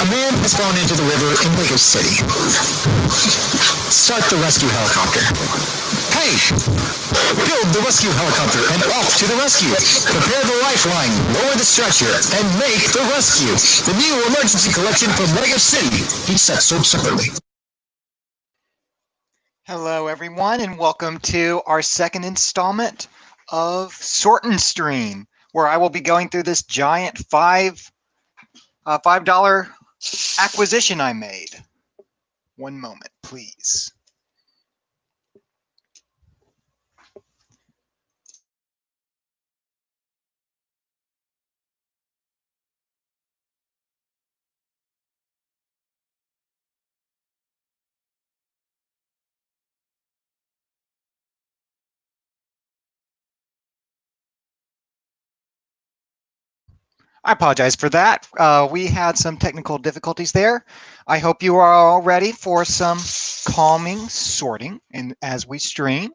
man has fallen into the river in Lego City. Start the rescue helicopter. Hey! Build the rescue helicopter and off to the rescue. Prepare the lifeline, lower the stretcher, and make the rescue. The new emergency collection from Lego City. Each set sold separately. Hello, everyone, and welcome to our second installment of Sort and Stream, where I will be going through this giant $5 acquisition I made. One moment, please. I apologize for that. We had some technical difficulties there. I hope you are all ready for some calming sorting and as we stream.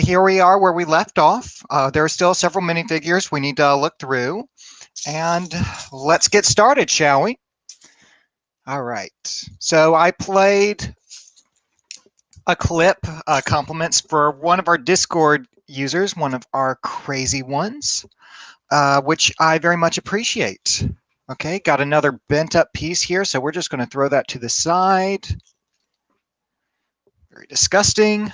Here we are where we left off. There are still several minifigures we need to look through. And let's get started, shall we? All right. So I played a clip, compliments for one of our Discord users, one of our crazy ones, which I very much appreciate. Okay, got another bent up piece here, so we're just going to throw that to the side. Very disgusting.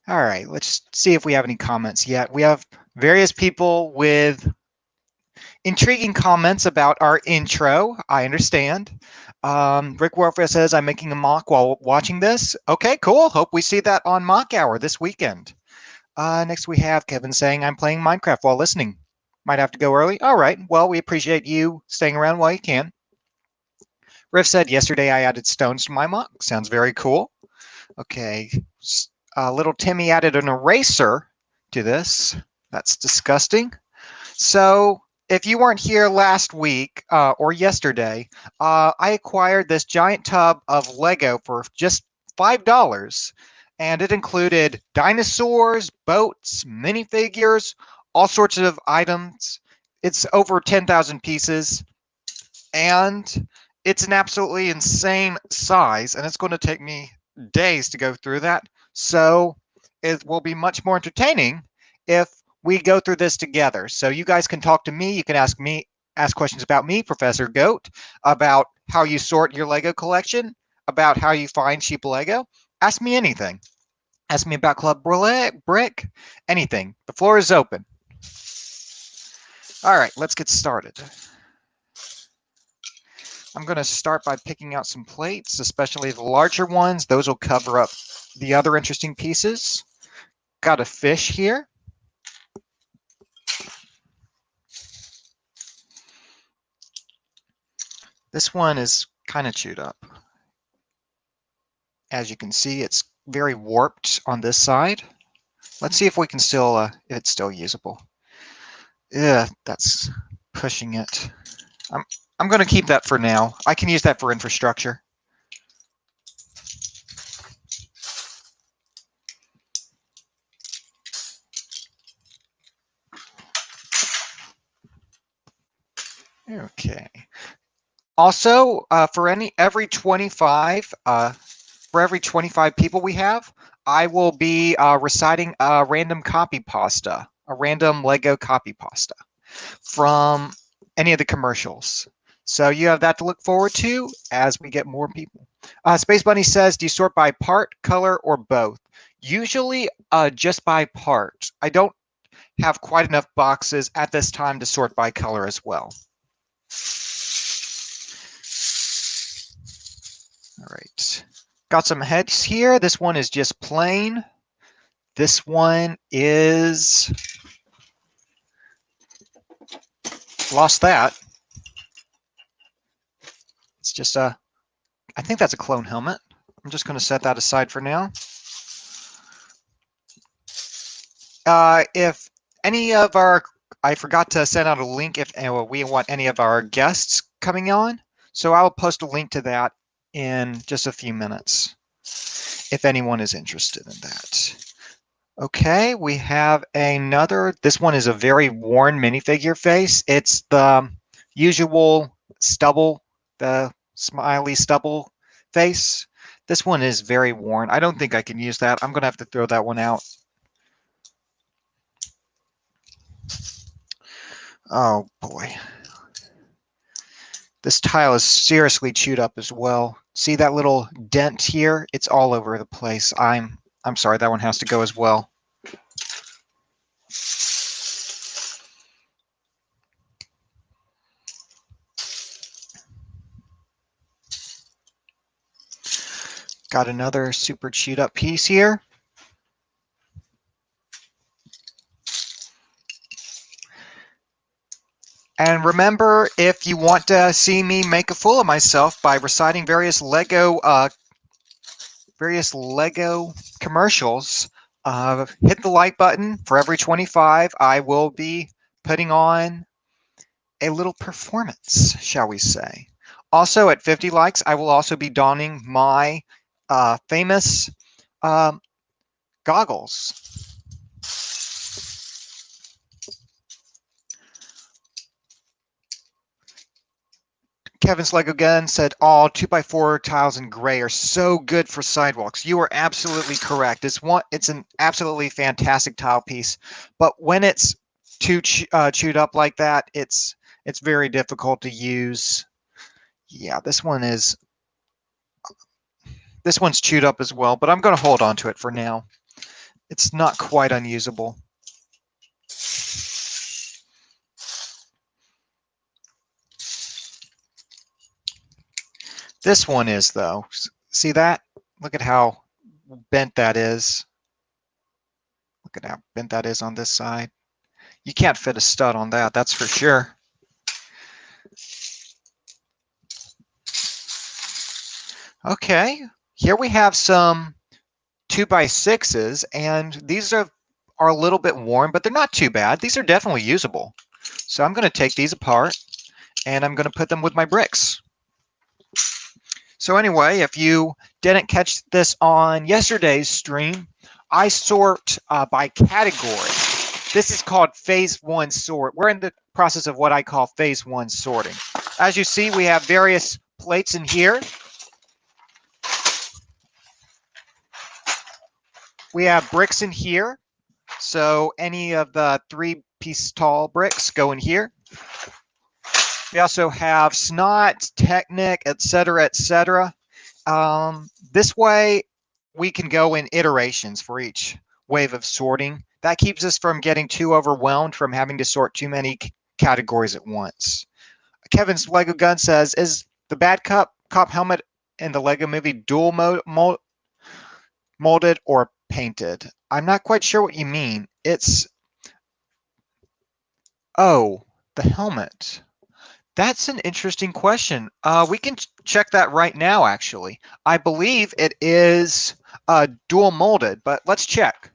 All right, let's see if we have any comments yet. We have various people with intriguing comments about our intro. I understand. Rick Warfare says, I'm making a mock while watching this. Okay, cool. Hope we see that on Mock Hour this weekend. Next we have Kevin saying, I'm playing Minecraft while listening. Might have to go early. All right. Well, we appreciate you staying around while you can. Riff said, yesterday I added stones to my mock. Sounds very cool. Okay. Little Timmy added an eraser to this. That's disgusting. So if you weren't here last week or yesterday, I acquired this giant tub of Lego for just $5. And it included dinosaurs, boats, minifigures, all sorts of items. It's over 10,000 pieces. And it's an absolutely insane size. And it's going to take me days to go through that. So it will be much more entertaining if we go through this together. So you guys can talk to me. You can ask questions about me, Professor Goat, about how you sort your Lego collection, about how you find cheap Lego. Ask me anything. Ask me about Club Brick, anything. The floor is open. All right, let's get started. I'm going to start by picking out some plates, especially the larger ones. Those will cover up the other interesting pieces. Got a fish here. This one is kind of chewed up. As you can see, it's very warped on this side. Let's see if we can still, if it's still usable. Yeah, that's pushing it. I'm going to keep that for now. I can use that for infrastructure. Okay. Also, for every 25 people we have, I will be reciting a random copy pasta, a random Lego copy pasta from any of the commercials. So you have that to look forward to as we get more people. Space Bunny says, do you sort by part, color, or both? Usually just by part. I don't have quite enough boxes at this time to sort by color as well. All right. Got some heads here. This one is just plain. This one is... Lost that. It's just a... I think that's a clone helmet. I'm just going to set that aside for now. If any of our... I forgot to send out a link if we want any of our guests coming on. So I'll post a link to that in just a few minutes if anyone is interested in that. Okay, we have another. This one is a very worn minifigure face. It's the usual stubble, the smiley stubble face. This one is very worn. I don't think I can use that. I'm going to have to throw that one out. Oh boy. This tile is seriously chewed up as well. See that little dent here? It's all over the place. I'm sorry, that one has to go as well. Got another super chewed up piece here. And remember, if you want to see me make a fool of myself by reciting various Lego commercials, hit the like button. For every 25, I will be putting on a little performance, shall we say. Also, at 50 likes, I will also be donning my famous goggles. Kevin's Lego Gun said all 2x4 tiles in gray are so good for sidewalks. You are absolutely correct. It's an absolutely fantastic tile piece, but when it's too chewed up like that, it's very difficult to use. Yeah, this one's chewed up as well, but I'm going to hold on to it for now. It's not quite unusable. This one is, though. See that? Look at how bent that is. Look at how bent that is on this side. You can't fit a stud on that, that's for sure. Okay, here we have some 2x6s, and these are a little bit worn, but they're not too bad. These are definitely usable. So I'm going to take these apart, and I'm going to put them with my bricks. So anyway, if you didn't catch this on yesterday's stream, I sort by category. This is called phase one sort. We're in the process of what I call phase one sorting. As you see, we have various plates in here. We have bricks in here. So any of the 3-piece tall bricks go in here. We also have Snot, Technic, etc., etc. This way, we can go in iterations for each wave of sorting. That keeps us from getting too overwhelmed from having to sort too many categories at once. Kevin's Lego Gun says, is the bad cop helmet in the Lego movie dual molded or painted? I'm not quite sure what you mean. Oh, the helmet. That's an interesting question. We can check that right now, actually. I believe it is dual molded, but let's check.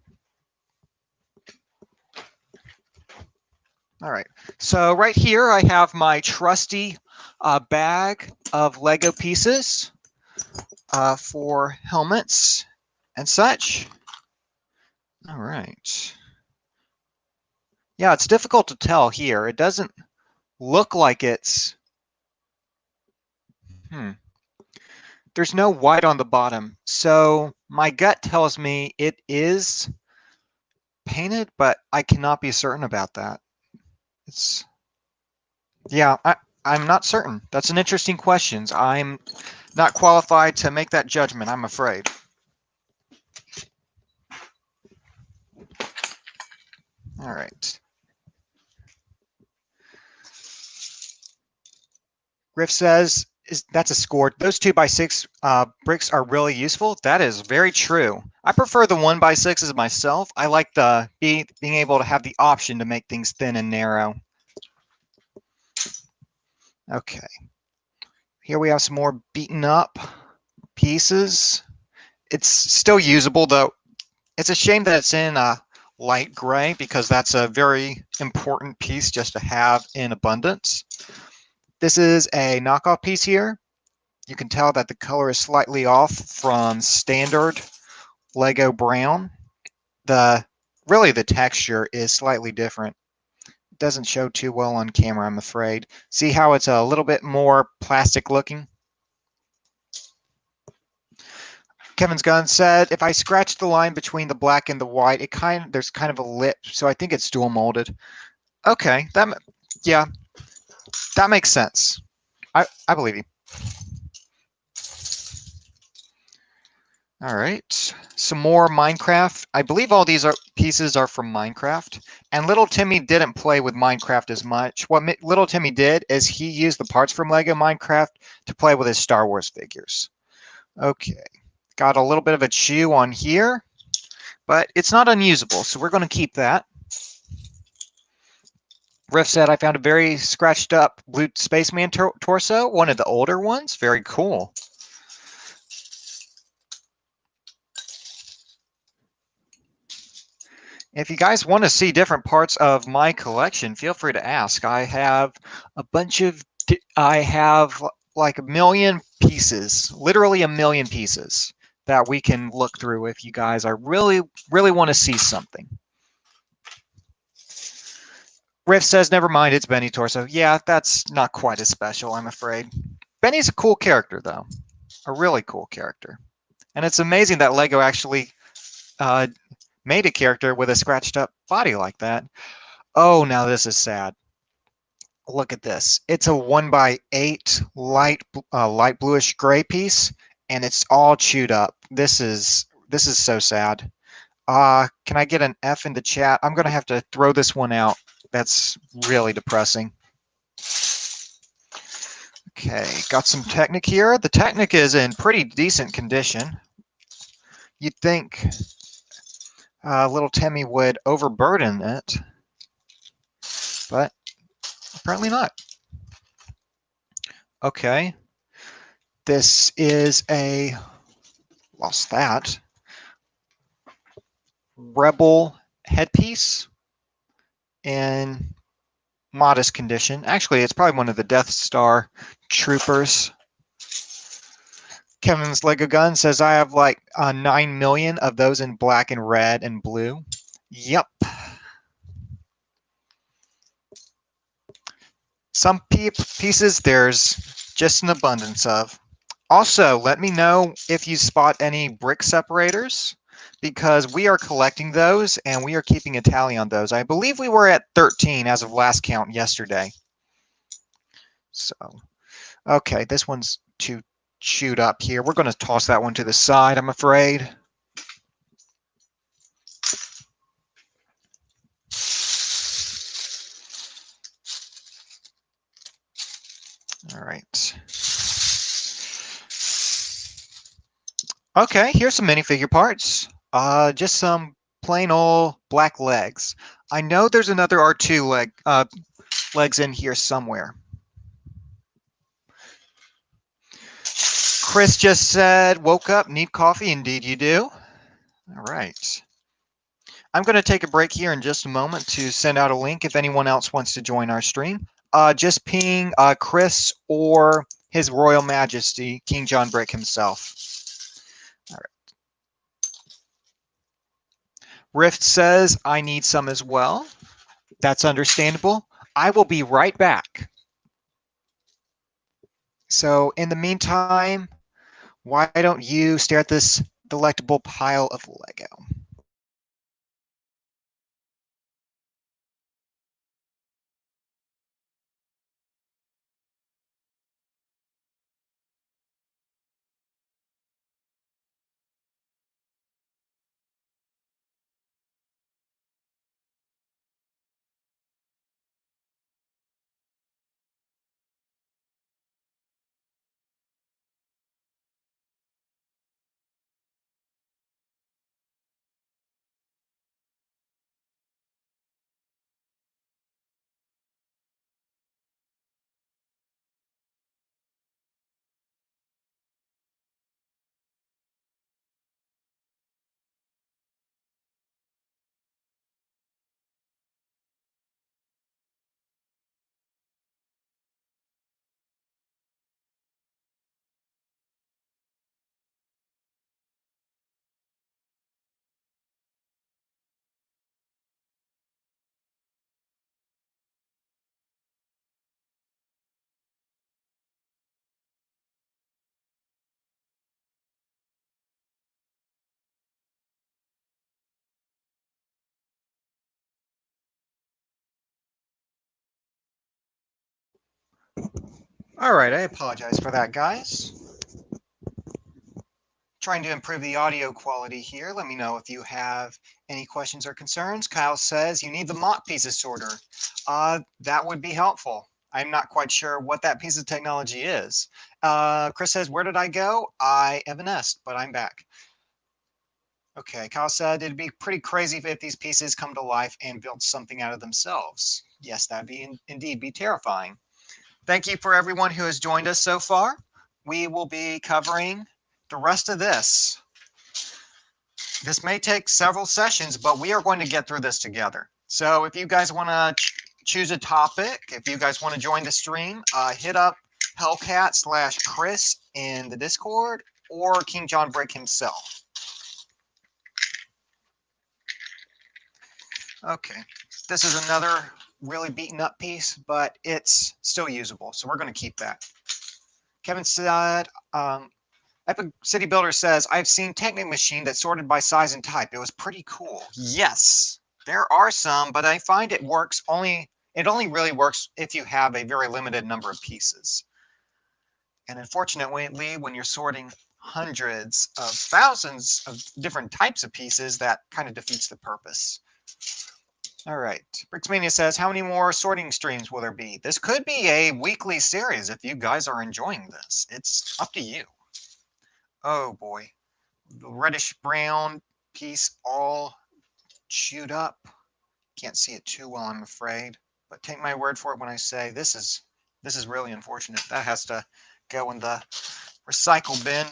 All right, so right here I have my trusty bag of Lego pieces for helmets and such. All right. Yeah, it's difficult to tell here. It doesn't look like it's... There's no white on the bottom, so my gut tells me it is painted, but I cannot be certain about that. I'm not certain. That's an interesting question. I'm not qualified to make that judgment, I'm afraid. All right. Griff says, that's a score. Those 2x6 bricks are really useful. That is very true. I prefer the 1x6s myself. I like being able to have the option to make things thin and narrow. Okay. Here we have some more beaten up pieces. It's still usable, though. It's a shame that it's in light gray because that's a very important piece just to have in abundance. This is a knockoff piece here. You can tell that the color is slightly off from standard Lego brown. The really the texture is slightly different. It doesn't show too well on camera, I'm afraid. See how it's a little bit more plastic looking? Kevin's Gun said, if I scratch the line between the black and the white, there's kind of a lip, so I think it's dual molded. Okay, yeah, that makes sense. I believe you. All right, some more Minecraft. I believe all these pieces are from Minecraft. And Little Timmy didn't play with Minecraft as much. What Little Timmy did is he used the parts from Lego Minecraft to play with his Star Wars figures. Okay, got a little bit of a chew on here, but it's not unusable, so we're going to keep that. Riff said, I found a very scratched up blue spaceman torso, one of the older ones. Very cool. If you guys want to see different parts of my collection, feel free to ask. I have a bunch of, I have like a million pieces, literally a million pieces that we can look through if you guys are really want to see something. Riff says, never mind, it's Benny Torso. Yeah, that's not quite as special, I'm afraid. Benny's a cool character, though. A really cool character. And it's amazing that Lego actually made a character with a scratched up body like that. Oh, now this is sad. Look at this. It's a 1x8 light bluish gray piece, and it's all chewed up. This is so sad. Can I get an F in the chat? I'm gonna have to throw this one out. That's really depressing. Okay, got some Technic here. The Technic is in pretty decent condition. You'd think little Timmy would overburden it, but apparently not. Okay, this is a, lost that, Rebel headpiece in modest condition. Actually, it's probably one of the Death Star troopers. Kevin's Lego Gun says, I have like 9 million of those in black and red and blue. Yep. Some pieces there's just an abundance of. Also, let me know if you spot any brick separators, because we are collecting those and we are keeping a tally on those. I believe we were at 13 as of last count yesterday. So, okay, this one's too chewed up here. We're going to toss that one to the side, I'm afraid. All right. Okay, here's some minifigure parts. Just some plain old black legs. I know there's another R2 legs in here somewhere. Chris just said, woke up, need coffee. Indeed you do. All right. I'm going to take a break here in just a moment to send out a link if anyone else wants to join our stream. Just ping Chris or His Royal Majesty, King John Brick himself. All right. Rift says, I need some as well. That's understandable. I will be right back. So in the meantime, why don't you stare at this delectable pile of Lego? All right, I apologize for that, guys. Trying to improve the audio quality here. Let me know if you have any questions or concerns. Kyle says you need the mock pieces sorter. That would be helpful. I'm not quite sure what that piece of technology is. Chris says, where did I go? I evanesced, but I'm back. Okay, Kyle said it'd be pretty crazy if these pieces come to life and build something out of themselves. Yes, that'd be indeed be terrifying. Thank you for everyone who has joined us so far. We will be covering the rest of this. This may take several sessions, but we are going to get through this together. So if you guys want to choose a topic, if you guys want to join the stream, hit up Hellcat/Chris in the Discord or King John Brick himself. Okay, this is another really beaten up piece, but it's still usable, so we're going to keep that. Kevin said, Epic City Builder says, I've seen Technic Machine that sorted by size and type. It was pretty cool. Yes, there are some, but I find it only really works if you have a very limited number of pieces. And unfortunately, when you're sorting hundreds of thousands of different types of pieces, that kind of defeats the purpose. All right. Bricksmania says, how many more sorting streams will there be? This could be a weekly series if you guys are enjoying this. It's up to you. Oh boy. The reddish brown piece all chewed up. Can't see it too well, I'm afraid. But take my word for it when I say this is really unfortunate. That has to go in the recycle bin.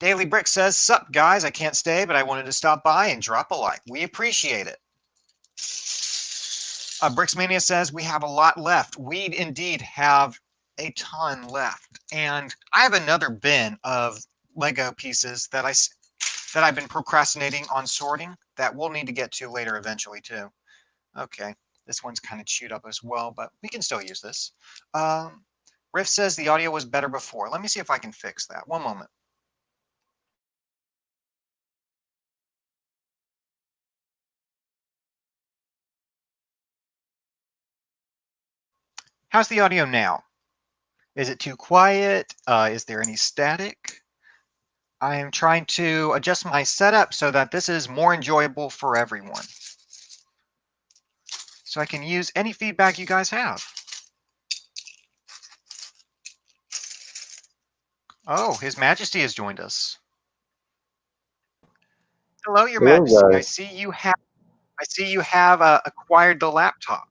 Daily Brick says, sup guys, I can't stay, but I wanted to stop by and drop a like. We appreciate it. Bricksmania says, we have a lot left. We indeed have a ton left. And I have another bin of Lego pieces that I've been procrastinating on sorting that we'll need to get to later eventually too. Okay, this one's kind of chewed up as well, but we can still use this. Riff says the audio was better before. Let me see if I can fix that. One moment. How's the audio now? Is it too quiet? Is there any static? I am trying to adjust my setup so that this is more enjoyable for everyone. So I can use any feedback you guys have. Oh, His Majesty has joined us. Hello, Your Hello, Majesty. guys. I see you have acquired the laptop.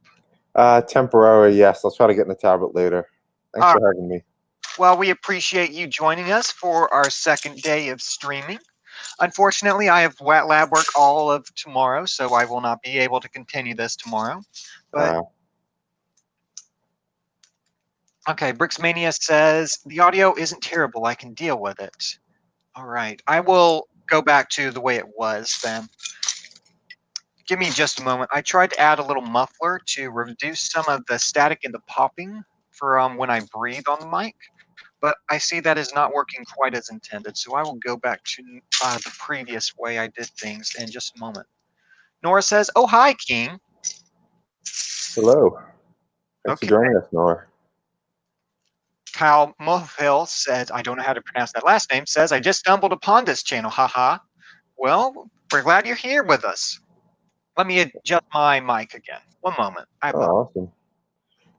Temporary, yes. I'll try to get in the tablet later. Thanks for having me. Well, we appreciate you joining us for our second day of streaming. Unfortunately, I have lab work all of tomorrow, so I will not be able to continue this tomorrow. But okay, Bricksmania says the audio isn't terrible. I can deal with it. All right, I will go back to the way it was then. Give me just a moment. I tried to add a little muffler to reduce some of the static and the popping for when I breathe on the mic, but I see that is not working quite as intended. So I will go back to the previous way I did things in just a moment. Nora says, oh, hi, King. Hello. Thanks for joining us, Nora. Kyle Mohill says, I don't know how to pronounce that last name, says, I just stumbled upon this channel, haha. Well, we're glad you're here with us. Let me adjust my mic again. One moment. Awesome.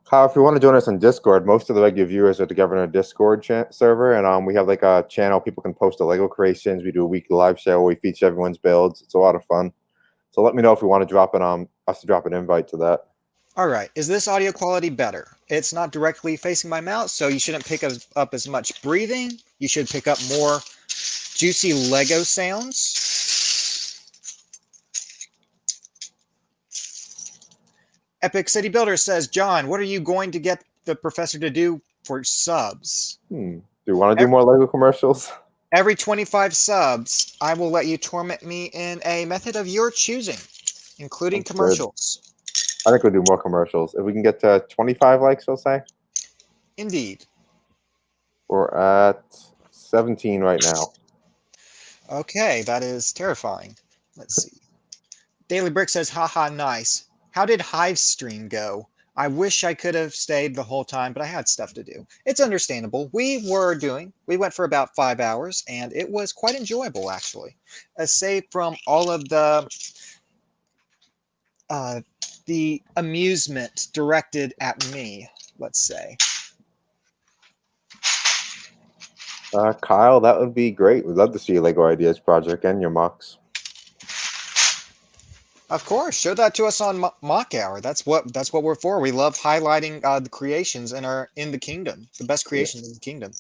Kyle, if you want to join us on Discord, most of the regular viewers are together in a Discord server, and we have like a channel people can post the Lego creations. We do a weekly live show where we feature everyone's builds. It's a lot of fun. So let me know if you want to drop an invite to that. All right, is this audio quality better? It's not directly facing my mouth, so you shouldn't pick up as much breathing. You should pick up more juicy Lego sounds. Epic City Builder says, John, what are you going to get the professor to do for subs? Do you want to do more Lego commercials? Every 25 subs, I will let you torment me in a method of your choosing, including commercials. I think we'll do more commercials. If we can get to 25 likes, we'll say. Indeed. We're at 17 right now. Okay, that is terrifying. Let's see. Daily Brick says, haha, nice. How did Hive stream go? I wish I could have stayed the whole time, but I had stuff to do. It's understandable. We went for about 5 hours, and it was quite enjoyable, actually. Aside from all of the amusement directed at me, let's say. Kyle, that would be great. We'd love to see your Lego Ideas project and your mocks. Of course, show that to us on Mock Hour. That's what we're for. We love highlighting the creations in the kingdom, the best creations in the kingdom.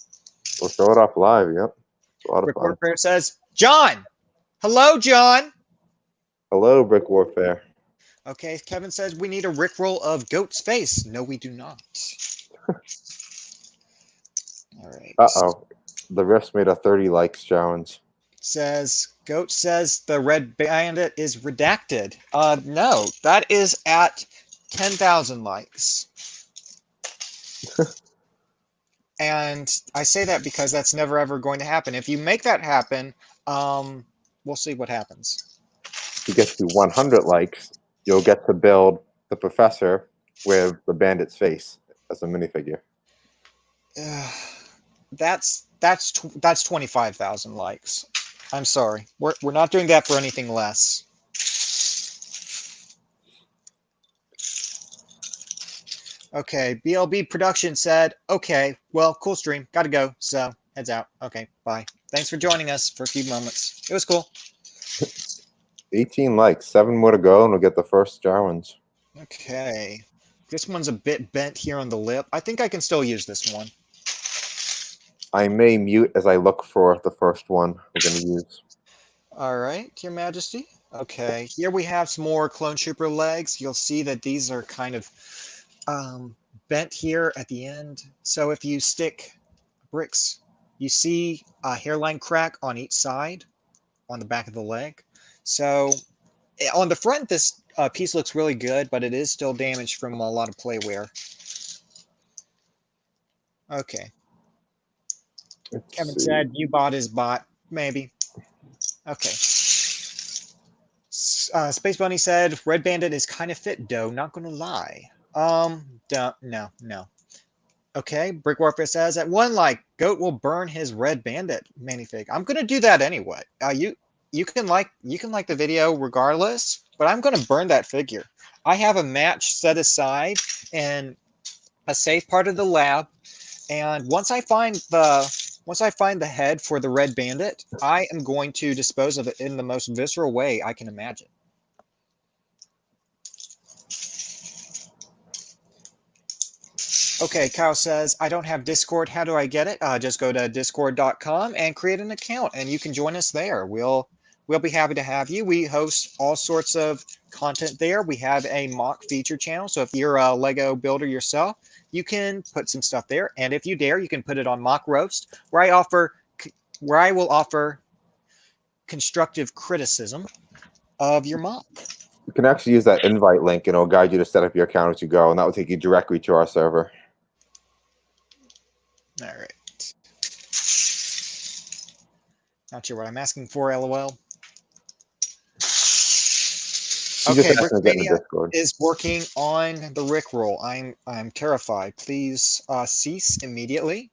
We'll show it off live. Yep, it's a lot of Rick fun. Warfare says, John. Hello, John. Hello, Brick Warfare. Okay, Kevin says we need a Rickroll of Goat's face. No, we do not. All right. Uh-oh. The rest made a 30 likes challenge. Goat says the Red Bandit is redacted. No, that is at 10,000 likes. And I say that because that's never ever going to happen. If you make that happen, we'll see what happens. If you get to 100 likes, you'll get to build the professor with the bandit's face as a minifigure. That's 25,000 likes. I'm sorry. We're not doing that for anything less. Okay, BLB Production said, okay, well, cool stream. Gotta go. So, heads out. Okay, bye. Thanks for joining us for a few moments. It was cool. 18 likes, 7 more to go, and we'll get the first challenge. Okay. This one's a bit bent here on the lip. I think I can still use this one. I may mute as I look for the first one we're going to use. All right, Your Majesty. Okay, here we have some more Clone Trooper legs. You'll see that these are kind of bent here at the end. So if you stick bricks, you see a hairline crack on each side on the back of the leg. So on the front, this piece looks really good, but it is still damaged from a lot of play wear. Okay. Kevin said, you bought his bot. Maybe. Okay. Space Bunny said, Red Bandit is kind of fit, though. Not going to lie. No. Okay. Brick Warfare says, at one like, Goat will burn his Red Bandit minifig. I'm going to do that anyway. You can like the video regardless, but I'm going to burn that figure. I have a match set aside in a safe part of the lab, and once I find the head for the Red Bandit, I am going to dispose of it in the most visceral way I can imagine. Okay, Kyle says, I don't have Discord. How do I get it? Just go to discord.com and create an account, and you can join us there. We'll be happy to have you. We host all sorts of content there. We have a mock feature channel, so if you're a Lego builder yourself, you can put some stuff there, and if you dare, you can put it on Mock Roast, where I will offer constructive criticism of your mock. You can actually use that invite link, and it'll guide you to set up your account as you go, and that will take you directly to our server. All right. Not sure what I'm asking for, LOL. Okay, Brickmania is working on the Rickroll. I'm terrified. Please cease immediately.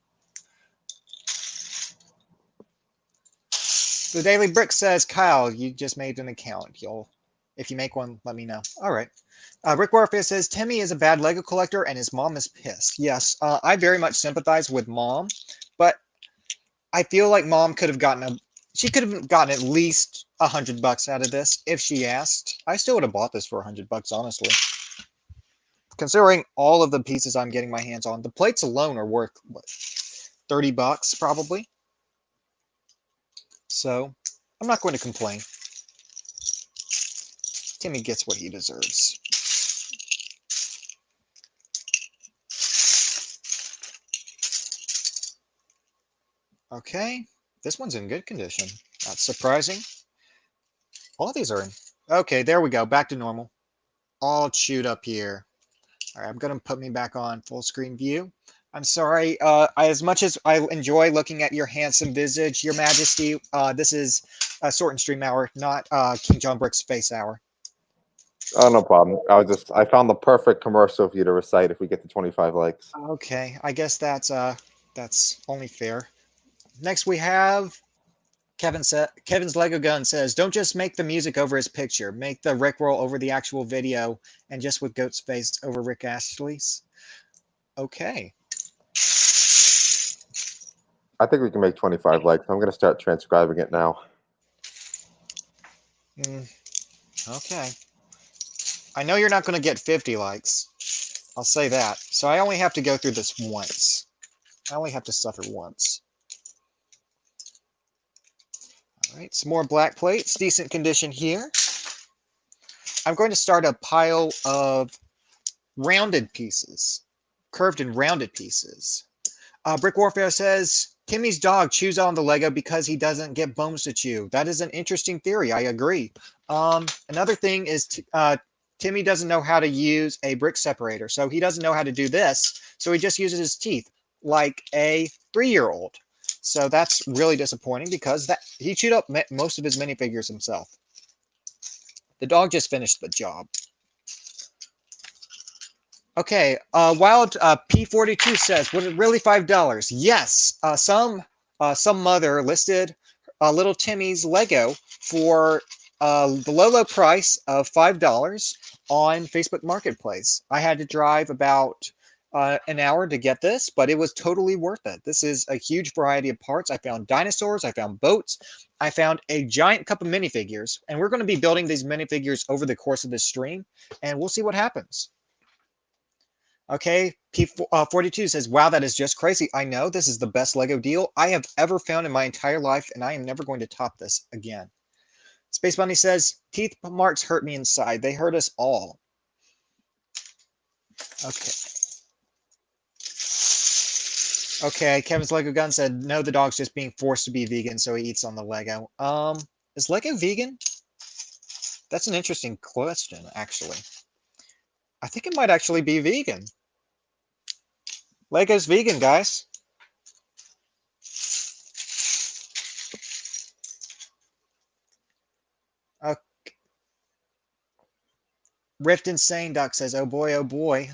The Daily Brick says, Kyle, you just made an account. If you make one, let me know. All right. Rick Warfare says, Timmy is a bad Lego collector and his mom is pissed. Yes, I very much sympathize with Mom, but I feel like Mom could have gotten at least $100 out of this if she asked. I still would have bought this for $100, honestly. Considering all of the pieces I'm getting my hands on, the plates alone are worth what, $30 probably. So I'm not going to complain. Timmy gets what he deserves. Okay, this one's in good condition. Not surprising. All of these are in. Okay, there we go. Back to normal. All chewed up here. All right, I'm going to put me back on full screen view. I'm sorry. As much as I enjoy looking at your handsome visage, Your Majesty, this is a Sort and Stream hour, not King John Brick's Space hour. Oh, no problem. I found the perfect commercial for you to recite if we get to 25 likes. Okay, I guess that's only fair. Next we have Kevin's Lego Gun says, "Don't just make the music over his picture. Make the Rickroll over the actual video, and just with Goat's face over Rick Astley's." Okay. I think we can make 25 likes. I'm going to start transcribing it now. Okay. I know you're not going to get 50 likes. I'll say that. So I only have to go through this once. I only have to suffer once. All right, some more black plates. Decent condition here. I'm going to start a pile of rounded pieces. Curved and rounded pieces. Brick Warfare says, Timmy's dog chews on the Lego because he doesn't get bones to chew. That is an interesting theory. I agree. Another thing is Timmy doesn't know how to use a brick separator. So he doesn't know how to do this. So he just uses his teeth like a 3-year-old. So that's really disappointing because he chewed up most of his minifigures himself. The dog just finished the job. Okay, Wild P42 says, "Was it really $5?" Yes, some mother listed little Timmy's Lego for the low price of $5 on Facebook Marketplace. I had to drive about an hour to get this, but it was totally worth it. This is a huge variety of parts. I found dinosaurs, I found boats, I found a giant cup of minifigures, and we're going to be building these minifigures over the course of this stream, and we'll see what happens. Okay, P42 says, "Wow, that is just crazy. I know this is the best Lego deal I have ever found in my entire life, and I am never going to top this again." Space Bunny says, "Teeth marks hurt me inside. They hurt us all." Okay. Okay, Kevin's Lego Gun said, "No, the dog's just being forced to be vegan, so he eats on the Lego." Is Lego vegan? That's an interesting question, actually. I think it might actually be vegan. Lego's vegan, guys. Okay. Rift Insane Duck says, "Oh boy, oh boy."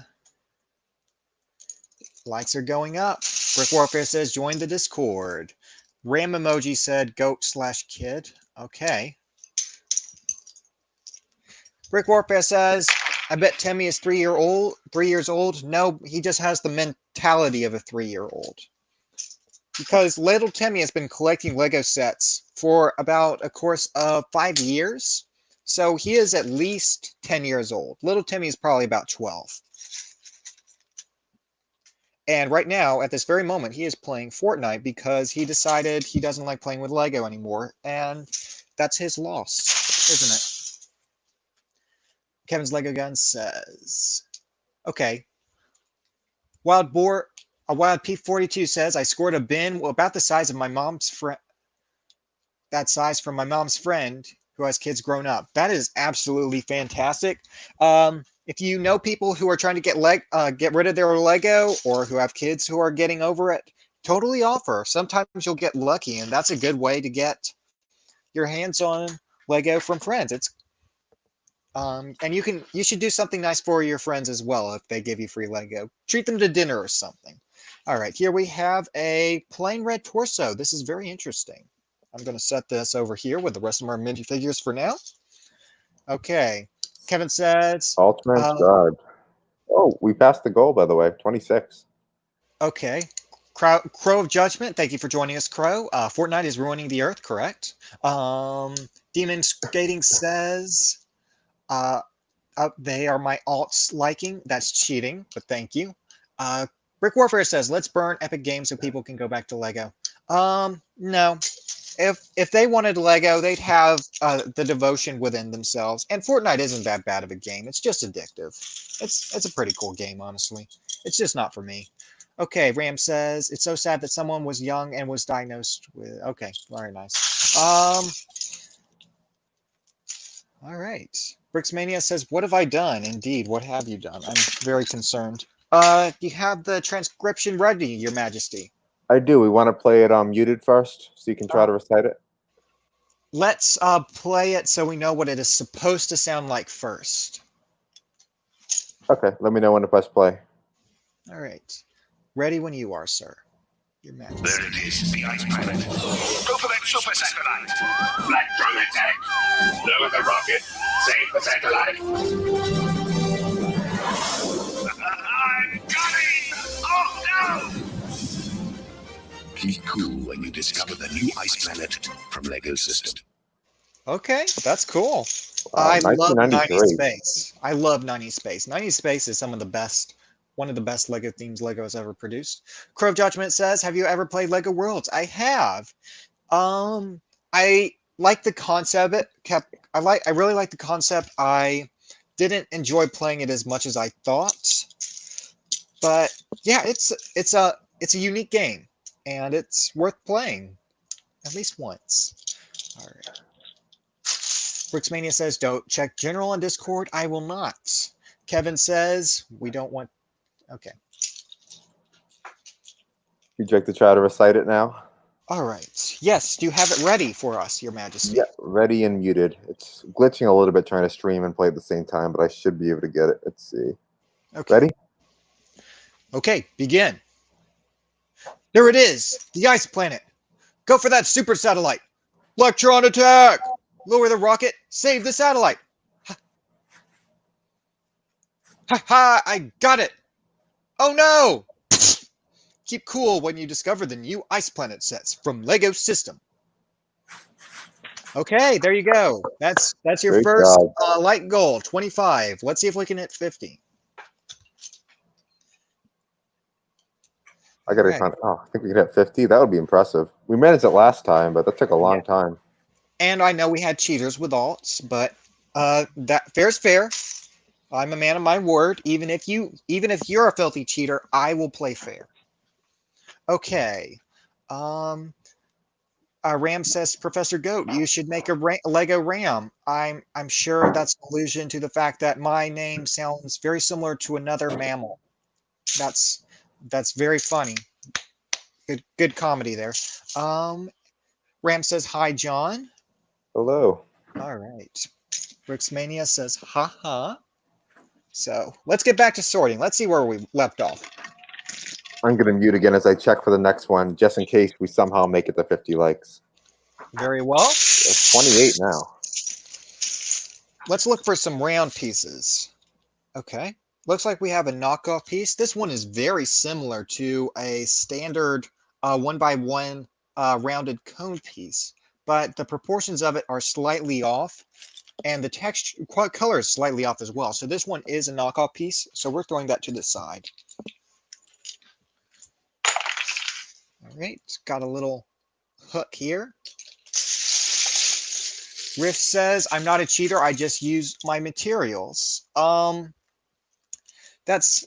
Likes are going up. Brick Warfare says, "Join the Discord." Ram Emoji said, "Goat/kid." Okay. Brick Warfare says, "I bet Timmy is 3 years old. No, he just has the mentality of a 3-year-old. Because little Timmy has been collecting Lego sets for about a course of 5 years. So he is at least 10 years old. Little Timmy is probably about 12. And right now, at this very moment, he is playing Fortnite because he decided he doesn't like playing with Lego anymore. And that's his loss, isn't it?" Kevin's Lego Gun says, okay. Wild P42 says, "I scored a bin about the size of my mom's friend. That size from my mom's friend who has kids grown up." That is absolutely fantastic. If you know people who are trying to get rid of their Lego or who have kids who are getting over it, totally offer. Sometimes you'll get lucky, and that's a good way to get your hands on Lego from friends. And you should do something nice for your friends as well if they give you free Lego. Treat them to dinner or something. All right, here we have a plain red torso. This is very interesting. I'm going to set this over here with the rest of our minifigures for now. Okay. Kevin says, All transcribed. Oh, we passed the goal, by the way, 26. Okay. Crow of Judgment, thank you for joining us, Crow. Fortnite is ruining the earth, correct? Demon Skating says, they are my alts liking. That's cheating, but thank you. Brick Warfare says, "Let's burn Epic Games so people can go back to Lego." No. If they wanted Lego, they'd have the devotion within themselves. And Fortnite isn't that bad of a game. It's just addictive. It's a pretty cool game, honestly. It's just not for me. Okay, Ram says, "It's so sad that someone was young and was diagnosed with..." Okay, very nice. All right. Brixmania says, "What have I done?" Indeed, what have you done? I'm very concerned. You have the transcription ready, Your Majesty. I do. We want to play it muted first, so you can try to recite it. Let's play it so we know what it is supposed to sound like first. Okay, let me know when to press play. All right. Ready when you are, sir. Your Majesty. There it is, the ice planet. Go for that super satellite. Black drone attack. Lower the rocket. Save the satellite. I'm coming! Oh no! Be cool when you discover the new ice planet from LEGO System. Okay, that's cool. Wow, I love 90s 1993. Space. I love 90s Space. 90s Space is one of the best LEGO themes LEGO has ever produced. Crow of Judgment says, have you ever played LEGO Worlds? I have. I like the concept. I really like the concept. I didn't enjoy playing it as much as I thought. But yeah, it's a unique game, and it's worth playing at least once. All right. Brixmania says, don't check general on Discord. I will not. Kevin says, we don't want... Okay. Would you like to try to recite it now? All right. Yes, do you have it ready for us, Your Majesty? Yeah, ready and muted. It's glitching a little bit trying to stream and play at the same time, but I should be able to get it. Let's see. Okay. Ready? Okay, begin. There it is, the ice planet. Go for that super satellite. Electron attack! Lower the rocket, save the satellite. Ha ha, I got it. Oh no! Keep cool when you discover the new ice planet sets from LEGO System. Okay, there you go. That's your Great first job. light goal, 25. Let's see if we can hit 50. I gotta Right. find. Oh, I think we could hit 50. That would be impressive. We managed it last time, but that took a long time. And I know we had cheaters with alts, but that fair's fair. I'm a man of my word. Even if you're a filthy cheater, I will play fair. Okay. Ram says, Professor Goat, you should make a Lego Ram. I'm sure that's an allusion to the fact that my name sounds very similar to another mammal. That's very funny. Good comedy there. Ram says, hi, John. Hello. All right. Brixmania says, haha. So let's get back to sorting. Let's see where we left off. I'm gonna mute again as I check for the next one, just in case we somehow make it to 50 likes. Very well. It's 28 now. Let's look for some round pieces. Okay. Looks like we have a knockoff piece. This one is very similar to a standard 1x1 rounded cone piece, but the proportions of it are slightly off, and the texture color is slightly off as well. So this one is a knockoff piece, so we're throwing that to the side. All right, got a little hook here. Riff says, I'm not a cheater, I just use my materials. That's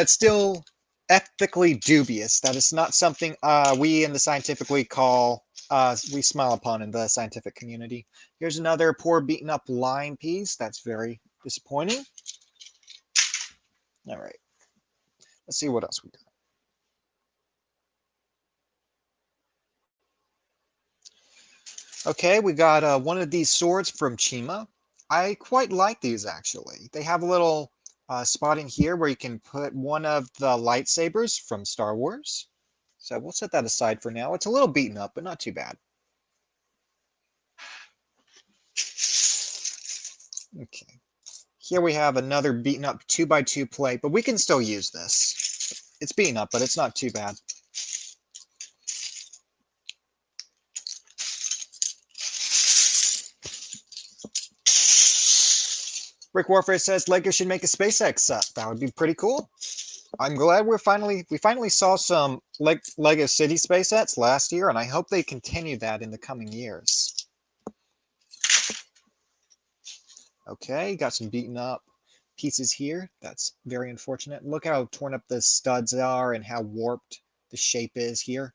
still ethically dubious. That is not something we in the scientifically call, we smile upon in the scientific community. Here's another poor beaten up line piece. That's very disappointing. All right, let's see what else we got. Okay, we got one of these swords from Chima. I quite like these, actually. They have a little spot in here where you can put one of the lightsabers from Star Wars. So we'll set that aside for now. It's a little beaten up, but not too bad. Okay. Here we have another beaten up 2x2 plate, but we can still use this. It's beaten up, but it's not too bad. Rick Warfare says LEGO should make a SpaceX set. That would be pretty cool. I'm glad we finally saw some LEGO City space sets last year, and I hope they continue that in the coming years. Okay, got some beaten up pieces here. That's very unfortunate. Look how torn up the studs are and how warped the shape is here.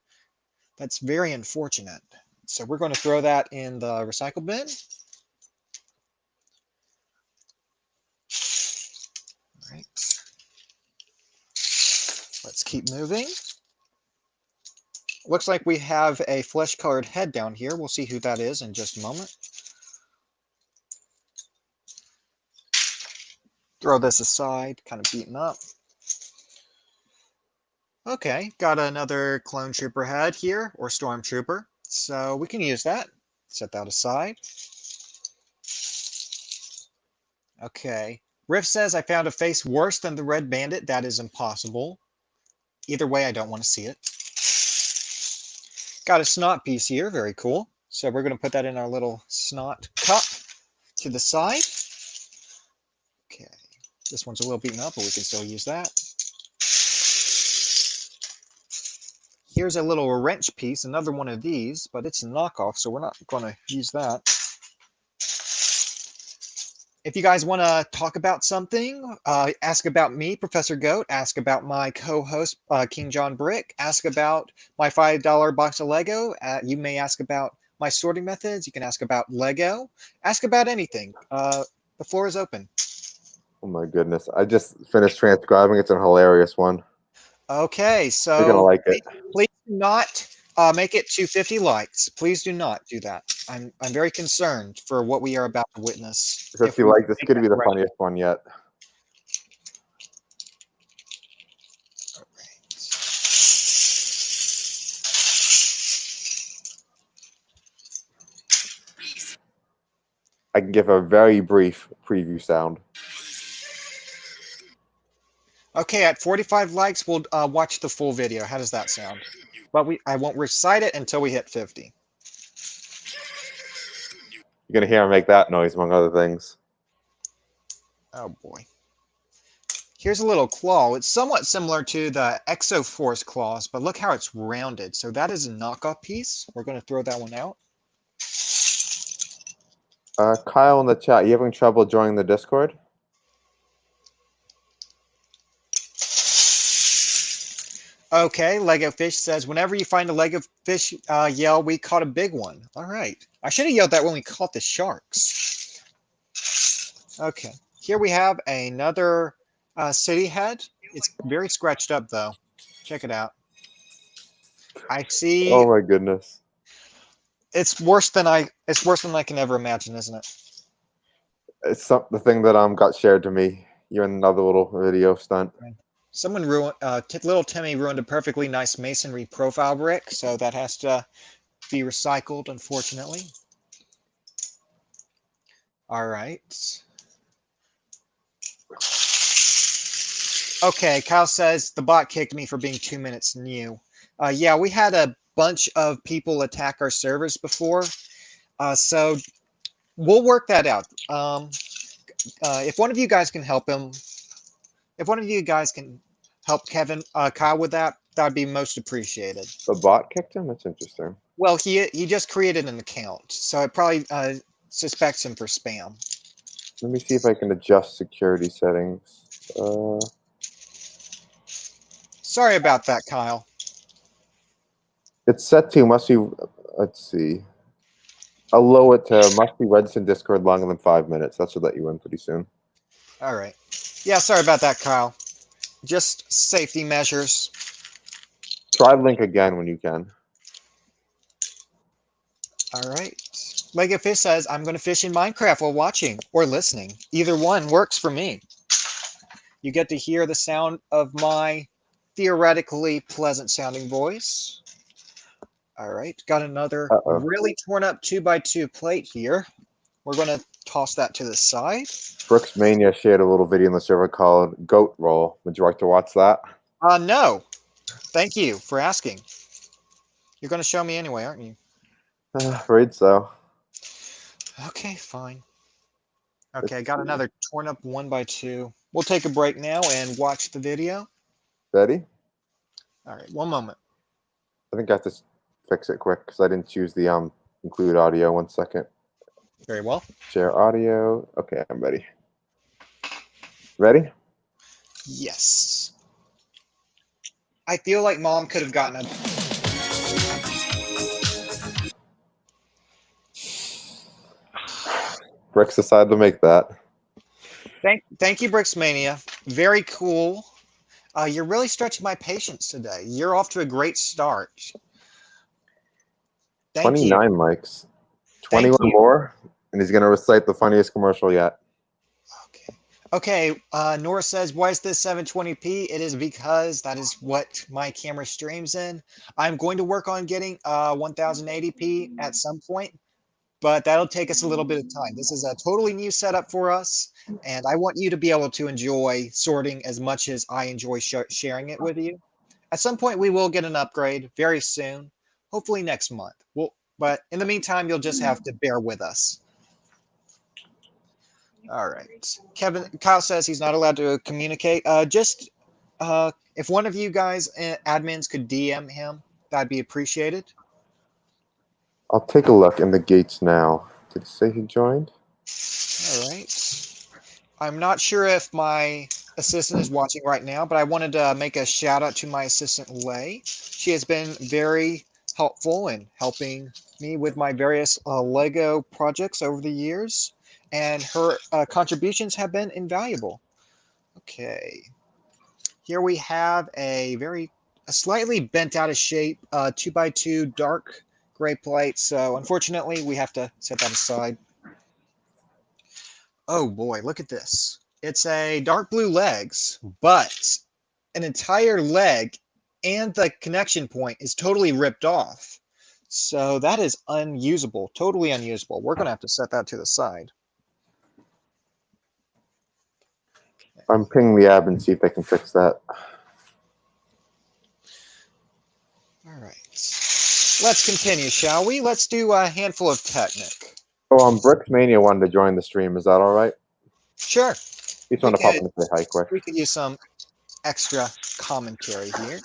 That's very unfortunate. So we're going to throw that in the recycle bin. All right. Let's keep moving. Looks like we have a flesh-colored head down here. We'll see who that is in just a moment. Throw this aside, kind of beaten up. Okay, got another clone trooper head here, or stormtrooper. So we can use that. Set that aside. Okay. Riff says, I found a face worse than the Red Bandit. That is impossible. Either way, I don't want to see it. Got a snot piece here. Very cool. So we're going to put that in our little snot cup to the side. Okay. This one's a little beaten up, but we can still use that. Here's a little wrench piece, another one of these, but it's a knockoff, so we're not going to use that. If you guys want to talk about something, ask about me, Professor Goat, ask about my co-host, King John Brick, ask about my $5 box of Lego. You may ask about my sorting methods. You can ask about Lego. Ask about anything. The floor is open. Oh my goodness. I just finished transcribing. It's a hilarious one. Okay, so You're going to like it. please do not make it to 50 likes. Please do not do that. I'm very concerned for what we are about to witness. If you like, this could be the funniest one yet. I can give a very brief preview sound. Okay, at 45 likes, we'll watch the full video. How does that sound? But I won't recite it until we hit 50. You're going to hear him make that noise, among other things. Oh boy. Here's a little claw. It's somewhat similar to the Exoforce claws, but look how it's rounded. So that is a knockoff piece. We're going to throw that one out. Kyle in the chat, you having trouble joining the Discord? Okay, Lego Fish says, whenever you find a Lego Fish, yell, we caught a big one. All right. I should have yelled that when we caught the sharks. Okay. Here we have another city head. It's very scratched up, though. Check it out. I see. Oh my goodness. It's worse than I can ever imagine, isn't it? It's the thing that got shared to me. You're in another little video stunt. Someone ruined, little Timmy ruined a perfectly nice masonry profile brick, so that has to be recycled, unfortunately. All right. Okay, Kyle says the bot kicked me for being 2 minutes new. Yeah, we had a bunch of people attack our servers before, so we'll work that out. If one of you guys can help him, if one of you guys can help Kyle with that, that'd be most appreciated. The bot kicked him? That's interesting. Well, he just created an account, so it probably suspects him for spam. Let me see if I can adjust security settings. Sorry about that, Kyle. It's set to must be. Let's see. I'll lower it to must be registered in Discord longer than 5 minutes. That should let you in pretty soon. All right. Yeah, sorry about that, Kyle. Just safety measures. Try link again when you can. All right. Lego Fish says, I'm going to fish in Minecraft while watching or listening. Either one works for me. You get to hear the sound of my theoretically pleasant sounding voice. All right. Got another really torn up 2x2 plate here. We're going to toss that to the side. Brooks Mania shared a little video in the server called Goat Roll. Would you like to watch that? No. Thank you for asking. You're going to show me anyway, aren't you? Afraid so. Okay, fine. Okay, got another torn up 1x2. We'll take a break now and watch the video. Ready? All right, one moment. I think I have to fix it quick because I didn't choose the include audio. 1 second. Very well. Share audio. Okay, I'm ready. Ready? Yes. I feel like Mom could have gotten a... Bricks decided to make that. Thank you, Bricksmania. Very cool. You're really stretching my patience today. You're off to a great start. Thank 29 you. mics. 21 more, and he's going to recite the funniest commercial yet. Okay. Okay, Nora says, why is this 720p? It is because that is what my camera streams in. I'm going to work on getting 1080p at some point, but that'll take us a little bit of time. This is a totally new setup for us, and I want you to be able to enjoy sorting as much as I enjoy sharing it with you. At some point, we will get an upgrade very soon, hopefully next month. But in the meantime, you'll just have to bear with us. All right. Kyle says he's not allowed to communicate. If one of you guys, admins, could DM him, that'd be appreciated. I'll take a look in the gates now. Did it say he joined? All right. I'm not sure if my assistant is watching right now, but I wanted to make a shout out to my assistant, Lay. She has been very helpful in helping me with my various Lego projects over the years, and her contributions have been invaluable. Okay. Here we have a slightly bent out of shape 2x2 dark gray plate. So unfortunately, we have to set that aside. Oh boy, look at this. It's a dark blue legs, but an entire leg and the connection point is totally ripped off. So that is unusable, totally unusable. We're going to have to set that to the side. I'm pinging the admin, see if they can fix that. All right. Let's continue, shall we? Let's do a handful of Technic. Oh, Bricks Mania wanted to join the stream. Is that all right? Sure. He's want to pop in and say hi quick. We could use some extra commentary here.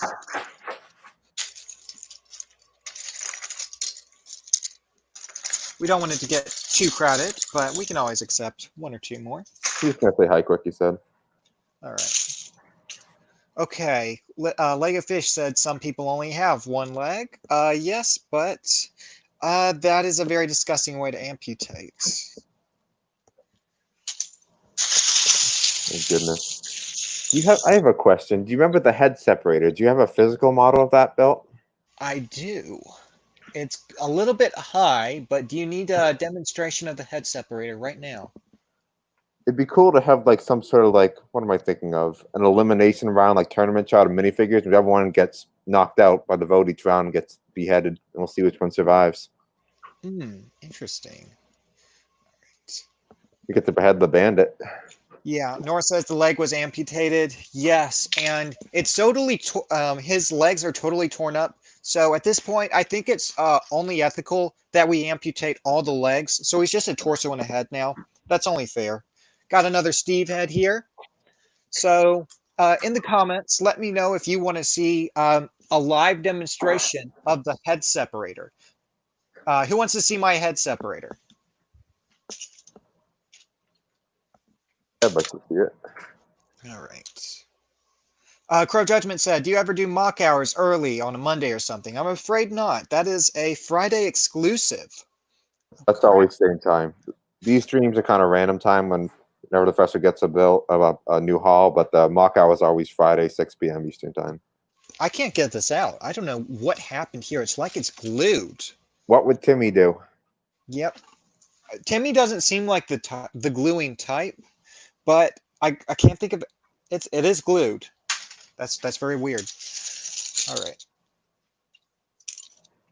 We don't want it to get too crowded, but we can always accept one or two more. He's going to say hi quick, he said. All right. Okay. Lego Fish said some people only have one leg. Yes, but that is a very disgusting way to amputate. Oh, goodness. I have a question. Do you remember the head separator? Do you have a physical model of that built? I do. It's a little bit high, but do you need a demonstration of the head separator right now? It'd be cool to have like some sort of like, what am I thinking of? An elimination round, like tournament shot of minifigures, and everyone gets knocked out by the vote each round and gets beheaded, and we'll see which one survives. Interesting. All right. You get to behead the bandit. Yeah, Nora says the leg was amputated. Yes, and it's totally his legs are totally torn up. So at this point, I think it's only ethical that we amputate all the legs. So he's just a torso and a head now. That's only fair. Got another Steve head here. So in the comments, let me know if you want to see a live demonstration of the head separator. Who wants to see my head separator? I'd like to see it. All right. Crow Judgment said, do you ever do mock hours early on a Monday or something? I'm afraid not. That is a Friday exclusive. That's always same time. These streams are kind of random time whenever the professor gets a new haul, but the mock hour is always Friday, 6 p.m. Eastern time. I can't get this out. I don't know what happened here. It's like it's glued. What would Timmy do? Yep. Timmy doesn't seem like the gluing type, but I can't think of it. It is glued. That's very weird. All right.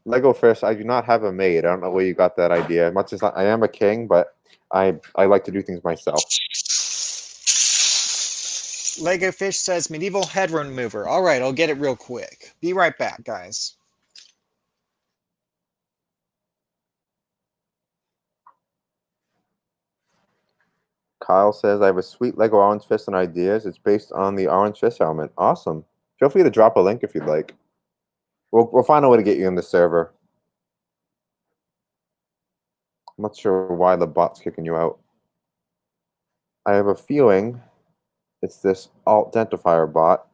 Lego Fish, I do not have a maid. I don't know where you got that idea. Much as I am a king, but I like to do things myself. Lego Fish says medieval head remover. All right, I'll get it real quick. Be right back, guys. Kyle says, I have a sweet Lego Orange Fist and ideas. It's based on the Orange Fist helmet. Awesome. Feel free to drop a link if you'd like. We'll find a way to get you in the server. I'm not sure why the bot's kicking you out. I have a feeling it's this alt identifier bot,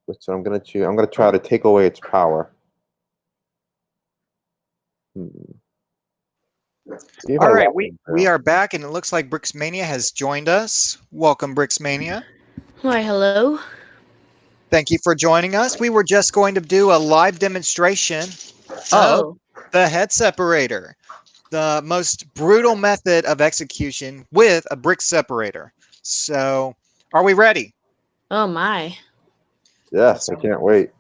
which I'm gonna choose. I'm gonna try to take away its power. All right, we are back, and it looks like Bricksmania has joined us. Welcome, Bricksmania. Why, hello. Thank you for joining us. We were just going to do a live demonstration of the head separator, the most brutal method of execution with a brick separator. So, are we ready? Oh my. Yes, I can't wait.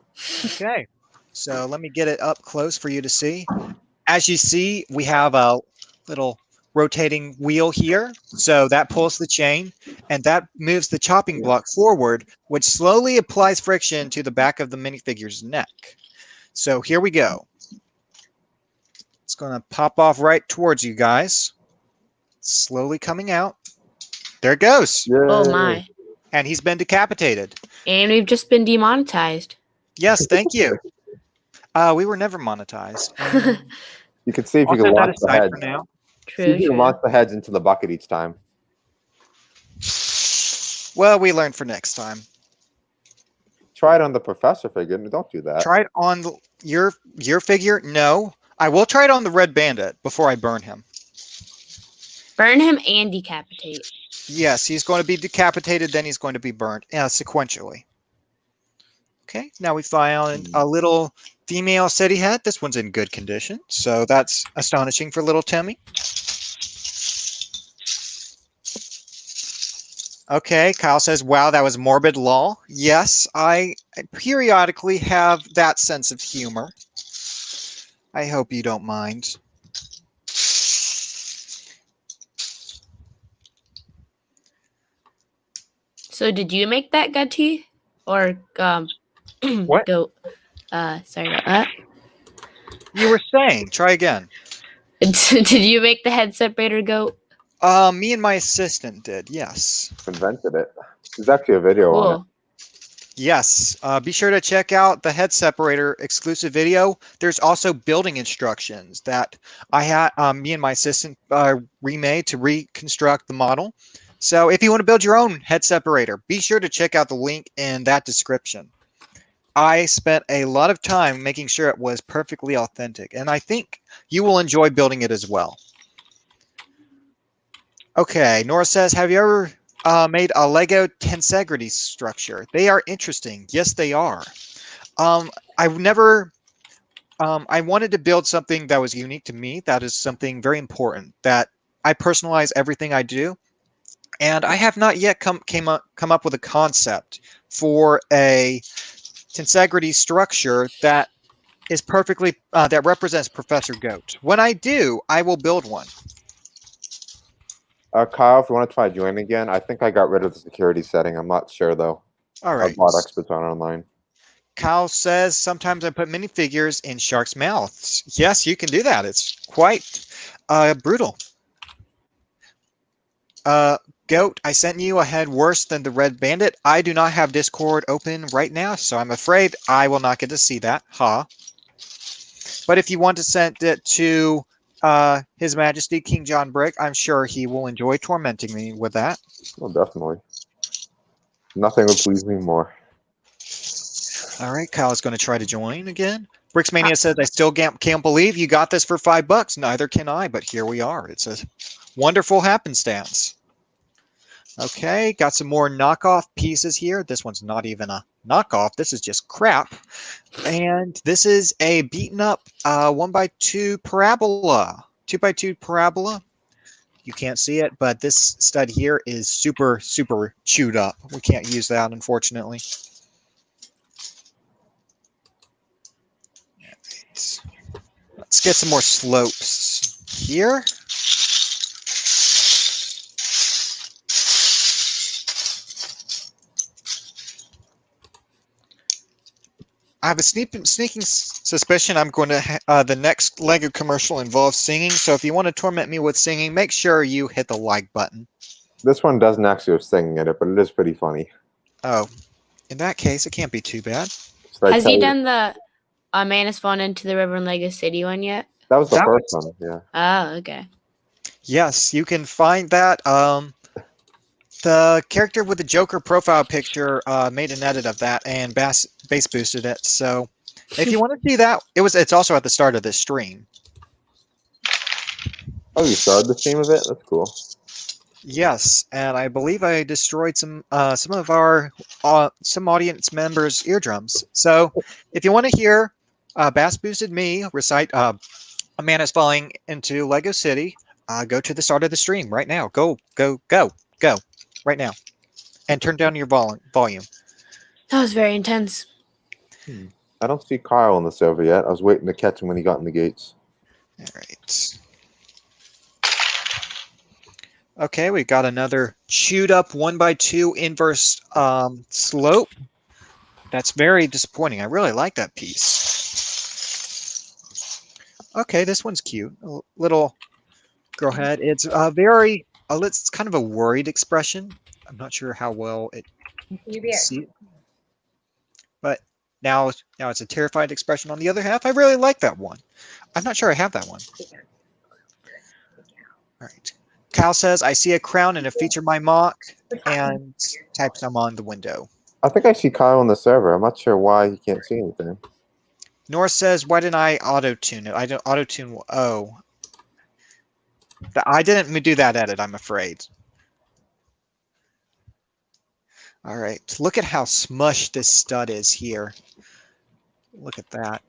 Okay. So let me get it up close for you to see. As you see, we have a little rotating wheel here. So that pulls the chain and that moves the chopping block forward, which slowly applies friction to the back of the minifigure's neck. So here we go. It's going to pop off right towards you guys. Slowly coming out. There it goes. Oh Yay. my. And he's been decapitated. And we've just been demonetized. Yes, thank you. We were never monetized. You can see if I'll you can set that launch the aside heads. for now. See True, if you can true. launch the heads into the bucket each time. Well, we learned for next time. Try it on the professor figure. Don't do that. Try it on your figure. No, I will try it on the Red Bandit before I burn him. Burn him and decapitate. Yes, he's going to be decapitated, then he's going to be burnt sequentially. Okay, now we found a little female city head. This one's in good condition, so that's astonishing for little Timmy. Okay, Kyle says, wow, that was morbid law. Yes, I periodically have that sense of humor. I hope you don't mind. So did you make that Gutty? Or What? goat? Sorry about that. You were saying, try again. Did you make the head separator goat? Me and my assistant did, yes. Invented it. There's actually a video on it. Cool. Yes, be sure to check out the head separator exclusive video. There's also building instructions that I had me and my assistant remade to reconstruct the model. So if you want to build your own head separator, be sure to check out the link in that description. I spent a lot of time making sure it was perfectly authentic, and I think you will enjoy building it as well. Okay, Nora says, have you ever made a Lego tensegrity structure? They are interesting. Yes, they are. I've never, I wanted to build something that was unique to me. That is something very important, that I personalize everything I do. And I have not yet come up with a concept for a tensegrity structure that is perfectly, that represents Professor Goat. When I do, I will build one. Kyle, if you want to try joining again, I think I got rid of the security setting. I'm not sure though. All I right. bought experts on online. Kyle says, sometimes I put minifigures in sharks' mouths. Yes, you can do that. It's quite brutal. Goat, I sent you a head worse than the Red Bandit. I do not have Discord open right now, so I'm afraid I will not get to see that. Ha. But if you want to send it to His Majesty King John Brick, I'm sure he will enjoy tormenting me with that. Oh, definitely. Nothing would please me more. All right, Kyle is going to try to join again. Bricksmania says, I still can't believe you got this for $5. Neither can I, but here we are. It's a wonderful happenstance. Okay, got some more knockoff pieces here. This one's not even a knockoff. This is just crap. And this is a beaten up 1x2 parabola. 2x2 parabola. You can't see it, but this stud here is super, super chewed up. We can't use that, unfortunately. Let's get some more slopes here. I have a sneaking suspicion I'm going to the next Lego commercial involves singing. So if you want to torment me with singing, make sure you hit the like button. This one doesn't actually have singing in it, but it is pretty funny. Oh, in that case, it can't be too bad. Should I Has tell he you? done the Man has Fallen into the River in Lego City one yet? That was the That first was- one, yeah. Oh, okay. Yes, you can find that. The character with the Joker profile picture made an edit of that and bass boosted it. So if you want to see that, it's also at the start of this stream. Oh, you started the theme of it? That's cool. Yes, and I believe I destroyed some of our some audience members' eardrums. So if you want to hear bass boosted me recite "A Man is Falling into Lego City," go to the start of the stream right now. Go, go, go, go. right now, and turn down your volume. That was very intense. I don't see Kyle on the server yet. I was waiting to catch him when he got in the gates. All right. Okay, we got another chewed up 1x2 inverse slope. That's very disappointing. I really like that piece. Okay, this one's cute. A little girl head. It's it's kind of a worried expression. I'm not sure how well it can see it. But now it's a terrified expression on the other half. I really like that one. I'm not sure I have that one. All right. Kyle says, I see a crown and a feature my mock, and types I'm on the window. I think I see Kyle on the server. I'm not sure why he can't see anything. North says, why didn't I auto-tune it? I don't auto-tune. Oh. I didn't do that edit, I'm afraid. All right. Look at how smushed this stud is here. Look at that.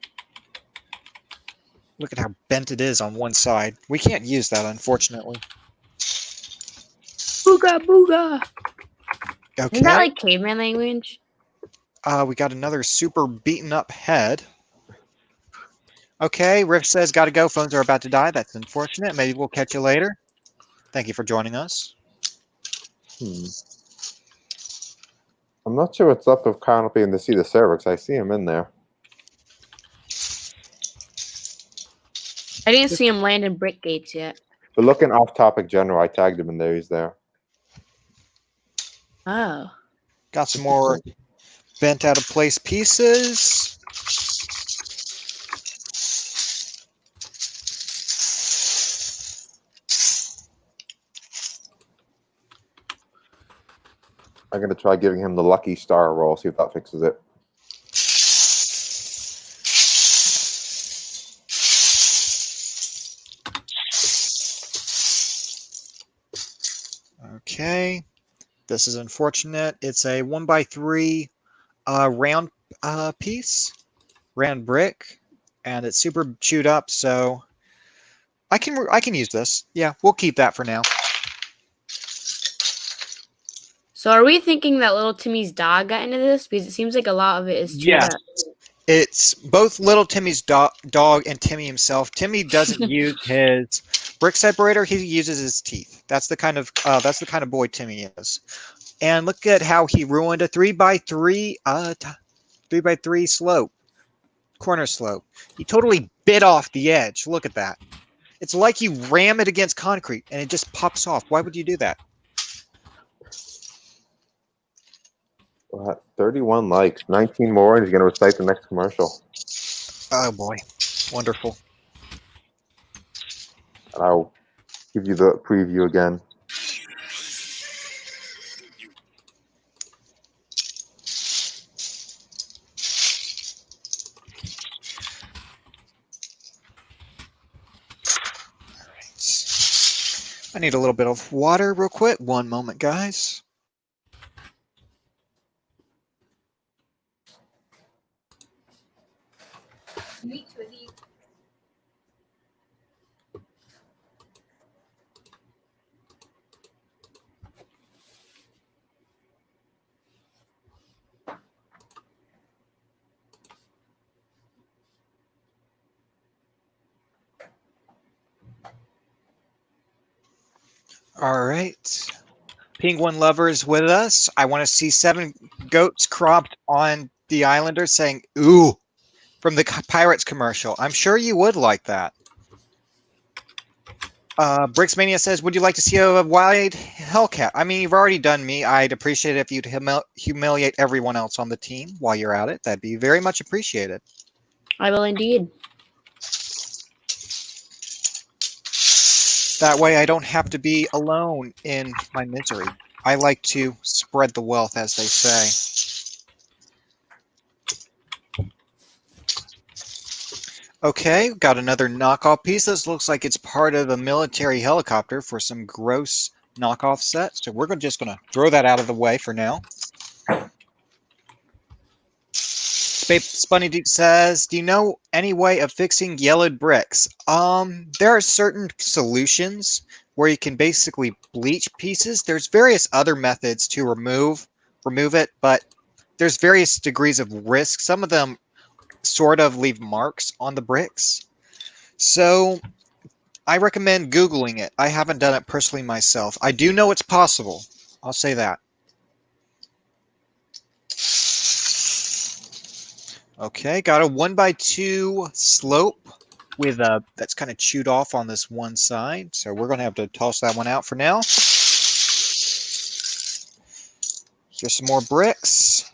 Look at how bent it is on one side. We can't use that, unfortunately. Booga booga. Okay. Isn't that like caveman language? We got another super beaten up head. Okay, Riff says, gotta go. Phones are about to die. That's unfortunate. Maybe we'll catch you later. Thank you for joining us. I'm not sure what's left of Kyle not being able to see the server because I see him in there. I didn't see him land in brick gates yet. But looking off topic general, I tagged him in there. He's there. Oh. Got some more bent out of place pieces. I'm going to try giving him the lucky star roll, see if that fixes it. Okay. This is unfortunate. It's a 1x3 round piece, round brick, and it's super chewed up. So I can use this. Yeah, we'll keep that for now. So are we thinking that little Timmy's dog got into this? Because it seems like a lot of it is chewed up. It's both little Timmy's dog and Timmy himself. Timmy doesn't use his brick separator. He uses his teeth. That's the kind of boy Timmy is. And look at how he ruined a 3x3 slope, corner slope. He totally bit off the edge. Look at that. It's like you ram it against concrete and it just pops off. Why would you do that? 31 likes, 19 more, and he's going to recite the next commercial. Oh boy, wonderful. And I'll give you the preview again. I need a little bit of water real quick. One moment, guys. All right. Penguin lovers with us. I want to see 7 goats cropped on the Islander saying, ooh, from the Pirates commercial. I'm sure you would like that. Brixmania says, would you like to see a wide Hellcat? I mean, you've already done me. I'd appreciate it if you'd humiliate everyone else on the team while you're at it. That'd be very much appreciated. I will indeed. That way I don't have to be alone in my misery. I like to spread the wealth, as they say. Okay, got another knockoff piece. This looks like it's part of a military helicopter for some gross knockoff set. So we're just going to throw that out of the way for now. It's Spunny Dude says, "Do you know any way of fixing yellowed bricks?" There are certain solutions where you can basically bleach pieces. There's various other methods to remove it, but there's various degrees of risk. Some of them sort of leave marks on the bricks. So I recommend Googling it. I haven't done it personally myself. I do know it's possible. I'll say that. Okay, got a 1x2 slope with that's kind of chewed off on this one side. So we're going to have to toss that one out for now. Here's some more bricks.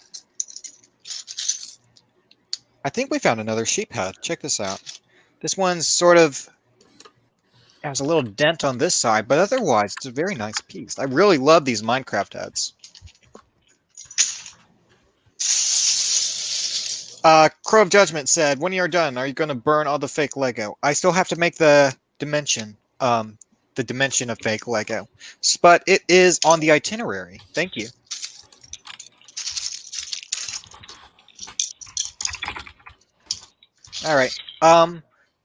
I think we found another sheep head. Check this out. This one's sort of has a little dent on this side, but otherwise it's a very nice piece. I really love these Minecraft heads. Crow of Judgment said, "When you're done, are you going to burn all the fake Lego?" I still have to make the dimension of fake Lego, but it is on the itinerary. Thank you. All right.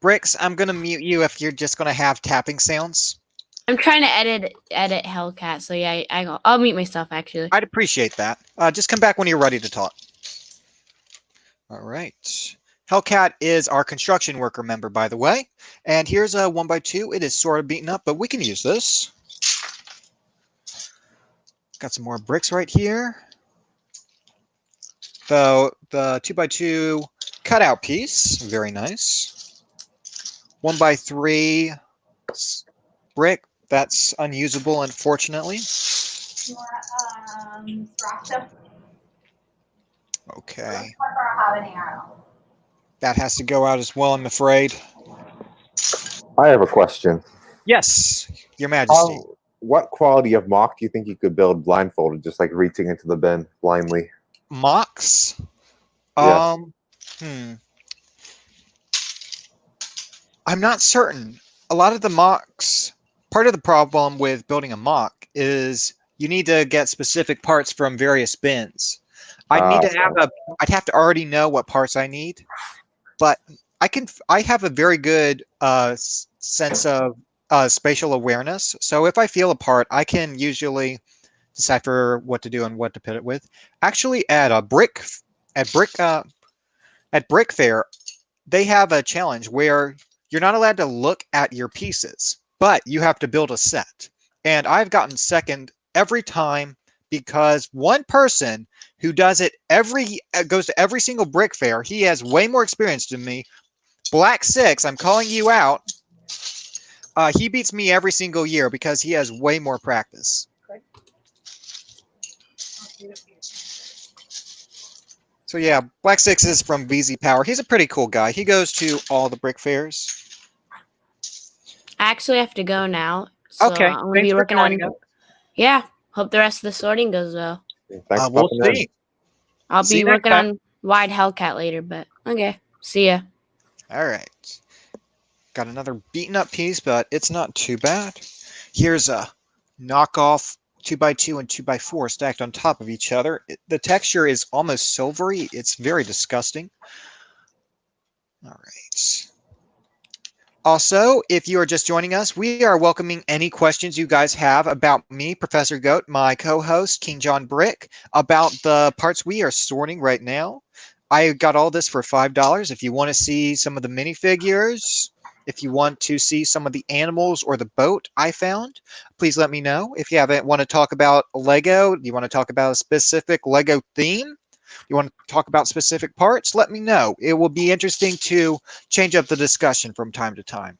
Bricks, I'm going to mute you if you're just going to have tapping sounds. I'm trying to edit Hellcat, so yeah, I'll mute myself actually. I'd appreciate that. Just come back when you're ready to talk. All right. Hellcat is our construction worker member, by the way. And here's a 1x2. It is sort of beaten up, but we can use this. Got some more bricks right here. The 2x2 cutout piece, very nice. 1x3 brick, that's unusable, unfortunately. Okay. That has to go out as well, I'm afraid. I have a question. Yes, Your Majesty. What quality of mock do you think you could build blindfolded, just like reaching into the bin blindly? Mocks? Yes. I'm not certain. A lot of the mocks, part of the problem with building a mock is you need to get specific parts from various bins. I'd have to already know what parts I need, but I have a very good sense of spatial awareness. So if I feel a part, I can usually decipher what to do and what to put it with. Actually, at Brick Fair, they have a challenge where you're not allowed to look at your pieces, but you have to build a set. And I've gotten second every time because one person who does it goes to every single Brick Fair, he has way more experience than me. Black 6, I'm calling you out. He beats me every single year because he has way more practice. So yeah, Black 6 is from VZ Power. He's a pretty cool guy. He goes to all the brick fairs. I actually have to go now. So Okay, I'm gonna be working on. Yeah, hope the rest of the sorting goes well. Thanks We'll see. I'll See be you next working time. on Wide Hellcat later, but okay. See ya. All right. Got another beaten up piece, but it's not too bad. Here's a knockoff 2x2 and 2x4 stacked on top of each other. The texture is almost silvery. It's very disgusting. All right. Also, if you are just joining us, we are welcoming any questions you guys have about me, Professor Goat, my co-host, King John Brick, about the parts we are sorting right now. I got all this for $5. If you want to see some of the minifigures, if you want to see some of the animals or the boat I found, please let me know. If you want to talk about Lego, you want to talk about a specific Lego theme, you want to talk about specific parts, let me know. It will be interesting to change up the discussion from time to time.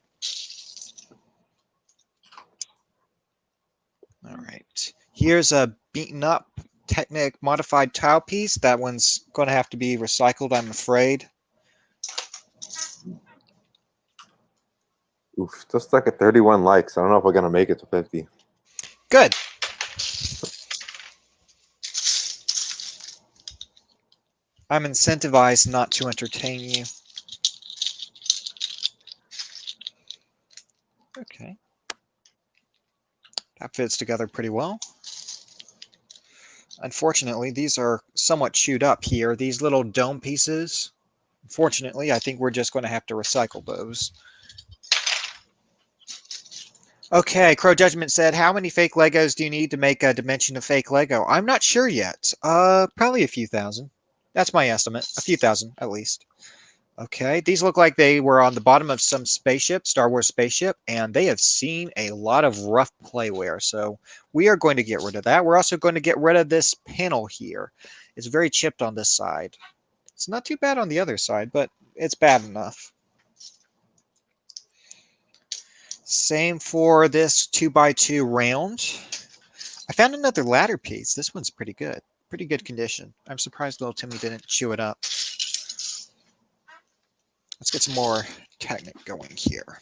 All right. Here's a beaten up Technic modified tile piece. That one's going to have to be recycled, I'm afraid. Oof, just like at 31 likes. I don't know if we're going to make it to 50. Good. I'm incentivized not to entertain you. Okay. That fits together pretty well. Unfortunately, these are somewhat chewed up here. These little dome pieces, unfortunately, I think we're just going to have to recycle those. Okay, Crow Judgment said, how many fake Legos do you need to make a dimension of fake Lego? I'm not sure yet. Probably a few thousand. That's my estimate. A few thousand, at least. Okay, these look like they were on the bottom of some spaceship, Star Wars spaceship, and they have seen a lot of rough play wear. So we are going to get rid of that. We're also going to get rid of this panel here. It's very chipped on this side. It's not too bad on the other side, but it's bad enough. Same for this 2x2 round. I found another ladder piece. This one's pretty good. Pretty good condition. I'm surprised little Timmy didn't chew it up. Let's get some more Technic going here.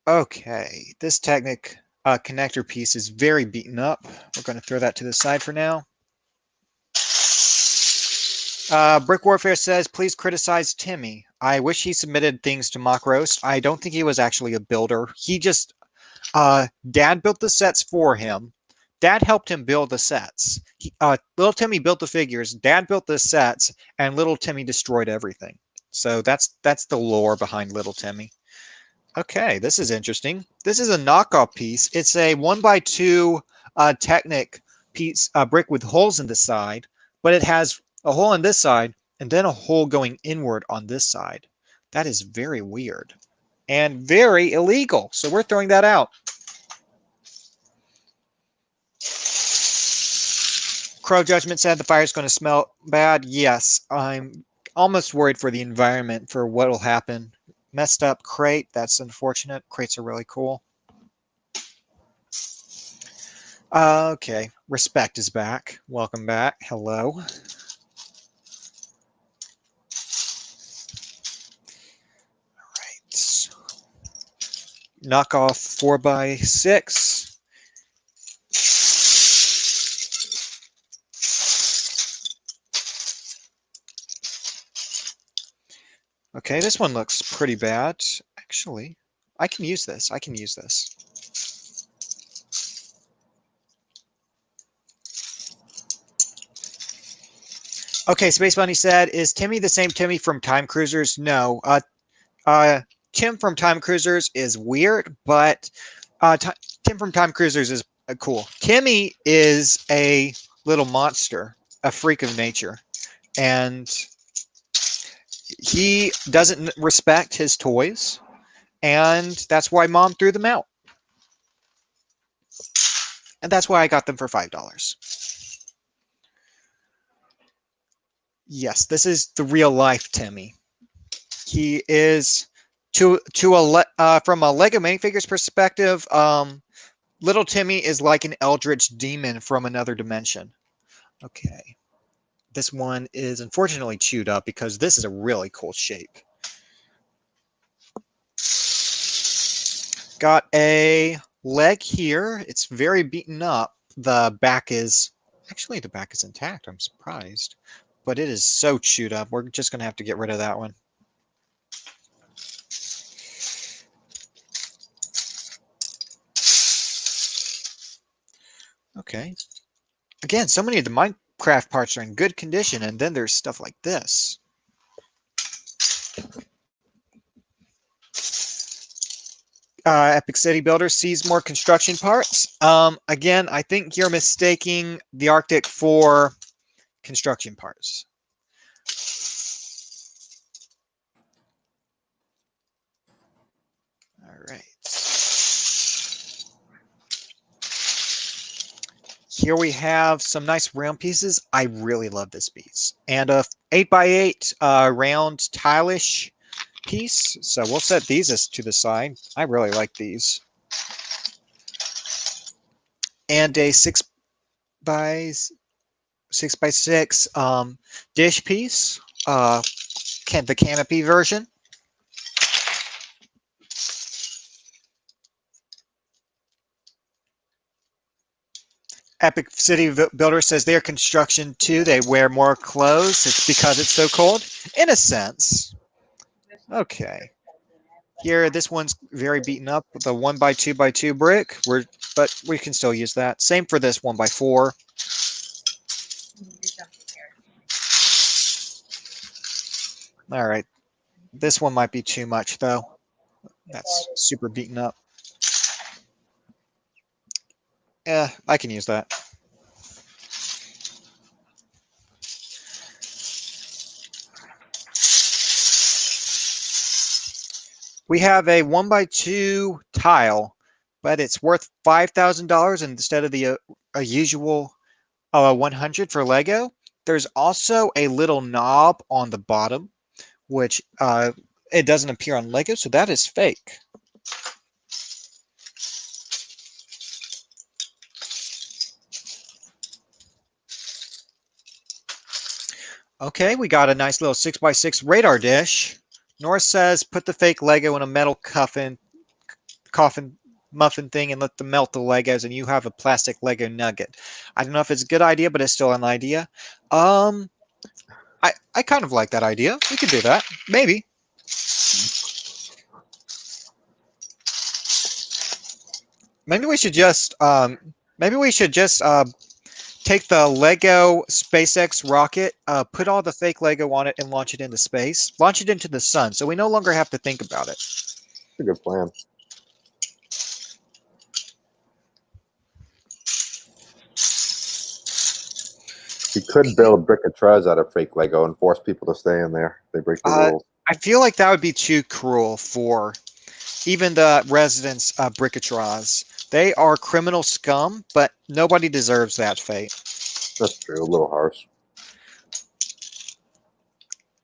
Okay, this Technic connector piece is very beaten up. We're going to throw that to the side for now. Brick Warfare says, please criticize Timmy. I wish he submitted things to Mock Roast. I don't think he was actually a builder. He just, Dad built the sets for him. Dad helped him build the sets. Little Timmy built the figures. Dad built the sets, and Little Timmy destroyed everything. So that's the lore behind Little Timmy. Okay, this is interesting. This is a knockoff piece. It's a 1x2 Technic piece, brick with holes in the side, but it has a hole on this side and then a hole going inward on this side. That is very weird and very illegal. So we're throwing that out. Crow Judgment said the fire's going to smell bad. Yes, I'm almost worried for the environment, for what will happen. Messed up crate. That's unfortunate. Crates are really cool. Okay, Respect is back. Welcome back. Hello. Knock off 4x6. Okay, this one looks pretty bad. Actually, I can use this. I can use this. Okay, Space Bunny said, is Timmy the same Timmy from Time Cruisers? No. Tim from Time Cruisers is weird, but Tim from Time Cruisers is cool. Timmy is a little monster, a freak of nature, and he doesn't respect his toys, and that's why Mom threw them out. And that's why I got them for $5. Yes, this is the real life Timmy. He is... from a Lego minifigures perspective, Little Timmy is like an eldritch demon from another dimension. Okay. This one is unfortunately chewed up because this is a really cool shape. Got a leg here. It's very beaten up. The back is intact. I'm surprised. But it is so chewed up. We're just going to have to get rid of that one. Okay. Again, so many of the Minecraft parts are in good condition, and then there's stuff like this. Epic City Builder sees more construction parts. Again, I think you're mistaking the Arctic for construction parts. All right. Here we have some nice round pieces. I really love this piece. And a 8x8 round tilish piece. So we'll set these to the side. I really like these. And a 6x6 dish piece. The canopy version. Epic City Builder says they're construction too. They wear more clothes. It's because it's so cold. In a sense. Okay. Here, this one's very beaten up with a 1x2x2 brick. But we can still use that. Same for this 1x4. All right. This one might be too much, though. That's super beaten up. Yeah, I can use that. We have a 1x2 tile, but it's worth $5,000 instead of the a usual 100 for Lego. There's also a little knob on the bottom, which it doesn't appear on Lego, so that is fake. Okay, we got a nice little 6x6 radar dish. North says put the fake Lego in a metal coffin muffin thing and let them melt the Legos, and you have a plastic Lego nugget. I don't know if it's a good idea, but it's still an idea. I kind of like that idea. We could do that, maybe. Maybe we should just take the Lego SpaceX rocket, put all the fake Lego on it, and launch it into space. Launch it into the sun, so we no longer have to think about it. That's a good plan. You could build Brick-a-Trez out of fake Lego and force people to stay in there. They break the rules. I feel like that would be too cruel for even the residents of Brick-a-Trez. They are criminal scum, but nobody deserves that fate. That's true. A little harsh.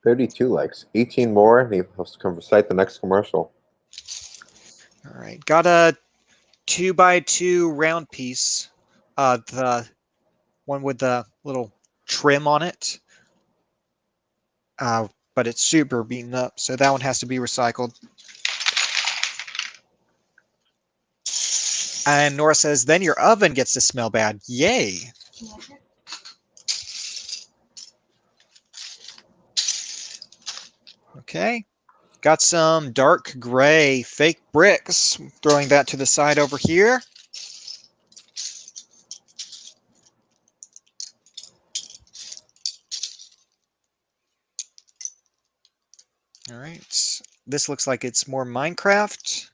32 likes. 18 more, and he has to come recite the next commercial. All right, got a 2x2 round piece. The one with the little trim on it. But it's super beaten up, so that one has to be recycled. And Nora says, then your oven gets to smell bad. Yay. Okay. Got some dark gray fake bricks. Throwing that to the side over here. All right. This looks like it's more Minecraft.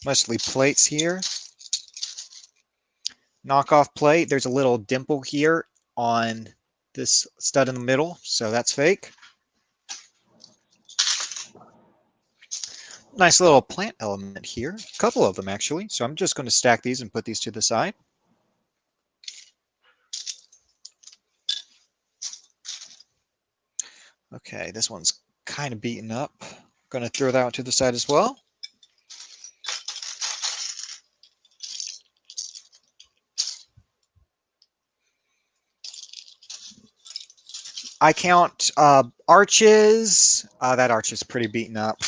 Mostly plates here. Knockoff plate. There's a little dimple here on this stud in the middle, so that's fake. Nice little plant element here. A couple of them, actually. So I'm just going to stack these and put these to the side. Okay, this one's kind of beaten up. Going to throw that one to the side as well. I count arches. That arch is pretty beaten up.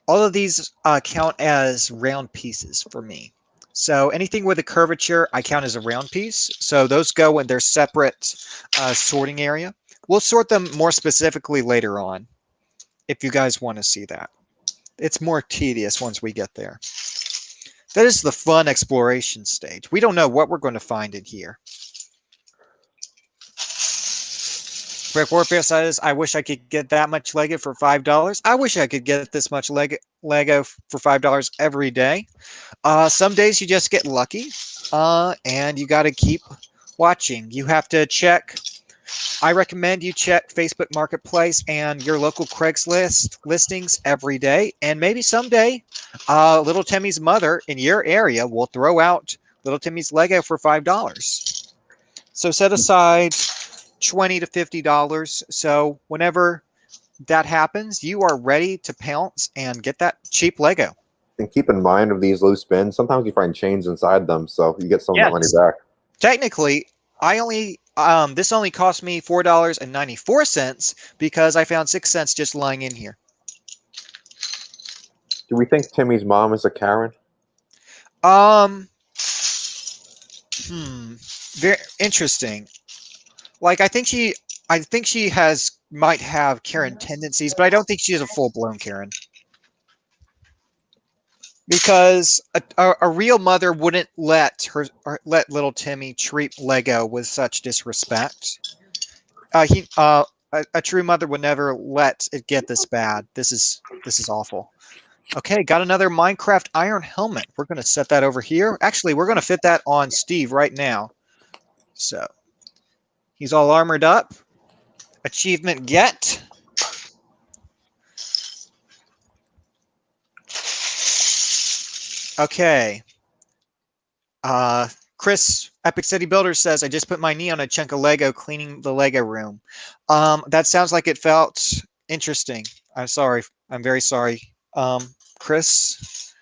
All of these count as round pieces for me. So anything with a curvature, I count as a round piece. So those go in their separate sorting area. We'll sort them more specifically later on, if you guys want to see that. It's more tedious once we get there. That is the fun exploration stage. We don't know what we're going to find in here. Brick Warfare says, I wish I could get that much Lego for $5. I wish I could get this much Lego for $5 every day. Some days you just get lucky, and you got to keep watching. You have to check. I recommend you check Facebook Marketplace and your local Craigslist listings every day. And maybe someday, Little Timmy's mother in your area will throw out Little Timmy's Lego for $5. So set aside $20 to $50. So whenever that happens, you are ready to pounce and get that cheap Lego. And keep in mind of these loose bins, sometimes you find chains inside them, so you get some of that money back. Technically, this only cost me $4.94 because I found 6 cents just lying in here. Do we think Timmy's mom is a Karen? Very interesting. Like, I think I think she might have Karen tendencies, but I don't think she is a full-blown Karen. Because a real mother wouldn't let little Timmy treat Lego with such disrespect. A true mother would never let it get this bad. This is awful. Okay, got another Minecraft iron helmet. We're going to set that over here. Actually, we're going to fit that on Steve right now. So he's all armored up. Achievement get. Okay. Chris, Epic City Builder says, I just put my knee on a chunk of Lego cleaning the Lego room. That sounds like it felt interesting. I'm sorry. I'm very sorry. Chris.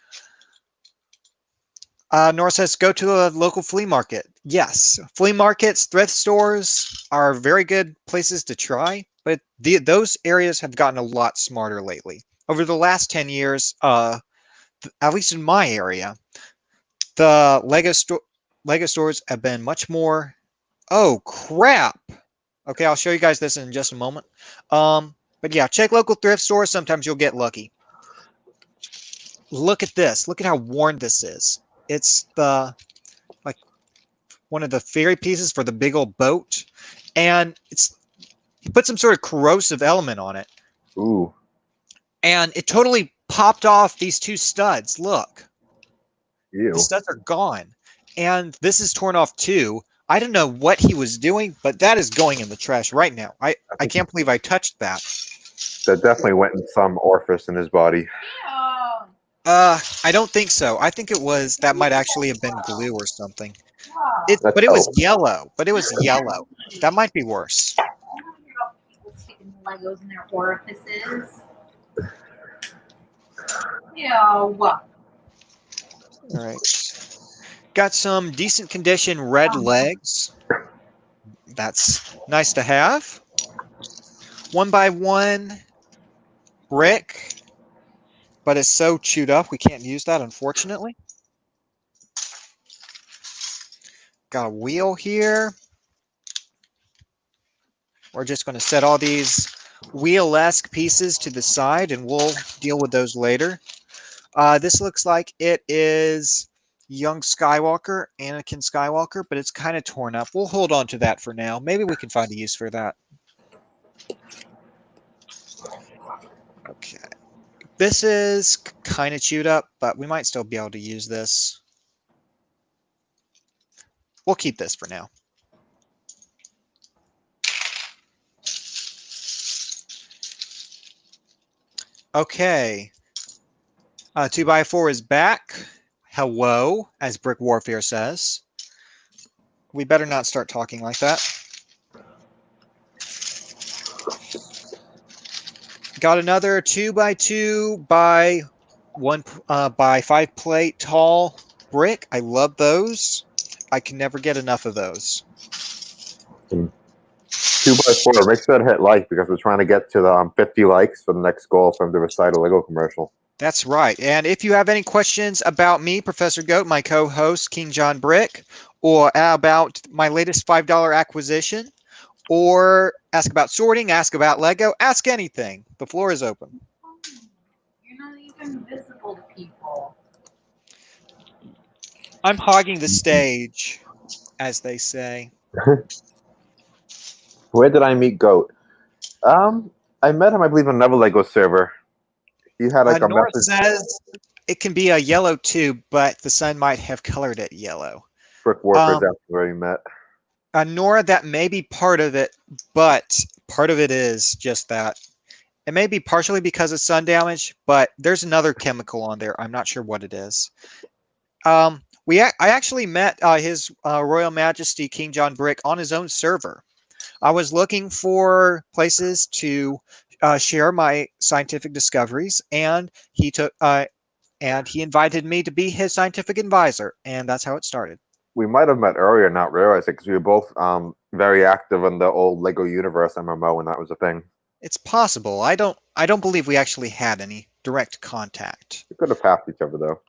Nora says, go to a local flea market. Yes, flea markets, thrift stores are very good places to try, but those areas have gotten a lot smarter lately. Over the last 10 years, at least in my area, the Lego stores have been much more. Oh crap! Okay, I'll show you guys this in just a moment. But yeah, check local thrift stores. Sometimes you'll get lucky. Look at this. Look at how worn this is. It's one of the ferry pieces for the big old boat, and you put some sort of corrosive element on it. Ooh. And it totally popped off these two studs. Look. Ew. The studs are gone. And this is torn off too. I don't know what he was doing, but that is going in the trash right now. I can't believe I touched that. That definitely went in some orifice in his body. I don't think so. I think that might actually have been glue or something. But it was yellow. That might be worse. People sticking Legos in their orifices. Ew. All right. Got some decent condition red legs. That's nice to have. 1x1 brick, but it's so chewed up we can't use that, unfortunately. Got a wheel here. We're just going to set all these wheel-esque pieces to the side, and we'll deal with those later. This looks like it is young Skywalker, Anakin Skywalker, but it's kind of torn up. We'll hold on to that for now. Maybe we can find a use for that. Okay. This is kind of chewed up, but we might still be able to use this. We'll keep this for now. Okay. 2x4 is back. Hello, as Brick Warfare says. We better not start talking like that. Got another 2x2 by 1 by 5 plate tall brick. I love those. I can never get enough of those. 2x4. Make sure to hit like because we're trying to get to the 50 likes for the next goal from the Recite a Lego commercial. That's right. And if you have any questions about me, Professor Goat, my co-host, King John Brick, or about my latest $5 acquisition, or ask about sorting, ask about Lego, ask anything. The floor is open. You're not even visible to people. I'm hogging the stage, as they say. Where did I meet Goat? I met him, I believe, on another Lego server. He had like a Nora message. says it can be a yellow too, but the sun might have colored it yellow. Brick Warfare, that's where we met. Nora, that may be part of it, but part of it is just that. It may be partially because of sun damage, but there's another chemical on there. I'm not sure what it is. I actually met His Royal Majesty King John Brick on his own server. I was looking for places to share my scientific discoveries, and he invited me to be his scientific advisor, and that's how it started. We might have met earlier, not realize it, because we were both very active in the old Lego Universe MMO, and that was a thing. It's possible. I don't believe we actually had any direct contact. We could have passed each other though.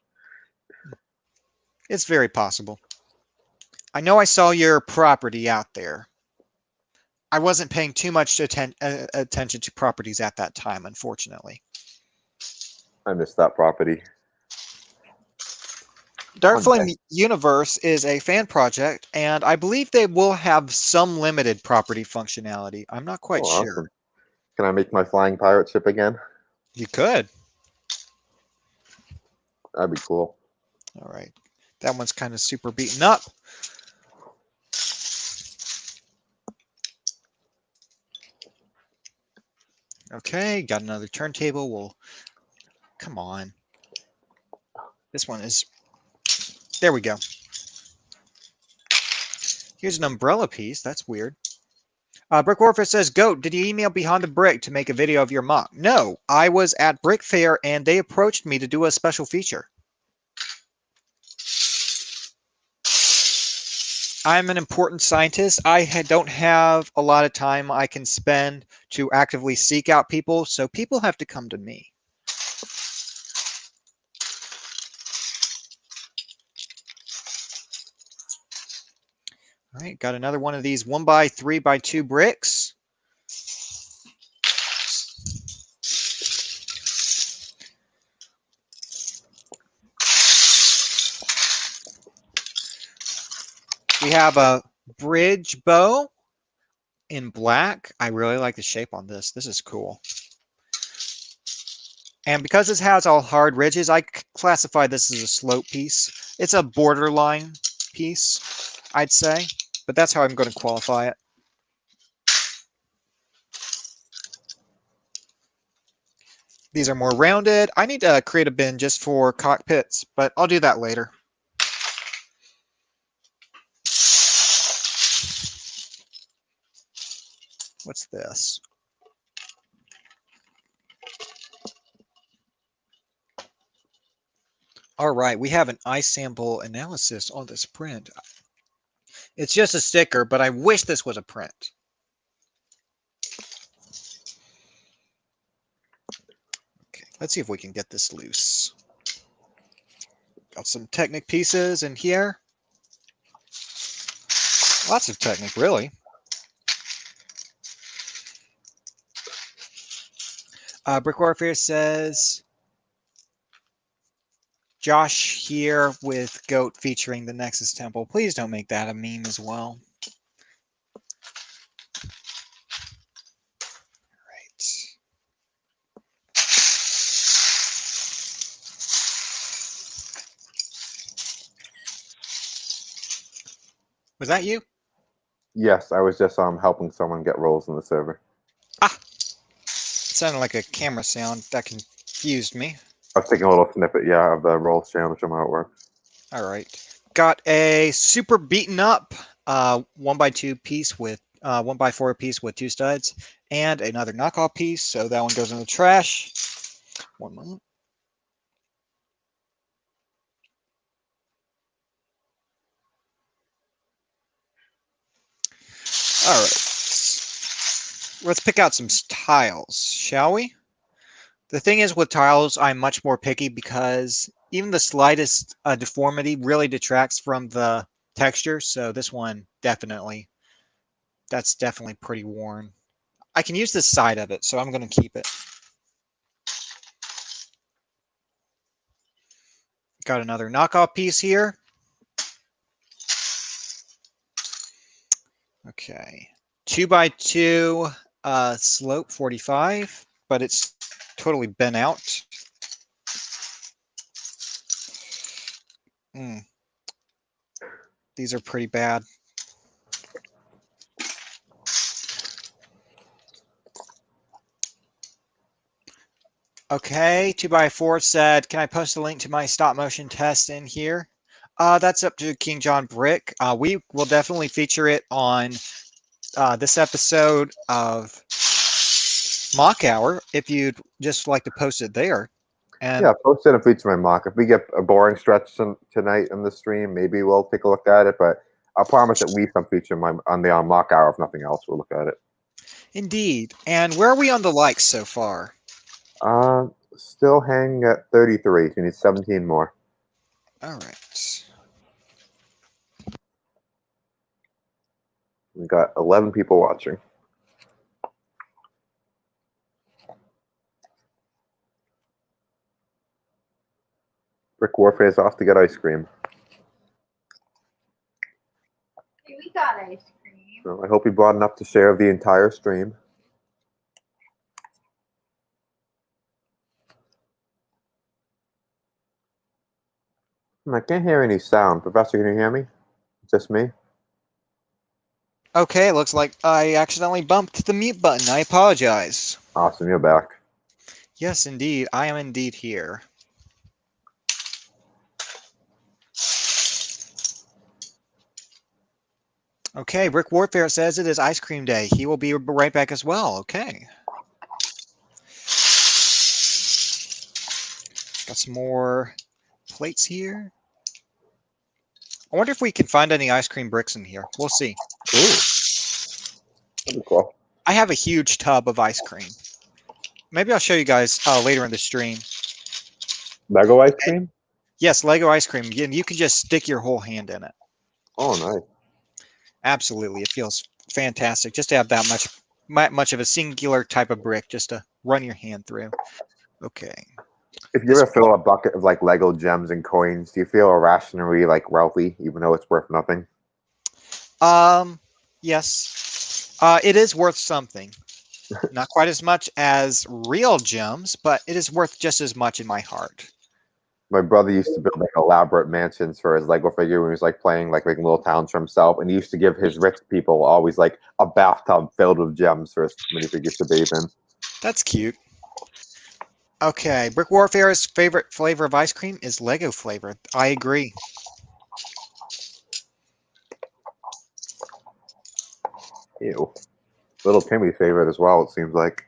It's very possible. I know I saw your property out there. I wasn't paying too much attention to properties at that time, unfortunately. I missed that property. Dark Okay. Flame Universe is a fan project, and I believe they will have some limited property functionality. I'm not quite Oh, sure. awesome. Can I make my flying pirate ship again? You could. That'd be cool. All right. That one's kind of super beaten up. Okay, got another turntable. We'll come on. This one is there we go. Here's an umbrella piece. That's weird. Brick Warfare says, Goat, did you email Behind the Brick to make a video of your mock? No, I was at Brick Fair and they approached me to do a special feature. I'm an important scientist. I don't have a lot of time I can spend to actively seek out people, so people have to come to me. All right, got another one of these 1x3x2 bricks. We have a bridge bow in black. I really like the shape on this. This is cool. And because this has all hard ridges, I classify this as a slope piece. It's a borderline piece, I'd say, but that's how I'm going to qualify it. These are more rounded. I need to create a bin just for cockpits, but I'll do that later. What's this? All right, we have an ice sample analysis on this print. It's just a sticker, but I wish this was a print. Okay, let's see if we can get this loose. Got some Technic pieces in here. Lots of Technic, really. Brick Warfare says, Josh here with Goat featuring the Nexus Temple. Please don't make that a meme as well. Right. Was that you? Yes, I was just helping someone get roles in the server. Ah! It sounded like a camera sound. That confused me. I was taking a little snippet, yeah, of the roles channel to show how it works. All right. Got a super beaten up 1x2 piece with 1x4 piece with 2 studs and another knockoff piece. So that one goes in the trash. One moment. All right. Let's pick out some tiles, shall we? The thing is with tiles, I'm much more picky because even the slightest deformity really detracts from the texture. So this one definitely, that's definitely pretty worn. I can use this side of it, so I'm going to keep it. Got another knockoff piece here. Okay. 2x2 slope 45, but it's totally bent out. These are pretty bad. Okay, 2x4 said, can I post a link to my stop motion test in here? That's up to King John Brick. We will definitely feature it on this episode of Mock Hour if you'd just like to post it there. And yeah, post it and feature my mock. If we get a boring stretch tonight on the stream, maybe we'll take a look at it. But I'll promise at least I'm featuring on the mock hour. If nothing else, we'll look at it. Indeed. And where are we on the likes so far? Still hanging at 33. So you need 17 more. All right. We got 11 people watching. Rick Warfare is off to get ice cream. Hey, we got ice cream. So I hope he brought enough to share of the entire stream. I can't hear any sound. Professor, can you hear me? Just me? Okay, it looks like I accidentally bumped the mute button. I apologize. Awesome, you're back. Yes, indeed. I am indeed here. Okay, Rick Warfare says it is ice cream day. He will be right back as well. Okay. Got some more plates here. I wonder if we can find any ice cream bricks in here. We'll see. Ooh. That'd be cool. I have a huge tub of ice cream. Maybe I'll show you guys later in the stream. Lego ice cream? Yes, Lego ice cream. You can just stick your whole hand in it. Oh, nice. Absolutely. It feels fantastic just to have that much of a singular type of brick just to run your hand through. Okay. If you ever fill a bucket of like Lego gems and coins, do you feel irrationally like wealthy, even though it's worth nothing? Yes. It is worth something. Not quite as much as real gems, but it is worth just as much in my heart. My brother used to build like elaborate mansions for his Lego figure when he was like playing, like making little towns for himself, and he used to give his rich people always like a bathtub filled with gems for his minifigures to bathe in. That's cute. Okay, Brick Warfare's favorite flavor of ice cream is Lego flavor. I agree. Ew. Little Timmy's favorite as well, it seems like.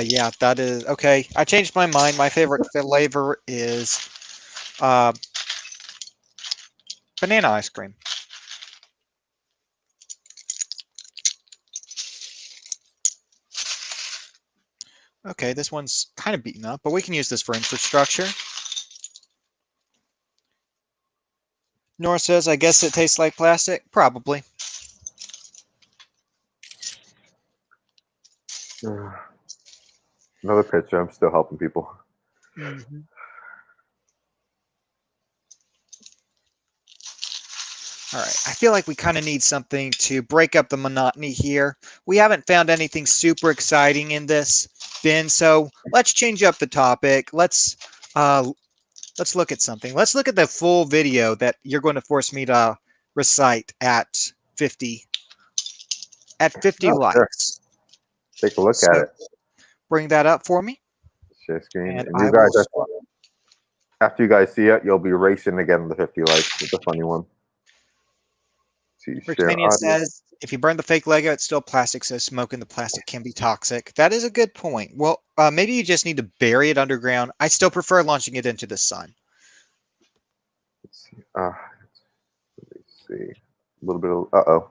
Yeah, that is okay. I changed my mind. My favorite flavor is banana ice cream. Okay, this one's kind of beaten up, but we can use this for infrastructure. Nora says, I guess it tastes like plastic. Probably. Another picture. I'm still helping people. Mm-hmm. All right, I feel like we kind of need something to break up the monotony here. We haven't found anything super exciting in this bin, so let's change up the topic. Let's look at something. Let's look at the full video that you're going to force me to recite at 50 likes. Sure. Take a look at it. Bring that up for me. Share screen. And And you guys after you guys see it, you'll be racing again the 50 likes. It's a funny one. Rick Mania says, if you burn the fake Lego, it's still plastic, so smoke in the plastic can be toxic. That is a good point. Well, maybe you just need to bury it underground. I still prefer launching it into the sun. Let's see. Let me see. A little bit of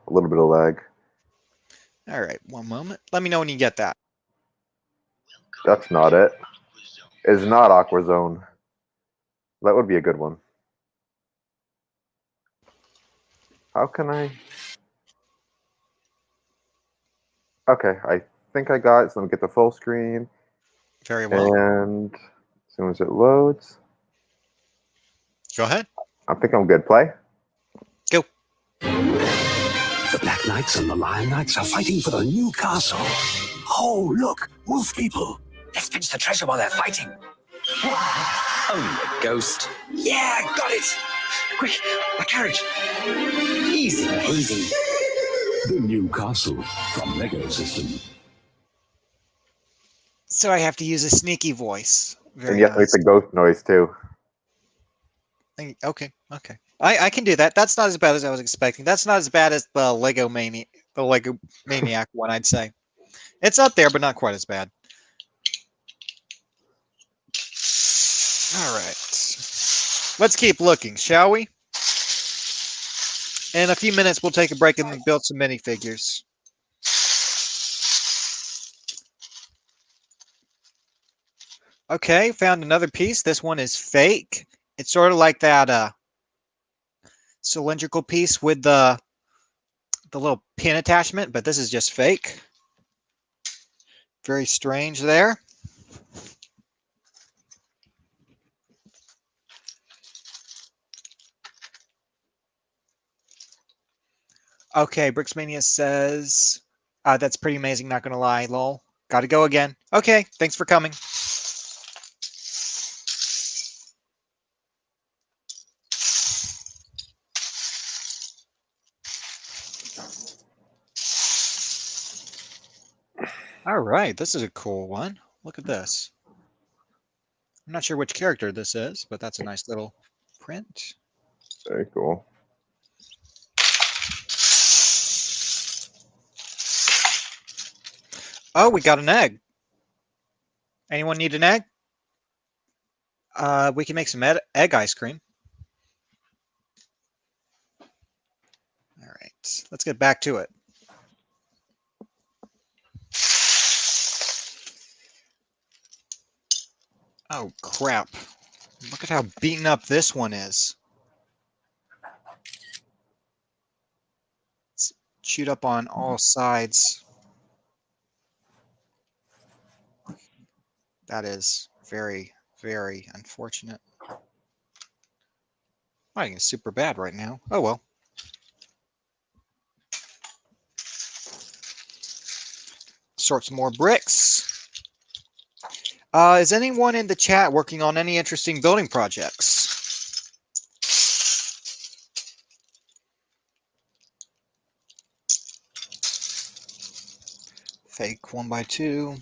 a little bit of lag. All right, one moment. Let me know when you get that. That's not it. It's not Aqua Zone. That would be a good one. How can I? Okay, I think I got it. So let me get the full screen. Very well. And as soon as it loads, Go ahead. I think I'm good. Play. Go. The Black Knights and the Lion Knights are fighting for the new castle. Oh, look, wolf people. Let's pinch the treasure while they're fighting. Only a ghost. Yeah, got it. Quick, a carriage. Easy peasy. The new castle from Lego System. So I have to use a sneaky voice. Very And you have to make nice. the ghost noise too. Okay. I can do that. That's not as bad as I was expecting. That's not as bad as the Lego Maniac one, I'd say. It's up there, but not quite as bad. All right. Let's keep looking, shall we? In a few minutes, we'll take a break and build some minifigures. Okay, found another piece. This one is fake. It's sort of like that cylindrical piece with the little pin attachment, but this is just fake. Very strange there. Okay, Brixmania says that's pretty amazing. Not gonna lie, lol. Got to go again. Okay, thanks for coming. All right, this is a cool one. Look at this. I'm not sure which character this is, but that's a nice little print. Very cool. Oh, we got an egg. Anyone need an egg? We can make some egg ice cream. All right, let's get back to it. Oh, crap. Look at how beaten up this one is. It's chewed up on all sides. That is very, very unfortunate. I think it's super bad right now. Oh, well. Sort some more bricks. Is anyone in the chat working on any interesting building projects? Fake 1x2.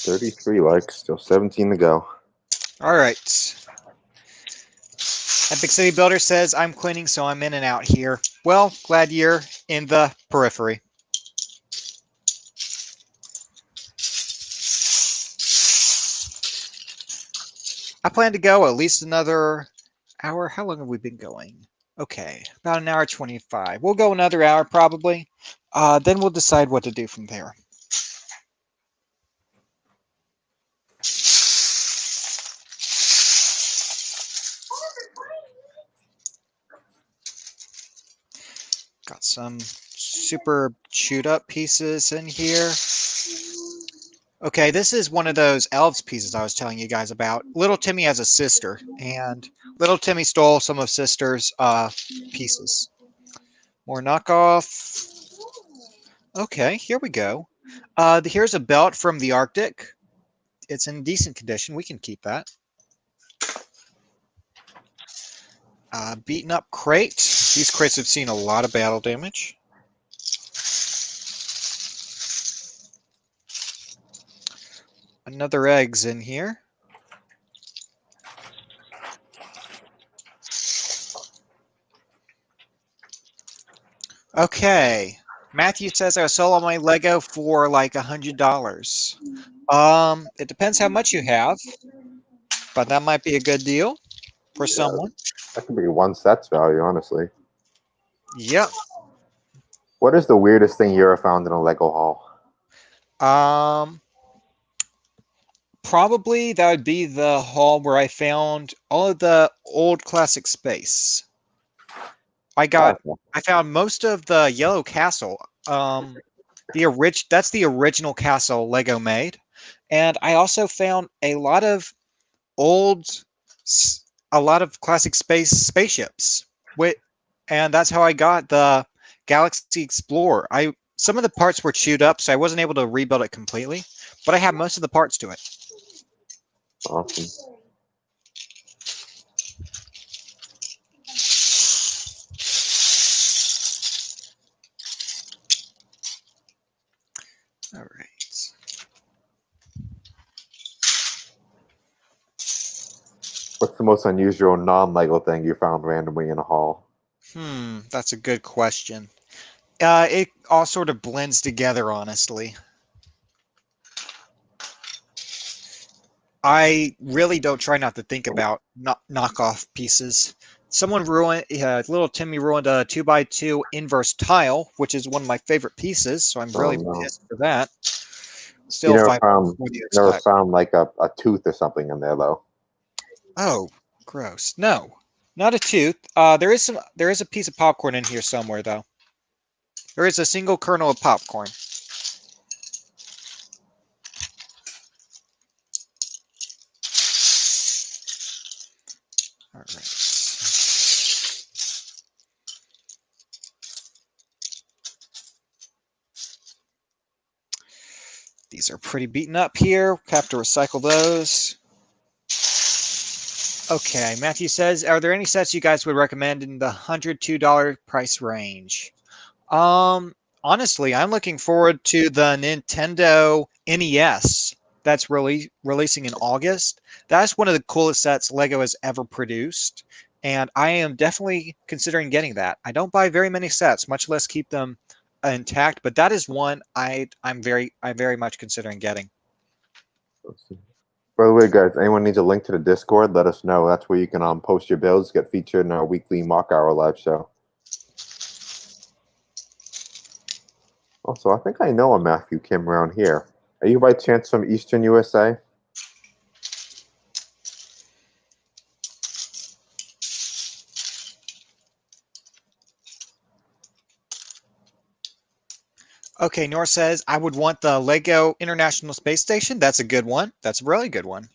33 likes, still 17 to go. All right. Epic City Builder says, I'm cleaning, so I'm in and out here. Well, glad you're in the periphery. I plan to go at least another hour. How long have we been going? Okay, about an hour 25. We'll go another hour probably. Then we'll decide what to do from there. Got some super chewed up pieces in here. Okay, this is one of those elves pieces I was telling you guys about. Little Timmy has a sister, and Little Timmy stole some of Sister's pieces. More knockoff. Okay, here we go. Here's a belt from the Arctic. It's in decent condition. We can keep that. Beaten up crate. These crates have seen a lot of battle damage. Another egg's in here. Okay. Matthew says I sold my Lego for like $100. It depends how much you have, but that might be a good deal for someone. That could be one set's value, honestly. Yep. What is the weirdest thing you ever found in a Lego haul? Probably that would be the hall where I found all of the old classic space. I found most of the Yellow Castle. That's the original castle Lego made, and I also found a lot of classic spaceships. And that's how I got the Galaxy Explorer. Some of the parts were chewed up, so I wasn't able to rebuild it completely, but I have most of the parts to it. Awesome. All right. What's the most unusual non-Lego thing you found randomly in a haul? That's a good question. It all sort of blends together, honestly. I really don't try not to think about knockoff pieces. Someone little Timmy ruined a 2x2 inverse tile, which is one of my favorite pieces, so I'm really pissed for that. Still, you never found like a tooth or something in there, though? Oh, gross. No, not a tooth. There is a piece of popcorn in here somewhere, though. There is a single kernel of popcorn. These are pretty beaten up here. Have to recycle those. Okay, Matthew says, are there any sets you guys would recommend in the $102 price range? Honestly, I'm looking forward to the Nintendo NES that's really releasing in August. That's one of the coolest sets Lego has ever produced, and I am definitely considering getting that. I don't buy very many sets, much less keep them intact, but that is one I'm very much considering getting. Let's see. By the way, guys, anyone needs a link to the Discord, let us know. That's where you can post your builds, get featured in our weekly mock hour live show. Also, I think I know a Matthew Kim around here. Are you by chance from Eastern USA? Okay, Nor says, I would want the Lego International Space Station. That's a good one. That's a really good one.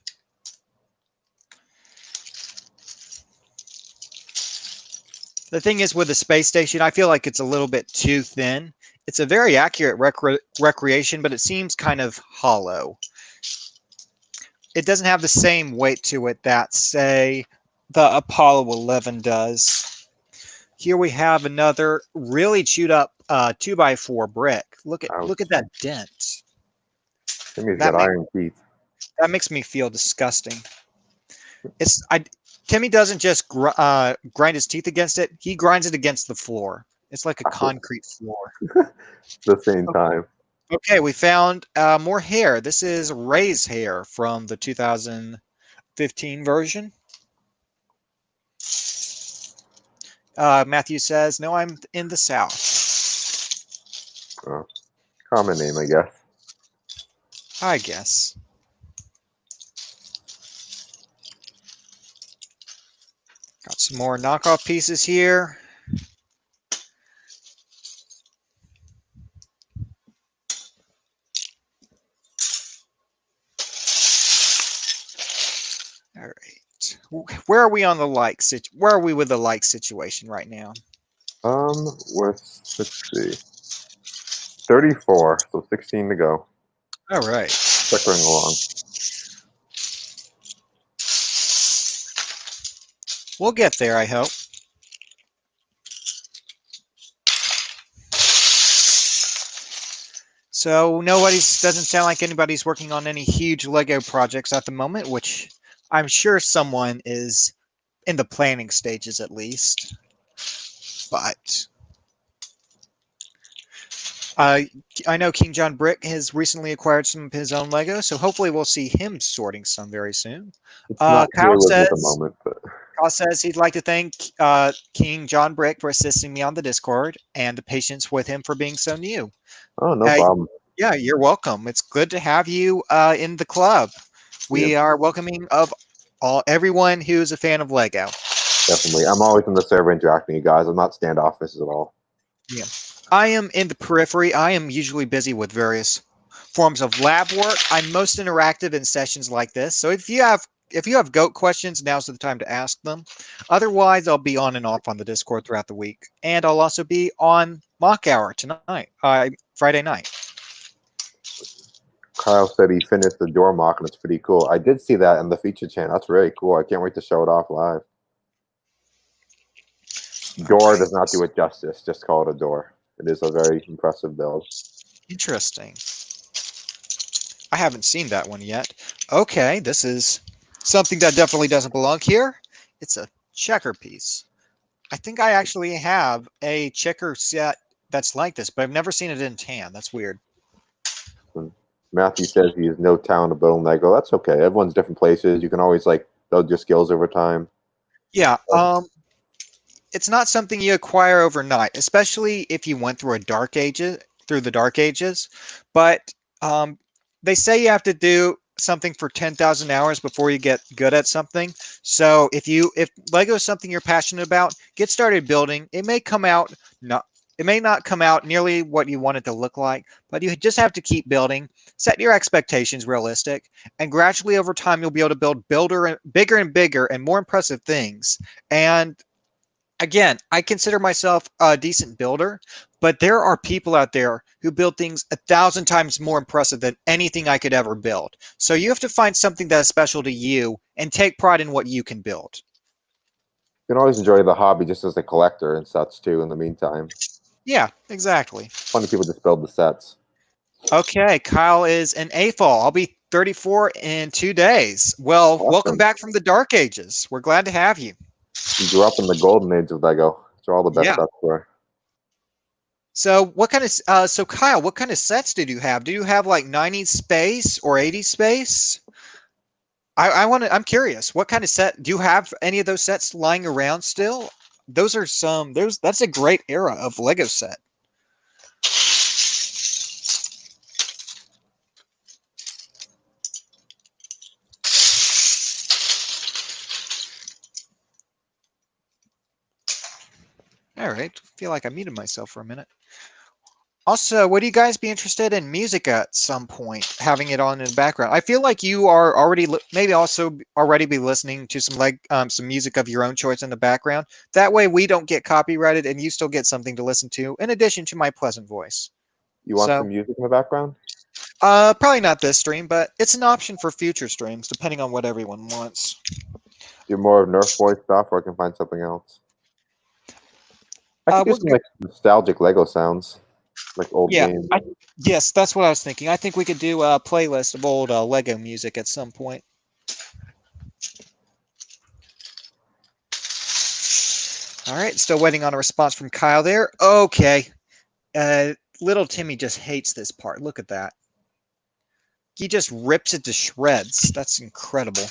The thing is with the space station, I feel like it's a little bit too thin. It's a very accurate recreation, but it seems kind of hollow. It doesn't have the same weight to it that, say, the Apollo 11 does. Here we have another really chewed up 2x4 brick. Look at that dent. Timmy's got iron teeth. That makes me feel disgusting. Timmy doesn't just grind his teeth against it; he grinds it against the floor. It's like a concrete floor. At the same time. Okay, we found more hair. This is Ray's hair from the 2015 version. Matthew says, "No, I'm in the South." Oh, common name, I guess. I guess. Got some more knockoff pieces here. All right. Where are we on the where are we with the like situation right now? Let's see. 34, so 16 to go. All right. Chuckling along. We'll get there, I hope. So doesn't sound like anybody's working on any huge Lego projects at the moment, which I'm sure someone is in the planning stages at least. But I know King John Brick has recently acquired some of his own Lego, so hopefully we'll see him sorting some very soon. It's not Kyle says, at the says, moment, but... Kyle says he'd like to thank King John Brick for assisting me on the Discord and the patience with him for being so new. Oh, no problem. Yeah, you're welcome. It's good to have you in the club. We are welcoming of everyone who's a fan of Lego. Definitely. I'm always in the server interacting with you guys. I'm not standoffish at all. Yeah. I am in the periphery. I am usually busy with various forms of lab work. I'm most interactive in sessions like this. So if you have goat questions, now's the time to ask them. Otherwise, I'll be on and off on the Discord throughout the week. And I'll also be on Mock Hour tonight, Friday night. Kyle said he finished the door mock, and it's pretty cool. I did see that in the feature channel. That's really cool. I can't wait to show it off live. Door does not do it justice. Just call it a door. It is a very impressive build. Interesting. I haven't seen that one yet. Okay, this is something that definitely doesn't belong here. It's a checker piece. I think I actually have a checker set that's like this, but I've never seen it in tan. That's weird. Matthew says he has no talent to build Lego. That's okay. Everyone's different places. You can always build your skills over time. Yeah. It's not something you acquire overnight, especially if you went through the dark ages. But they say you have to do something for 10,000 hours before you get good at something. So if Lego is something you're passionate about, get started building. It may not come out nearly what you want it to look like, but you just have to keep building, set your expectations realistic, and gradually over time you'll be able to build bigger and bigger and more impressive things. And again, I consider myself a decent builder, but there are people out there who build things 1,000 times more impressive than anything I could ever build. So you have to find something that's special to you and take pride in what you can build. You can always enjoy the hobby just as a collector and such too. In the meantime, Yeah, exactly. funny people just build the sets. Okay, Kyle is an AFOL. I'll be 34 in 2 days. Well, welcome Awesome. back from the Dark Ages. We're glad to have you. You grew up in the golden age of Lego. That's where all the best Yeah. stuff were. So so Kyle, what kind of sets did you have? Do you have like 90s space or 80s space? I'm curious. What kind of set do you have? Any of those sets lying around still? That's a great era of Lego set. All right. Feel like I muted myself for a minute. Also, would you guys be interested in music at some point, having it on in the background? I feel like you are already maybe also already be listening to some music of your own choice in the background. That way, we don't get copyrighted, and you still get something to listen to in addition to my pleasant voice. You want So, some music in the background? probably not this stream, but it's an option for future streams, depending on what everyone wants. Do more of Nerf Boy stuff, or I can find something else. I could do We're some like nostalgic Lego sounds, like old Yeah, games. yes, that's what I was thinking. I think we could do a playlist of old Lego music at some point. All right, still waiting on a response from Kyle there. Okay. Little Timmy just hates this part. Look at that. He just rips it to shreds. That's incredible.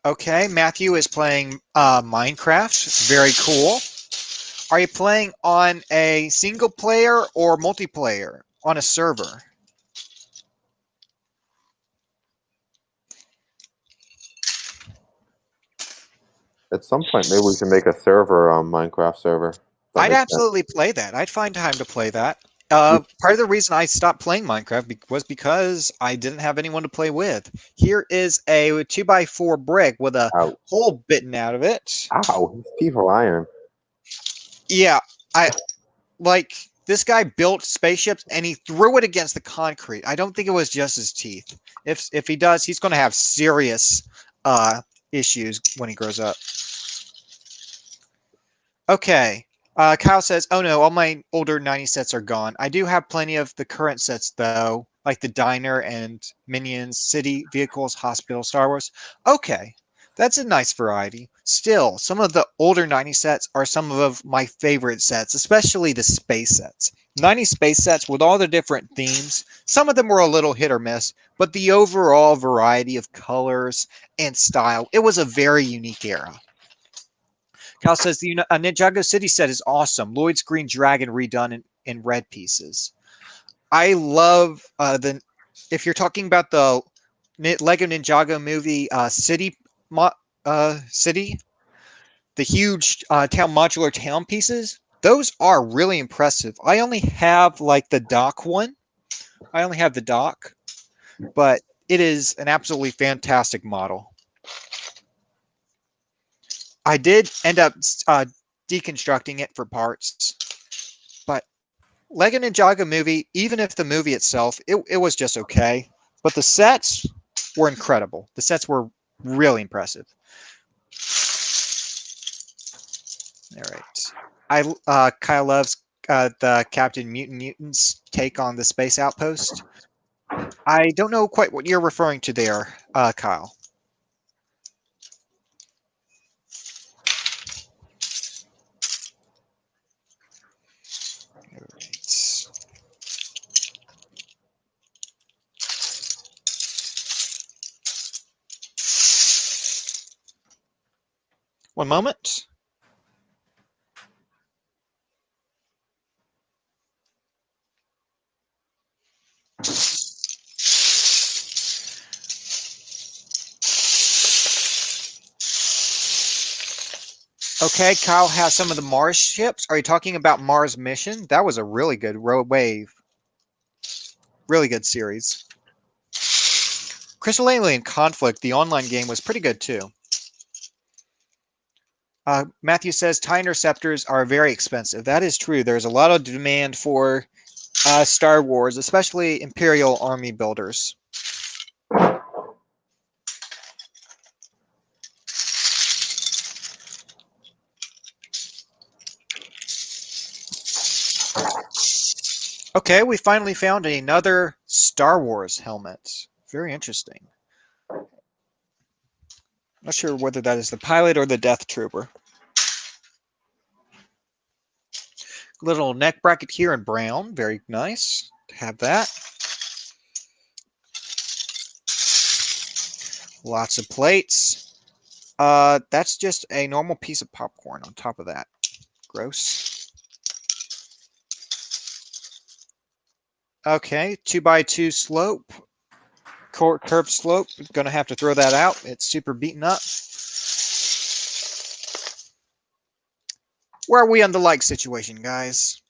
Okay, Matthew is playing Minecraft. Very cool. Are you playing on a single player or multiplayer on a server? At some point, maybe we can make a server on Minecraft server. That I'd makes sense. absolutely play that. I'd find time to play that. You- Part of the reason I stopped playing Minecraft was because I didn't have anyone to play with. Here is a 2x4 brick with a Ow. hole bitten out of it. Ow, his teeth are iron. Yeah, I like this guy built spaceships and he threw it against the concrete. I don't think it was just his teeth. If he does, he's going to have serious issues when he grows up. Okay. Kyle says, "Oh no, all my older 90 sets are gone. I do have plenty of the current sets though, like the diner and Minions, City, Vehicles, Hospital, Star Wars." Okay, that's a nice variety. Still, some of the older 90 sets are some of my favorite sets, especially the space sets. 90 space sets with all the different themes. Some of them were a little hit or miss, but the overall variety of colors and style, it was a very unique era. Cal says the Ninjago City set is awesome. Lloyd's Green Dragon redone in red pieces. I love if you're talking about the Lego Ninjago movie City, the huge town modular town pieces. Those are really impressive. I only have like the dock one. I only have the dock, but it is an absolutely fantastic model. I did end up deconstructing it for parts, but Lego Ninjago movie, even if the movie itself, it was just okay, but the sets were incredible. The sets were really impressive. All right. Kyle loves the Captain Mutant's take on the Space Outpost. I don't know quite what you're referring to there, Kyle. All right. One moment. Okay, Kyle has some of the Mars ships. Are you talking about Mars Mission? That was a really good road wave. Really good series. Crystal Alien Conflict, the online game, was pretty good too. Matthew says TIE interceptors are very expensive. That is true. There's a lot of demand for Star Wars, especially Imperial Army builders. Okay, we finally found another Star Wars helmet. Very interesting. Not sure whether that is the pilot or the Death Trooper. Little neck bracket here in brown. Very nice to have that. Lots of plates. That's just a normal piece of popcorn on top of that. Gross. Okay, 2x2 slope. Curved slope. Gonna have to throw that out. It's super beaten up. Where are we on the like situation, guys?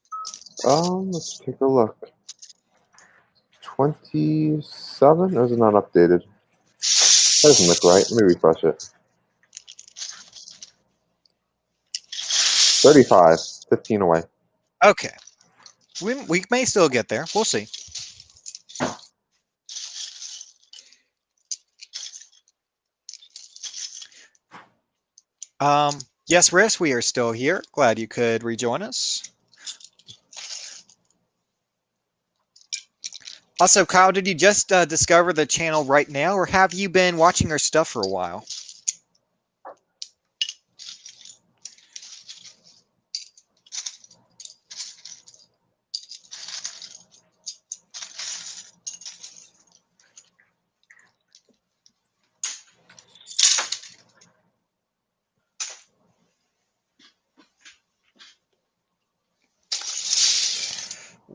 Let's take a look. 27? Or is it not updated? That doesn't look right. Let me refresh it. 35. 15 away. Okay. We may still get there. We'll see. Yes, Riss, we are still here. Glad you could rejoin us. Also, Kyle, did you just discover the channel right now, or have you been watching our stuff for a while?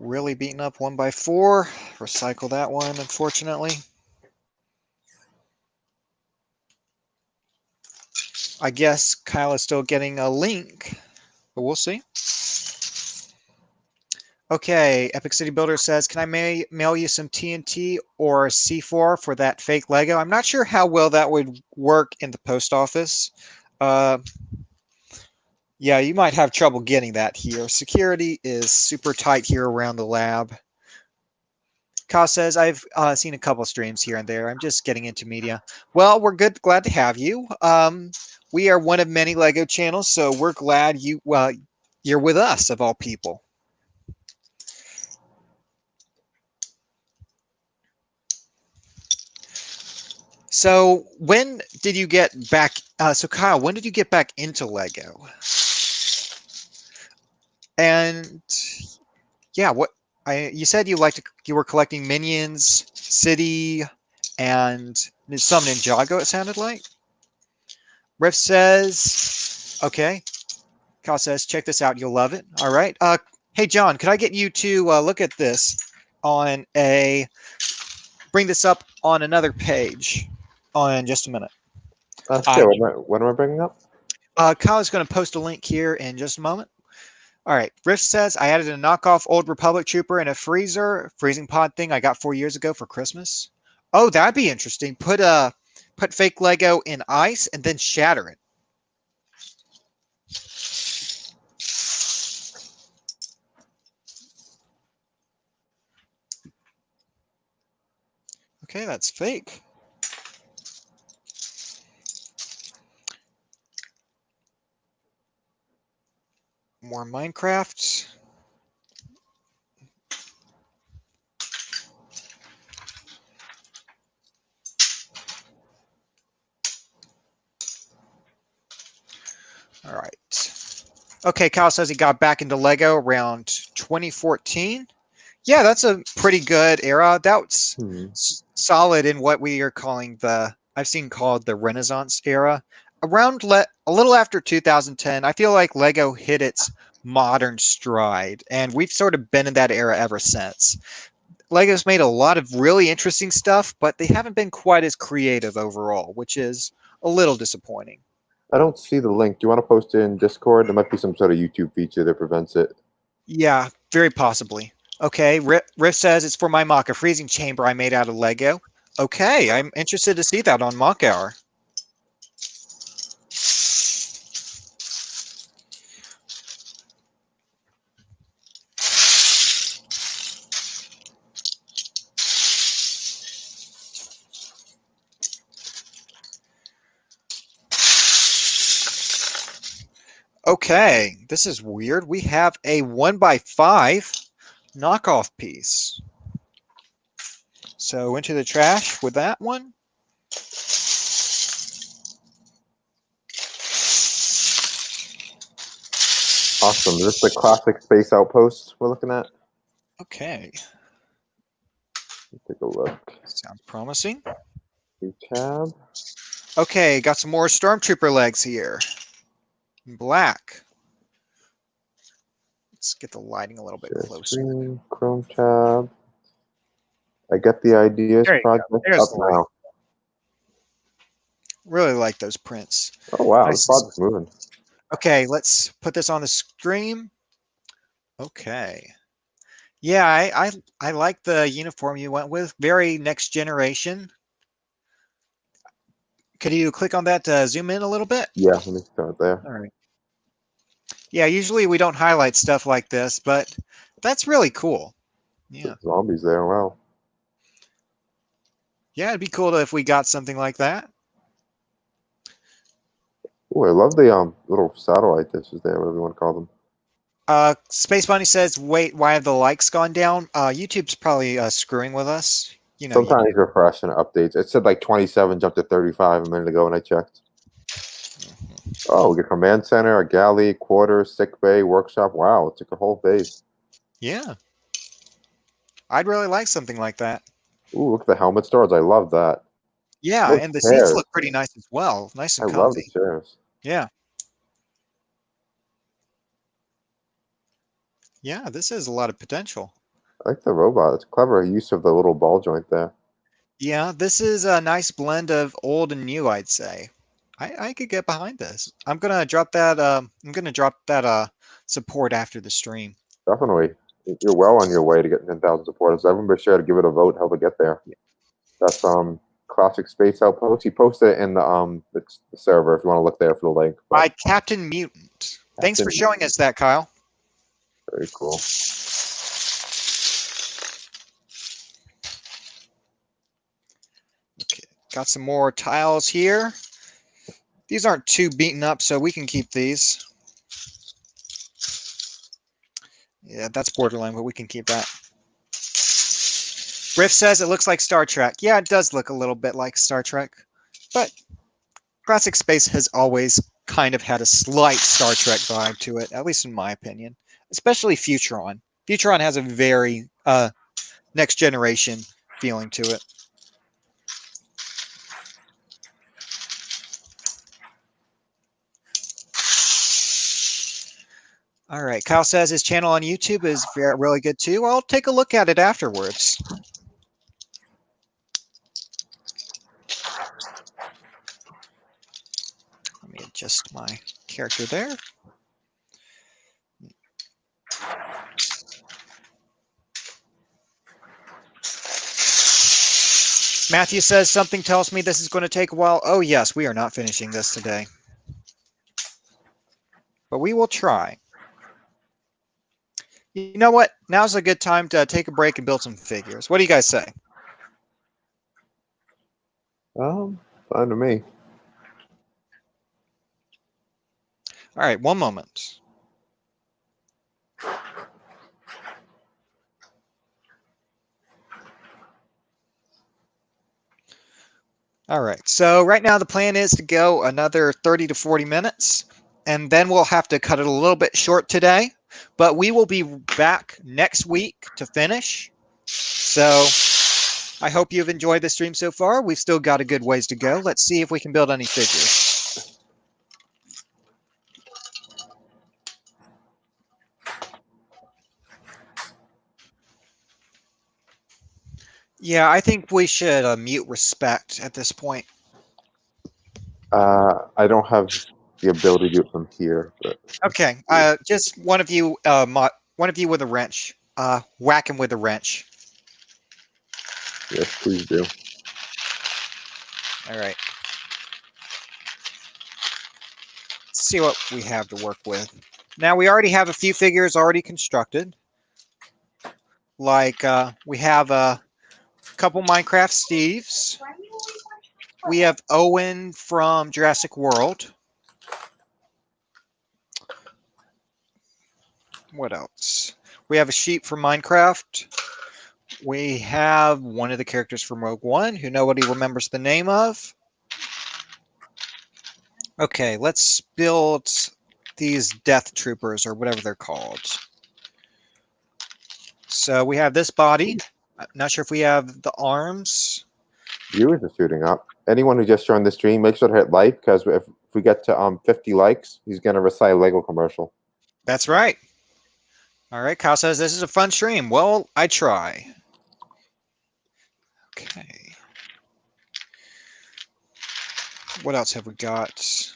Really beaten up 1x4. Recycle that one, unfortunately. I guess Kyle is still getting a link, but we'll see. Okay, Epic City Builder says, can I mail you some TNT or C4 for that fake Lego? I'm not sure how well that would work in the post office. Yeah, you might have trouble getting that here. Security is super tight here around the lab. Kyle says, I've seen a couple streams here and there. I'm just getting into media. Well, we're glad to have you. We are one of many Lego channels, so we're glad you're with us, of all people. So when did you get back? So Kyle, when did you get back into Lego? And yeah, you said you were collecting Minions, City, and some Ninjago. It sounded like. Riff says, okay. Kyle says, check this out. You'll love it. All right. Hey John, could I get you to look at this on bring this up on another page on just a minute? Sure. What am I bringing up? Kyle is going to post a link here in just a moment. All right. Riff says, I added a knockoff Old Republic Trooper and a freezing pod thing I got 4 years ago for Christmas. Oh, that'd be interesting. Put fake Lego in ice and then shatter it. Okay, that's fake. More Minecraft. All right. Okay, Kyle says he got back into Lego around 2014. Yeah, that's a pretty good era. That's solid in what we are calling I've seen called the Renaissance era. Around a little after 2010, I feel like Lego hit its modern stride, and we've sort of been in that era ever since. Lego's made a lot of really interesting stuff, but they haven't been quite as creative overall, which is a little disappointing. I don't see the link. Do you want to post it in Discord? There might be some sort of YouTube feature that prevents it. Yeah, very possibly. Okay, Riff says it's for my mock, a freezing chamber I made out of Lego. Okay, I'm interested to see that on Mock Hour. Okay, this is weird. We have a 1x5 knockoff piece. So into the trash with that one. Awesome. Is this the classic Space Outpost we're looking at? Okay, Let's take a look. sounds promising. New tab. Okay, got some more Stormtrooper legs here. Black. Let's get the lighting a little bit Share closer. screen, Chrome tab. I get the ideas There you go. project There's up the light. now. Really like those prints. Oh wow, Nice. this project's moving. Okay, let's put this on the screen. Okay. Yeah, I like the uniform you went with. Very next generation. Could you click on that to zoom in a little bit? Yeah, let me start there. All right. Yeah, usually we don't highlight stuff like this, but that's really cool. Yeah. Zombies there. Wow. Yeah, it'd be cool if we got something like that. Oh, I love the little satellite dishes there, whatever you want to call them. Space Bunny says, wait, why have the likes gone down? YouTube's probably screwing with us. You know, Sometimes refresh and updates. It said like 27 jumped to 35 a minute ago when I checked. Oh, we get command center, a galley, quarters, sick bay, workshop. Wow, it took a whole base. yeah. I'd really like something like that. Ooh, look at the helmet storage. I love that. Yeah, Those and the chairs. seats look pretty nice as well. Nice I and love the comfy. chairs. Yeah. Yeah, this has a lot of potential. I like the robot. It's clever use of the little ball joint there. Yeah, this is a nice blend of old and new, I'd say. I could get behind this. I'm gonna drop that support after the stream. Definitely. You're well on your way to getting 10,000 supporters. Everyone be sure to give it a vote, help it get there. That's Classic Space Outpost. He posted it in the server if you want to look there for the link. By Captain Mutant. Thanks for Captain showing us that, Kyle. Very cool. Okay, got some more tiles here. These aren't too beaten up, so we can keep these. Yeah, that's borderline, but we can keep that. Riff says it looks like Star Trek. Yeah, it does look a little bit like Star Trek, but Classic Space has always kind of had a slight Star Trek vibe to it, at least in my opinion, especially Futuron. Futuron has a very next generation feeling to it. All right, Kyle says his channel on YouTube is really good too. I'll take a look at it afterwards. Let me adjust my character there. Matthew says something tells me this is going to take a while. Oh yes, we are not finishing this today, but we will try. You know what? Now's a good time to take a break and build some figures. What do you guys say? Fine to me. All right, one moment. All right, so right now the plan is to go another 30 to 40 minutes, and then we'll have to cut it a little bit short today, but we will be back next week to finish. So I hope you've enjoyed the stream so far. We've still got a good ways to go. Let's see if we can build any figures. Yeah, I think we should mute respect at this point. I don't have the ability to do it from here. But Okay, just one of you with a wrench. Whack him with a wrench. yes, please do. All right. Let's see what we have to work with. Now we already have a few figures already constructed. Like we have a couple Minecraft Steves. We have Owen from Jurassic World. What else? We have a sheep from Minecraft. We have one of the characters from Rogue One who nobody remembers the name of. Okay, let's build these Death Troopers or whatever they're called. So we have this body. I'm not sure if we have the arms. Viewers are shooting up. Anyone who just joined the stream, make sure to hit like, because if we get to 50 likes, he's going to recite a Lego commercial. That's right. All right, Kyle says this is a fun stream. Well, I try. Okay. What else have we got?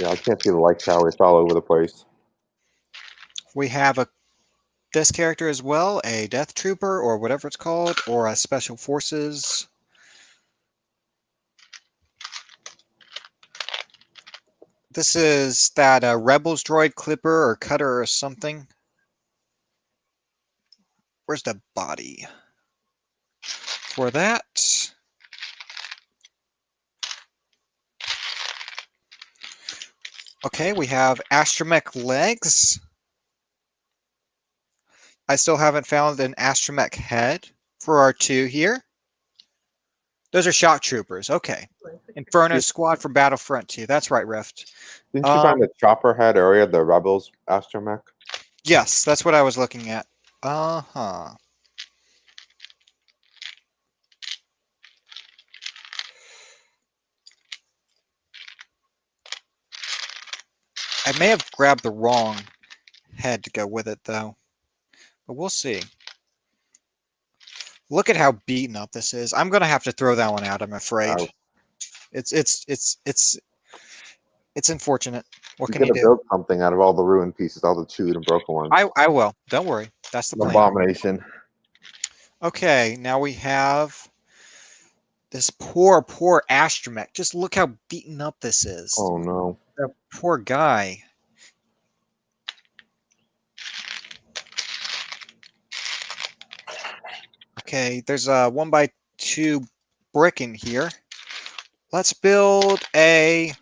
Yeah, I can't see the like tower. It's all over the place. We have this character as well, a Death Trooper or whatever it's called, or a Special Forces. This is that Rebels droid clipper or cutter or something. Where's the body? For that. Okay, we have astromech legs. I still haven't found an astromech head for our two here. Those are shock troopers. Okay. Inferno Squad from Battlefront 2. That's right, Rift. Didn't you find the chopper head area, the Rebels astromech? Yes, that's what I was looking at. Uh-huh. I may have grabbed the wrong head to go with it, though. But we'll see. Look at how beaten up this is. I'm gonna have to throw that one out, I'm afraid. Wow. It's unfortunate. What You can you could have do? built something out of all the ruined pieces, all the chewed and broken ones. I will. Don't worry. That's the An plan. abomination. Okay, now we have this poor astromech. Just look how beaten up this is. Oh no. That poor guy. Okay, there's a 1x2 brick in here. Let's build a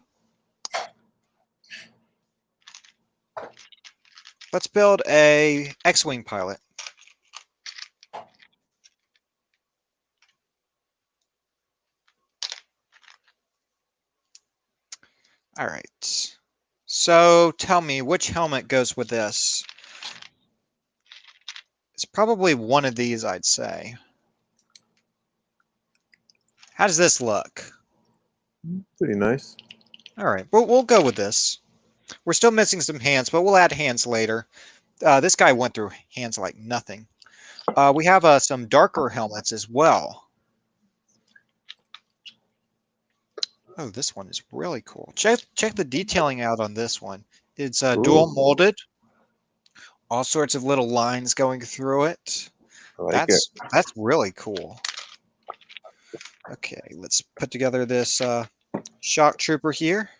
X-Wing pilot. All right. So tell me, which helmet goes with this? It's probably one of these, I'd say. How does this look? Pretty nice. All right, we'll go with this. We're still missing some hands, but we'll add hands later. This guy went through hands like nothing. We have some darker helmets as well. Oh, this one is really cool. Check the detailing out on this one. It's dual molded. All sorts of little lines going through it. I like it. That's really cool. Okay, let's put together this shock trooper here.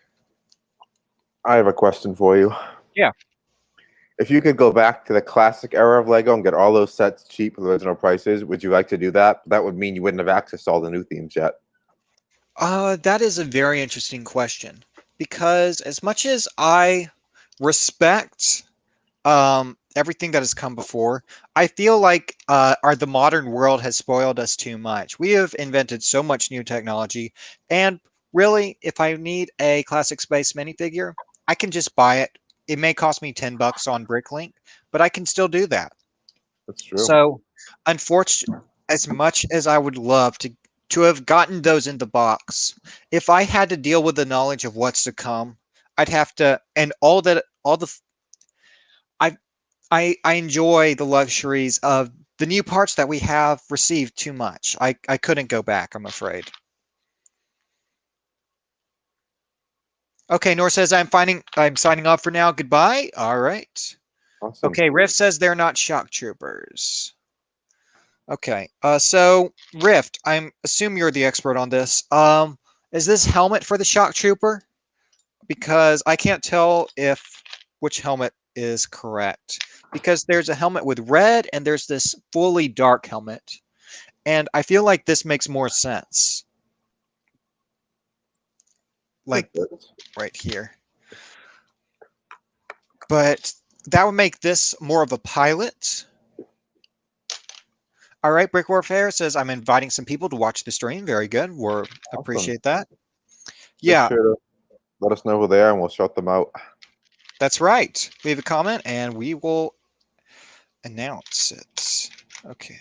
I have a question for you. Yeah. If you could go back to the classic era of Lego and get all those sets cheap with original prices, would you like to do that? That would mean you wouldn't have access to all the new themes yet. That is a very interesting question, because as much as I respect everything that has come before, I feel like the modern world has spoiled us too much. We have invented so much new technology, and really, if I need a classic space minifigure, I can just buy it. It may cost me $10 on Bricklink, but I can still do that. That's true. So, unfortunately, as much as I would love to have gotten those in the box, if I had to deal with the knowledge of what's to come, I'd have to, and I enjoy the luxuries of the new parts that we have received too much. I couldn't go back, I'm afraid. Okay, Nor says I'm signing off for now. Goodbye. All right. Awesome. Okay, Rift says they're not shock troopers. Okay, so Rift, I assume you're the expert on this. Is this helmet for the shock trooper? Because I can't tell which helmet is correct. Because there's a helmet with red and there's this fully dark helmet. And I feel like this makes more sense. Like right here. but that would make this more of a pilot. All right, Brick Warfare says, I'm inviting some people to watch the stream. Very good. We'll appreciate that. Yeah, Make sure to let us know who they are, and we'll shout them out. that's right. Leave a comment, and we will announce it. Okay.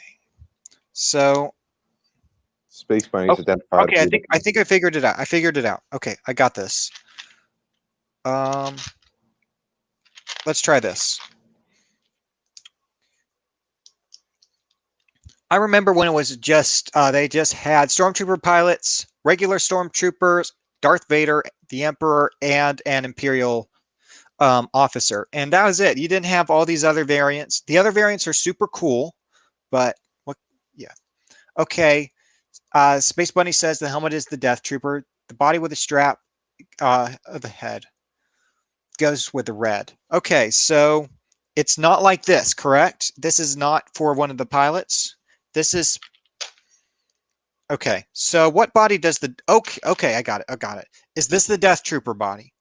So, Space Bunny's Oh, identified. okay, I think I figured it out. I figured it out. Okay, I got this. Let's try this. I remember when it was just they just had stormtrooper pilots, regular stormtroopers, Darth Vader, the Emperor, and an Imperial officer, and that was it. You didn't have all these other variants. The other variants are super cool, but what? Yeah. Okay. Space Bunny says the helmet is the Death Trooper. The body with the strap of the head goes with the red. Okay, so it's not like this, correct? This is not for one of the pilots. This is okay. So what body does the okay, I got it. I got it. Is this the Death Trooper body?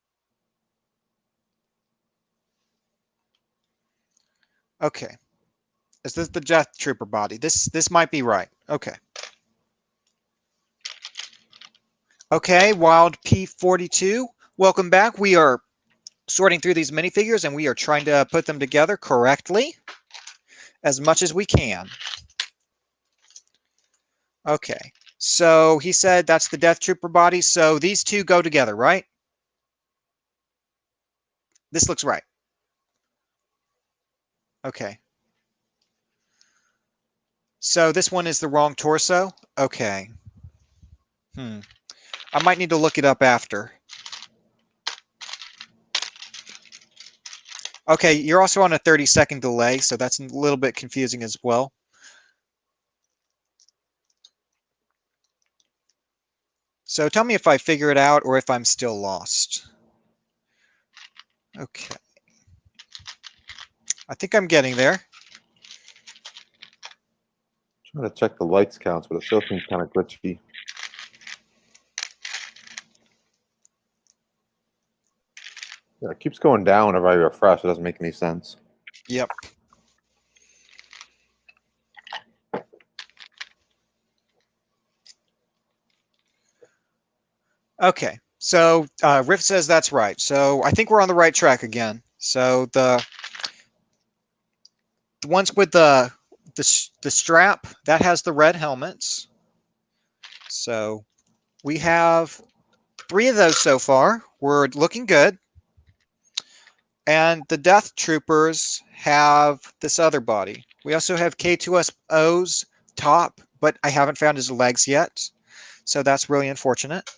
Okay. Is this the Death Trooper body? This might be right. Okay. Okay, Wild P42. Welcome back. We are sorting through these minifigures and we are trying to put them together correctly as much as we can. Okay, so he said that's the Death Trooper body. So these two go together, right? This looks right. Okay. So this one is the wrong torso? Okay. I might need to look it up after. Okay, you're also on a 30-second delay, so that's a little bit confusing as well. So tell me if I figure it out or if I'm still lost. Okay. I think I'm getting there. Trying to check the lights counts, but it still seems kind of glitchy. Yeah, it keeps going down whenever I refresh. It doesn't make any sense. Yep. Okay, so Riff says that's right. So I think we're on the right track again. So the ones with the strap, that has the red helmets. So we have 3 of those so far. We're looking good. And the Death Troopers have this other body. We also have K2SO's top, but I haven't found his legs yet. So that's really unfortunate.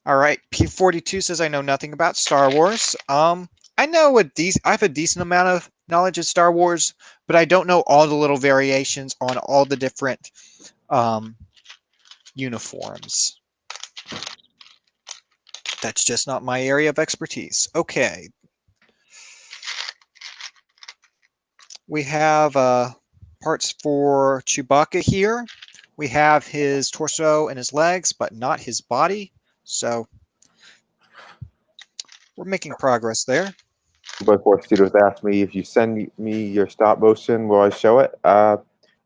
All right, P42 says I know nothing about Star Wars. I know I have a decent amount of knowledge of Star Wars, but I don't know all the little variations on all the different uniforms. That's just not my area of expertise. Okay. We have parts for Chewbacca here. We have his torso and his legs, but not his body. So we're making progress there. By Force Studios asked me, if you send me your stop motion, will I show it? I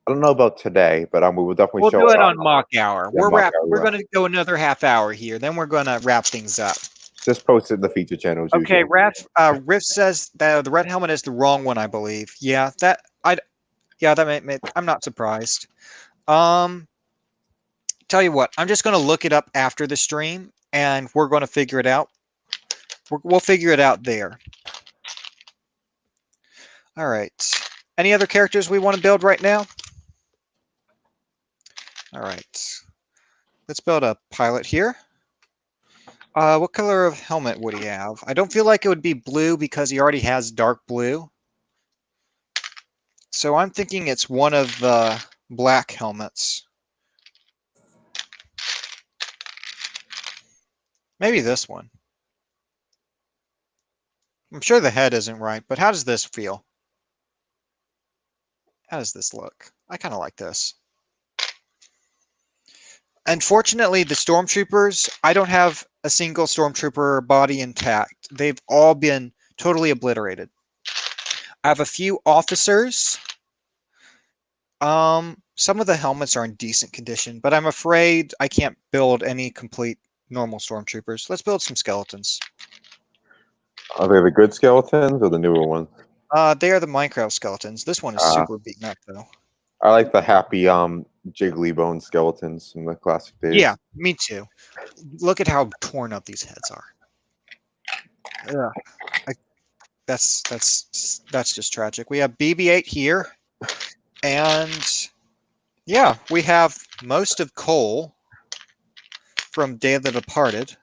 don't know about today, but we will definitely We'll show do it on on mock hour. Yeah, We're mock hour, we're yeah. going to go another half hour here. Then we're going to wrap things up. Just post it in the feature channels. Okay, usually. Riff says that the red helmet is the wrong one, I believe. Yeah, I'm not surprised. Tell you what, I'm just going to look it up after the stream, and we're going to figure it out. We'll figure it out there. All right. Any other characters we want to build right now? All right. Let's build a pilot here. What color of helmet would he have? I don't feel like it would be blue because he already has dark blue. So I'm thinking it's one of the black helmets. Maybe this one. I'm sure the head isn't right, but how does this feel? How does this look? I kind of like this. Unfortunately, the stormtroopers, I don't have a single stormtrooper body intact. They've all been totally obliterated. I have a few officers. Some of the helmets are in decent condition, but I'm afraid I can't build any complete normal stormtroopers. Let's build some skeletons. Are they the good skeletons or the newer ones? They are the Minecraft skeletons. This one is super beaten up though. I like the happy jiggly bone skeletons from the classic days. Yeah, me too. Look at how torn up these heads are. Yeah, that's just tragic. We have BB-8 here, and yeah, we have most of Cole from Day of the Departed.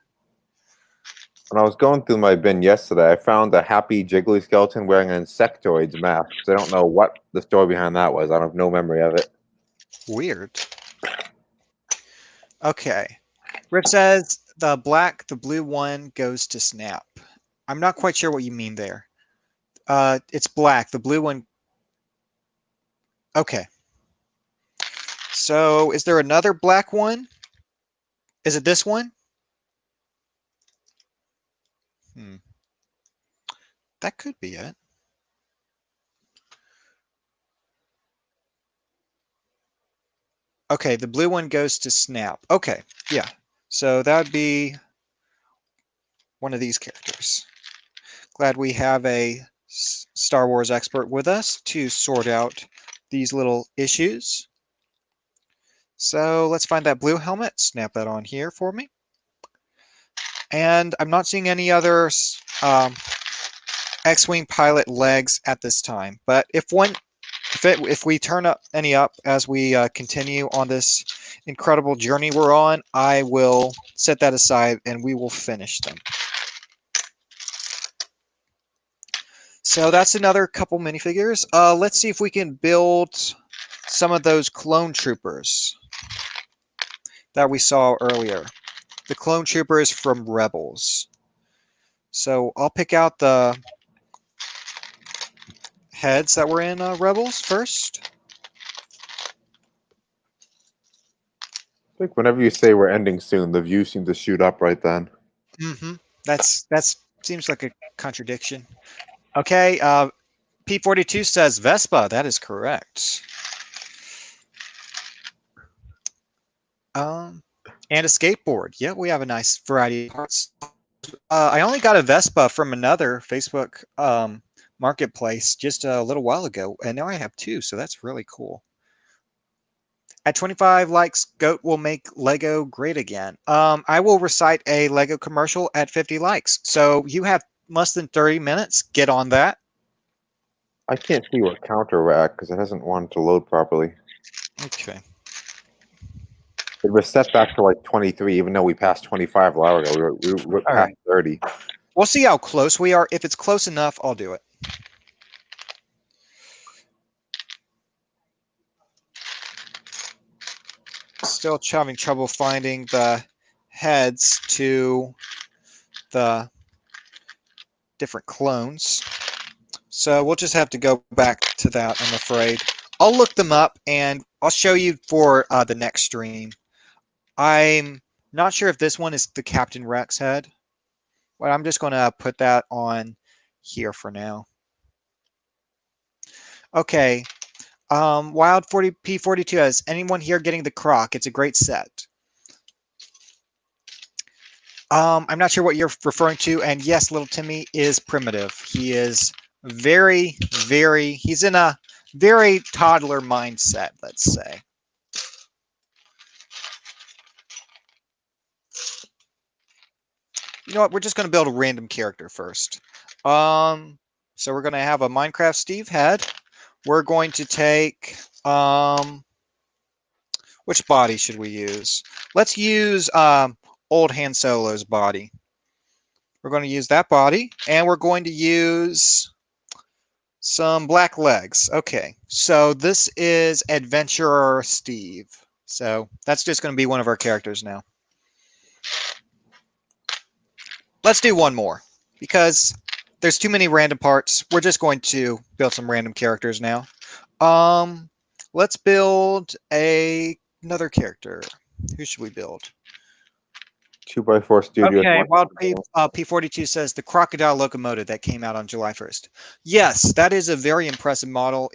When I was going through my bin yesterday, I found a happy jiggly skeleton wearing an insectoids mask. So I don't know what the story behind that was. I have no memory of it. Weird. Okay. Rip says the blue one goes to Snap. I'm not quite sure what you mean there. It's black. The blue one. Okay. So is there another black one? Is it this one? That could be it. Okay, the blue one goes to Snap. Okay, yeah. So that would be one of these characters. Glad we have a Star Wars expert with us to sort out these little issues. So let's find that blue helmet, snap that on here for me. And I'm not seeing any other X-Wing pilot legs at this time. But if we turn up any up as we continue on this incredible journey we're on, I will set that aside and we will finish them. So that's another couple minifigures. Let's see if we can build some of those clone troopers that we saw earlier. The clone troopers from Rebels. So I'll pick out the heads that were in Rebels first. I think whenever you say we're ending soon, the views seem to shoot up right then. That seems like a contradiction. Okay, P42 says Vespa. That is correct. And a skateboard. Yeah, we have a nice variety of parts. I only got a Vespa from another Facebook marketplace just a little while ago, and now I have two, so that's really cool. At 25 likes, Goat will make Lego great again. I will recite a Lego commercial at 50 likes. So you have less than 30 minutes. Get on that. I can't see what counter we're at because it hasn't wanted to load properly. Okay. It was set back to like 23, even though we passed 25 a while ago. We were past right. 30. We'll see how close we are. If it's close enough, I'll do it. Still having trouble finding the heads to the different clones. So we'll just have to go back to that, I'm afraid. I'll look them up and I'll show you for the next stream. I'm not sure if this one is the Captain Rex head, but I'm just going to put that on here for now. Okay. Wild 40P42 has anyone here getting the Croc? It's a great set. I'm not sure what you're referring to, and yes, little Timmy is primitive. He is he's in a very toddler mindset, let's say. You know what? We're just going to build a random character first. So we're going to have a Minecraft Steve head. We're going to take which body should we use? Let's use old Han Solo's body. We're going to use that body, and we're going to use some black legs. Okay, so this is Adventurer Steve. So that's just going to be one of our characters now. Let's do one more because there's too many random parts. We're just going to build some random characters now. Let's build another character. Who should we build? 2x4 Studios. Okay, Wild P42 says the crocodile locomotive that came out on July 1st. Yes, that is a very impressive model.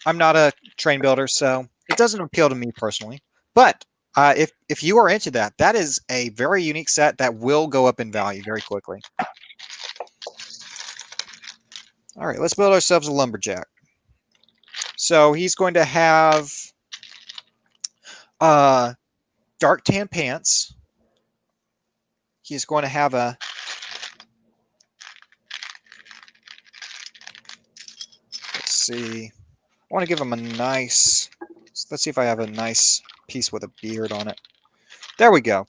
I'm not a train builder, so it doesn't appeal to me personally. But if you are into that, that is a very unique set that will go up in value very quickly. All right, let's build ourselves a lumberjack. So he's going to have dark tan pants. He's going to have a let's see. I want to give him a nice. Let's see if I have a nice piece with a beard on it. There we go.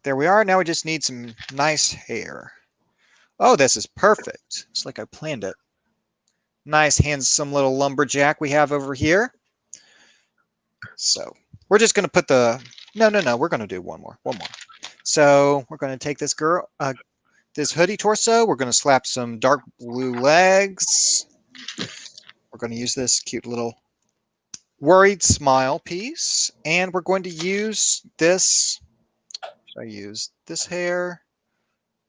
There we are. Now we just need some nice hair. Oh, this is perfect. It's like I planned it. Nice, handsome little lumberjack we have over here. So we're just going to put the... No. We're going to do one more. So we're going to take this girl, this hoodie torso. We're going to slap some dark blue legs. We're going to use this cute little worried smile piece. And we're going to use this... Should I use this hair?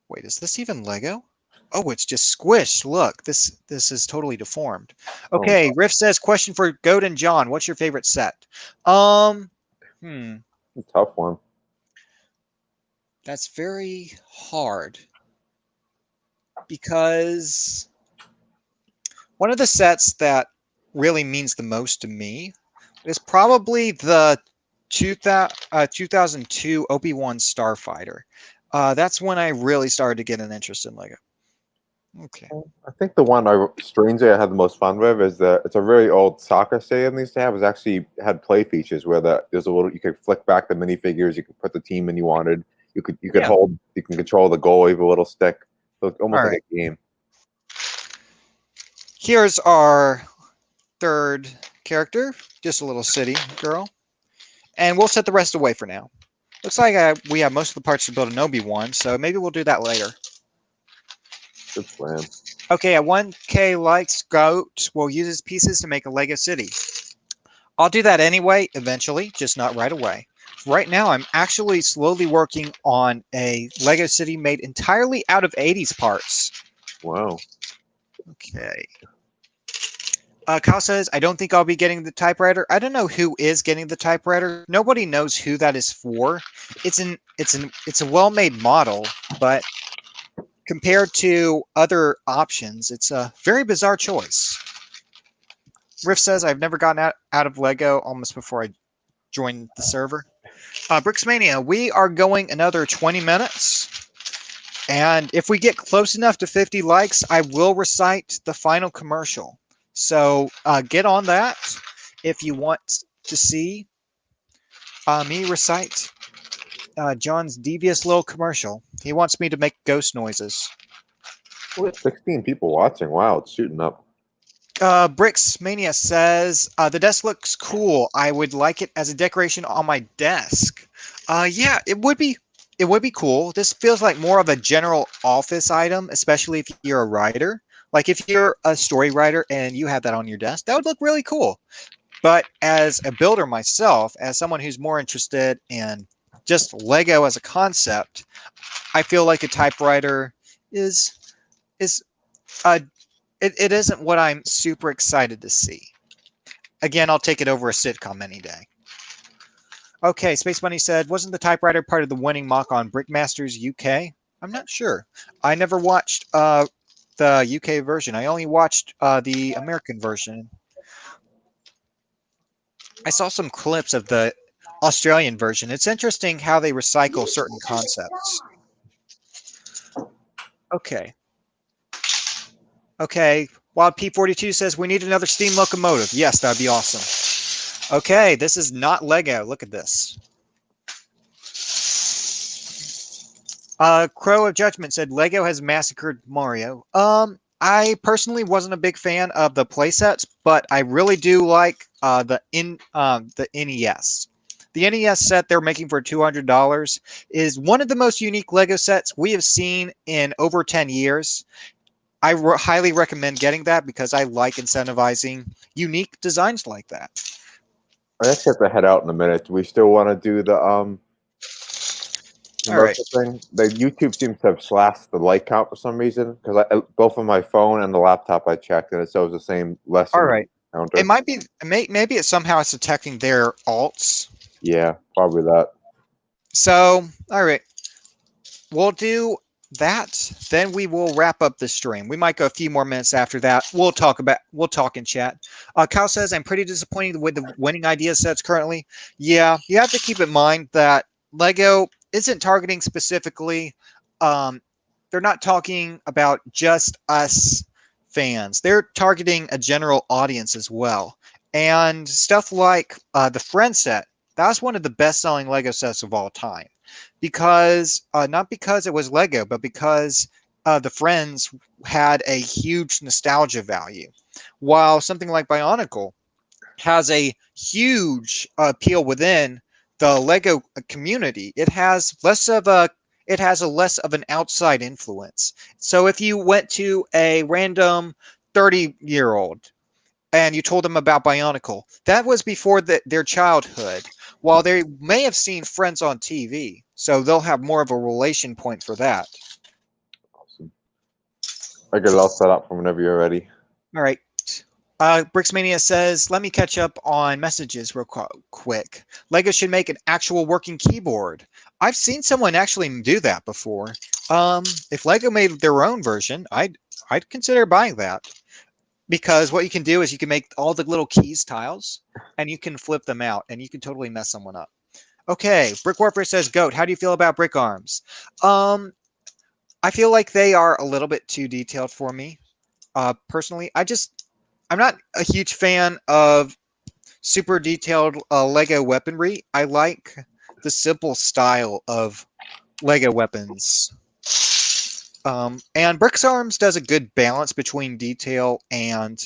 Wait, is this even Lego? Oh, it's just squished. Look, this is totally deformed. Okay, Oh. Riff says, question for Goat and John. What's your favorite set? A tough one. That's very hard. Because one of the sets that really means the most to me is probably the 2002 Obi-Wan Starfighter. That's when I really started to get an interest in Lego. Okay. I think the one I had the most fun with is it's a very old soccer stadium they used to have. It actually had play features where there's a little, you could flick back the minifigures, you could put the team in you wanted, you can control the goalie with a little stick. So it's almost like a game. Here's our third character, just a little city girl. And we'll set the rest away for now. Looks like we have most of the parts to build an Obi-Wan, so maybe we'll do that later. Good plan. Okay, at 1K likes, Goat will use his pieces to make a Lego city. I'll do that anyway, eventually, just not right away. Right now, I'm actually slowly working on a Lego city made entirely out of 80s parts. Wow. Okay. Kyle says, I don't think I'll be getting the typewriter. I don't know who is getting the typewriter. Nobody knows who that is for. It's a well-made model, but compared to other options, it's a very bizarre choice. Riff says, I've never gotten out of Lego almost before I joined the server. Bricksmania, we are going another 20 minutes. And if we get close enough to 50 likes, I will recite the final commercial. So get on that if you want to see me recite John's devious little commercial. He wants me to make ghost noises. 16 people watching. Wow, it's shooting up. Bricksmania says, the desk looks cool. I would like it as a decoration on my desk. Yeah, it would be cool. This feels like more of a general office item, especially if you're a writer. Like if you're a story writer and you have that on your desk, that would look really cool. But as a builder myself, as someone who's more interested in just Lego as a concept, I feel like a typewriter it isn't what I'm super excited to see. Again, I'll take it over a sitcom any day. Okay, Space Bunny said, wasn't the typewriter part of the winning mock on Brickmasters UK? I'm not sure. I never watched the UK version. I only watched the American version. I saw some clips of the Australian version. It's interesting how they recycle certain concepts. Okay. Okay. Wild P42 says we need another steam locomotive. Yes, that'd be awesome. Okay, this is not Lego. Look at this. Crow of Judgment said Lego has massacred Mario. I personally wasn't a big fan of the playsets, but I really do like the NES. The NES set they're making for $200 is one of the most unique Lego sets we have seen in over 10 years. I highly recommend getting that because I like incentivizing unique designs like that. I actually have to head out in a minute. Do we still want to do the All right. commercial thing? The YouTube seems to have slashed the like count for some reason because both on my phone and the laptop I checked and it shows the same lesson All right. counter. It might be, maybe it somehow is detecting their alts. Yeah, probably that. So, all right. We'll do that. Then we will wrap up the stream. We might go a few more minutes after that. We'll talk in chat. Kyle says, I'm pretty disappointed with the winning idea sets currently. Yeah, you have to keep in mind that Lego isn't targeting specifically. They're not talking about just us fans. They're targeting a general audience as well. And stuff like the Friend set, that's one of the best-selling Lego sets of all time. Because not because it was Lego, but because the Friends had a huge nostalgia value, while something like Bionicle has a huge appeal within the Lego community. It has less of a less of an outside influence. So if you went to a random 30-year-old and you told them about Bionicle, that was before their childhood. While they may have seen Friends on TV, so they'll have more of a relation point for that. Awesome. I get it all set up for whenever you're ready. All right. Brixmania says, let me catch up on messages real quick. Lego should make an actual working keyboard. I've seen someone actually do that before. If Lego made their own version, I'd consider buying that. Because what you can do is you can make all the little keys tiles and you can flip them out and you can totally mess someone up. Okay, Brick Warfare says, Goat, how do you feel about brick arms? I feel like they are a little bit too detailed for me. Personally, I'm not a huge fan of super detailed Lego weaponry. I like the simple style of Lego weapons. And Bricks Arms does a good balance between detail and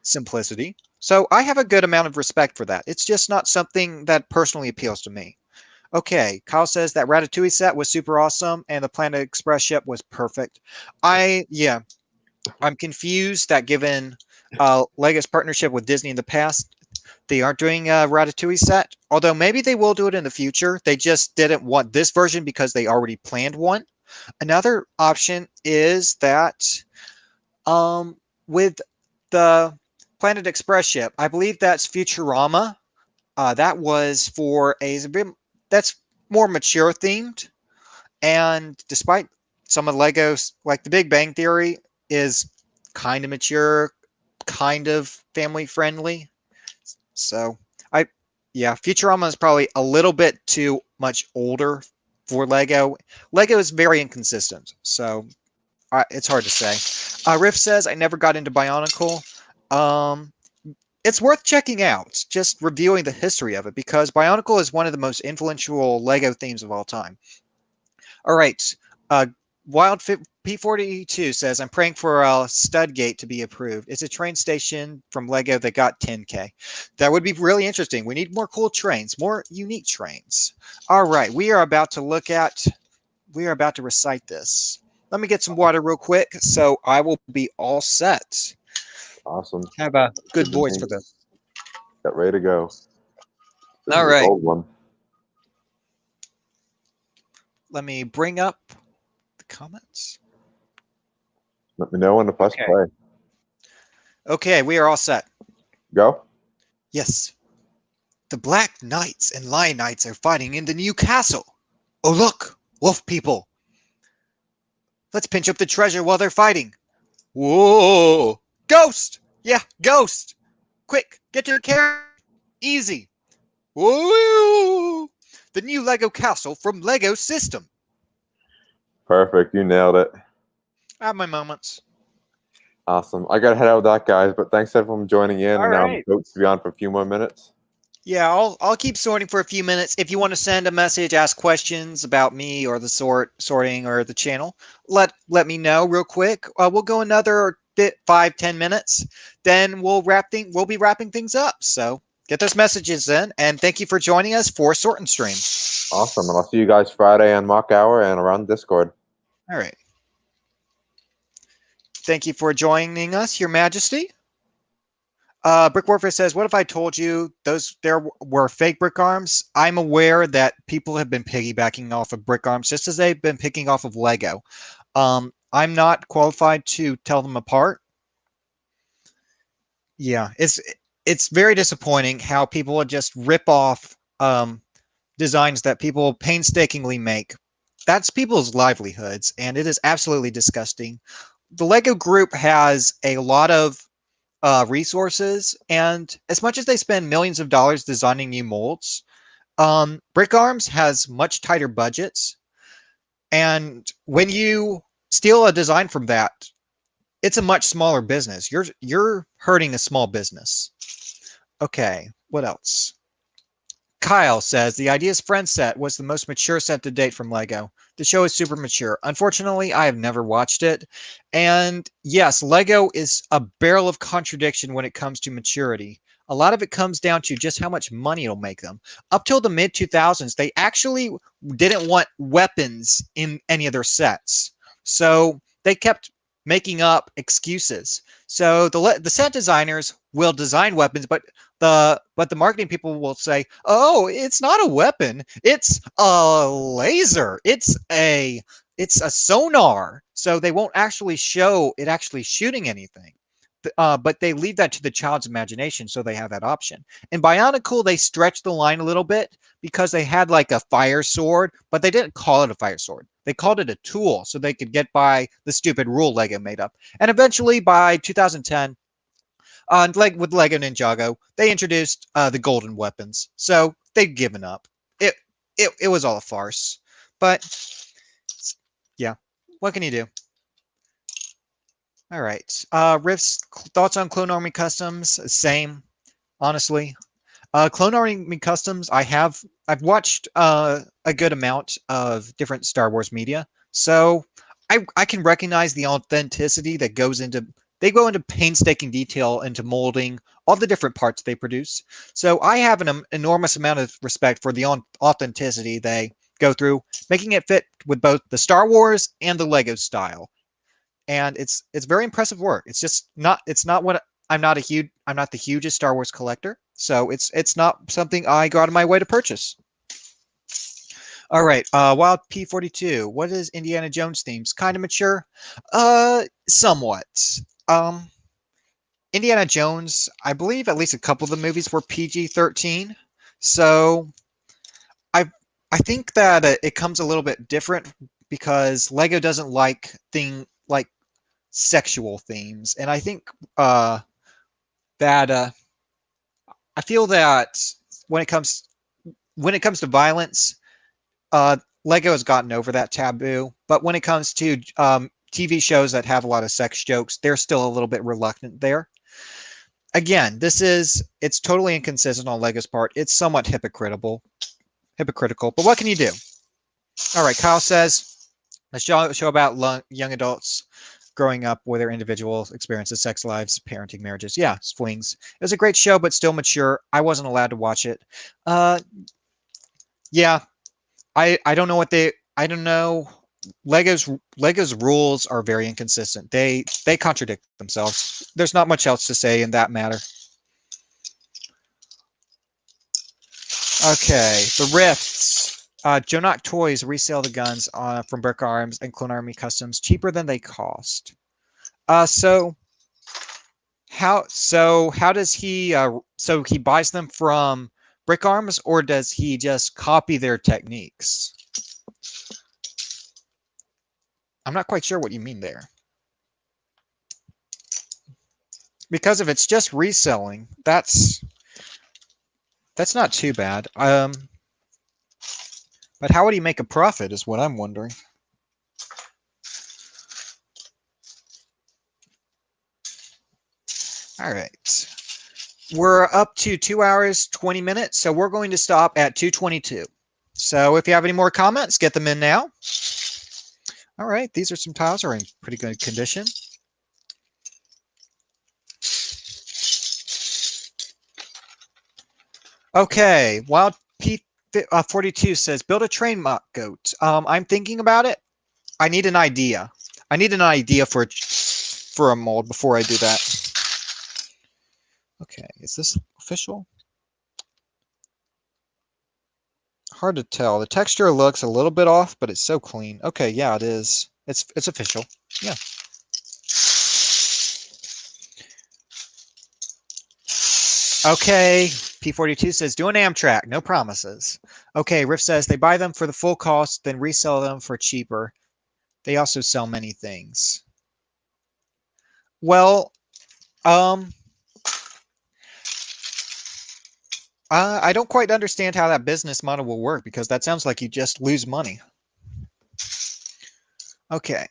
simplicity. So I have a good amount of respect for that. It's just not something that personally appeals to me. Okay, Kyle says that Ratatouille set was super awesome and the Planet Express ship was perfect. I'm confused that given Lego's partnership with Disney in the past, they aren't doing a Ratatouille set. Although maybe they will do it in the future. They just didn't want this version because they already planned one. Another option is that with the Planet Express ship, I believe that's Futurama. That was for that's more mature themed. And despite some of Legos, like the Big Bang Theory is kind of mature, kind of family friendly. So Futurama is probably a little bit too much older for Lego. Lego is very inconsistent, so it's hard to say. Riff says, I never got into Bionicle. It's worth checking out, just reviewing the history of it, because Bionicle is one of the most influential Lego themes of all time. All right. Wild P42 says, I'm praying for Studgate to be approved. It's a train station from Lego that got 10K. That would be really interesting. We need more cool trains, more unique trains. All right, we are about to recite this. Let me get some water real quick, so I will be all set. Awesome. Have a good voice for this. Get ready to go. This All is an right. old one. Let me bring up the comments. Let me know when to press play. Okay, we are all set. Go. Yes. The Black Knights and Lion Knights are fighting in the new castle. Oh, look, wolf people. Let's pinch up the treasure while they're fighting. Whoa. Ghost. Yeah, ghost. Quick, get to the carriage. Easy. Whoa. The new Lego castle from Lego System. Perfect. You nailed it. I have my moments. Awesome. I got to head out with that, guys, but thanks everyone for joining in. All and now right. I'm to be on for a few more minutes. Yeah, I'll keep sorting for a few minutes. If you want to send a message, ask questions about me or the sorting or the channel, let me know real quick. We'll go another bit, 5-10 minutes. Then we'll be wrapping things up. So get those messages in, and thank you for joining us for Sort and Stream. Awesome. And I'll see you guys Friday on Mock Hour and around Discord. All right. Thank you for joining us, Your Majesty. Brick Warfare says, "What if I told you there were fake brick arms?" I'm aware that people have been piggybacking off of brick arms just as they've been picking off of Lego. I'm not qualified to tell them apart. Yeah, it's very disappointing how people would just rip off designs that people painstakingly make. That's people's livelihoods, and it is absolutely disgusting. The Lego Group has a lot of resources, and as much as they spend millions of dollars designing new molds, Brick Arms has much tighter budgets. And when you steal a design from that, it's a much smaller business. You're hurting a small business. Okay, what else? Kyle says the Ideas Friends set was the most mature set to date from Lego. The show is super mature. Unfortunately, I have never watched it. And yes, Lego is a barrel of contradiction when it comes to maturity. A lot of it comes down to just how much money it'll make them. Up till the mid 2000s, they actually didn't want weapons in any of their sets. So they kept making up excuses. So the set designers will design weapons, but the marketing people will say, "Oh, it's not a weapon. It's a laser. It's a sonar." So they won't actually show it actually shooting anything. But they leave that to the child's imagination, so they have that option. In Bionicle, they stretched the line a little bit because they had like a fire sword, but they didn't call it a fire sword. They called it a tool so they could get by the stupid rule Lego made up. And eventually, by 2010, with Lego Ninjago, they introduced the golden weapons. So they'd given up. It was all a farce. But yeah, what can you do? All right. Riff's thoughts on Clone Army Customs? Same, honestly. Clone Army Customs, I've watched a good amount of different Star Wars media, so I can recognize the authenticity that goes into. They go into painstaking detail into molding all the different parts they produce. So I have an enormous amount of respect for the authenticity they go through, making it fit with both the Star Wars and the Lego style. And it's very impressive work. It's not what I'm not the hugest Star Wars collector, so it's not something I go out of my way to purchase. All right, Wild P42. What is Indiana Jones themes? Kind of mature, somewhat. Indiana Jones, I believe at least a couple of the movies were PG-13, so I think that it comes a little bit different because Lego doesn't like sexual themes, and I think that I feel that when it comes to violence, Lego has gotten over that taboo. But when it comes to TV shows that have a lot of sex jokes, they're still a little bit reluctant there. Again, it's totally inconsistent on Lego's part. It's somewhat hypocritical. But what can you do? All right, Kyle says a show about young adults growing up with their individual experiences, sex lives, parenting, marriages. Yeah, swings. It was a great show, but still mature. I wasn't allowed to watch it. Yeah, I don't know I don't know. Lego's rules are very inconsistent. They contradict themselves. There's not much else to say in that matter. Okay, the Rifts. Jonak Toys resell the guns from Brick Arms and Clone Army Customs cheaper than they cost. So how does he? So he buys them from Brick Arms, or does he just copy their techniques? I'm not quite sure what you mean there. Because if it's just reselling, that's not too bad. But how would he make a profit is what I'm wondering. All right. We're up to 2 hours, 20 minutes, so we're going to stop at 2:22. So if you have any more comments, get them in now. All right, these are some tiles are in pretty good condition. Okay, Wild P42 says, build a train mock goat. I'm thinking about it. I need an idea. I need an idea for a mold before I do that. Okay, is this official? Hard to tell. The texture looks a little bit off, but it's so clean. Okay, yeah, it is. It's official. Yeah. Okay, P42 says, do an Amtrak, no promises. Okay, Riff says, they buy them for the full cost, then resell them for cheaper. They also sell many things. Well, um, I don't quite understand how that business model will work because that sounds like you just lose money. Okay.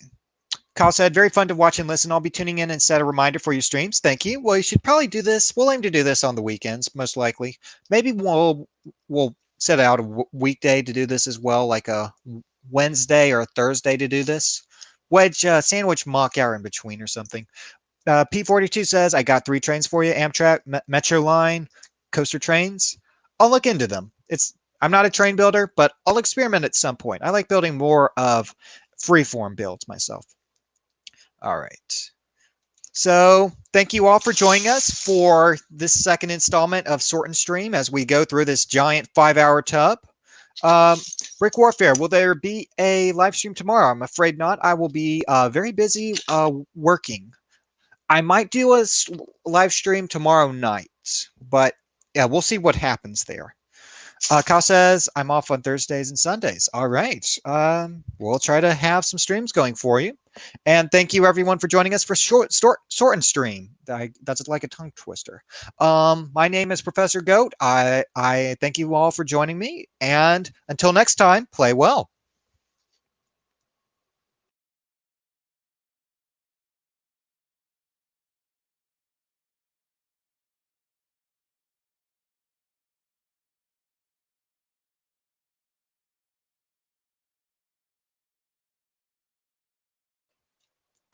Kyle said, very fun to watch and listen. I'll be tuning in and set a reminder for your streams. Thank you. Well, you should probably do this. We'll aim to do this on the weekends, most likely. Maybe we'll set out a weekday to do this as well, like a Wednesday or a Thursday to do this. Wedge sandwich mock hour in between or something. P42 says, I got 3 trains for you, Amtrak, Metro Line, coaster trains. I'll look into them. I'm not a train builder, but I'll experiment at some point. I like building more of freeform builds myself. All right. So thank you all for joining us for this second installment of Sort and Stream as we go through this giant 5-hour tub. Brick Warfare, will there be a live stream tomorrow? I'm afraid not. I will be very busy working. I might do a live stream tomorrow night, but yeah, we'll see what happens there. Kyle says, I'm off on Thursdays and Sundays. All right. We'll try to have some streams going for you. And thank you, everyone, for joining us for Sort and Stream. That's like a tongue twister. My name is Professor Goat. I thank you all for joining me. And until next time, play well.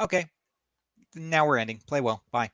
Okay. Now we're ending. Play well. Bye.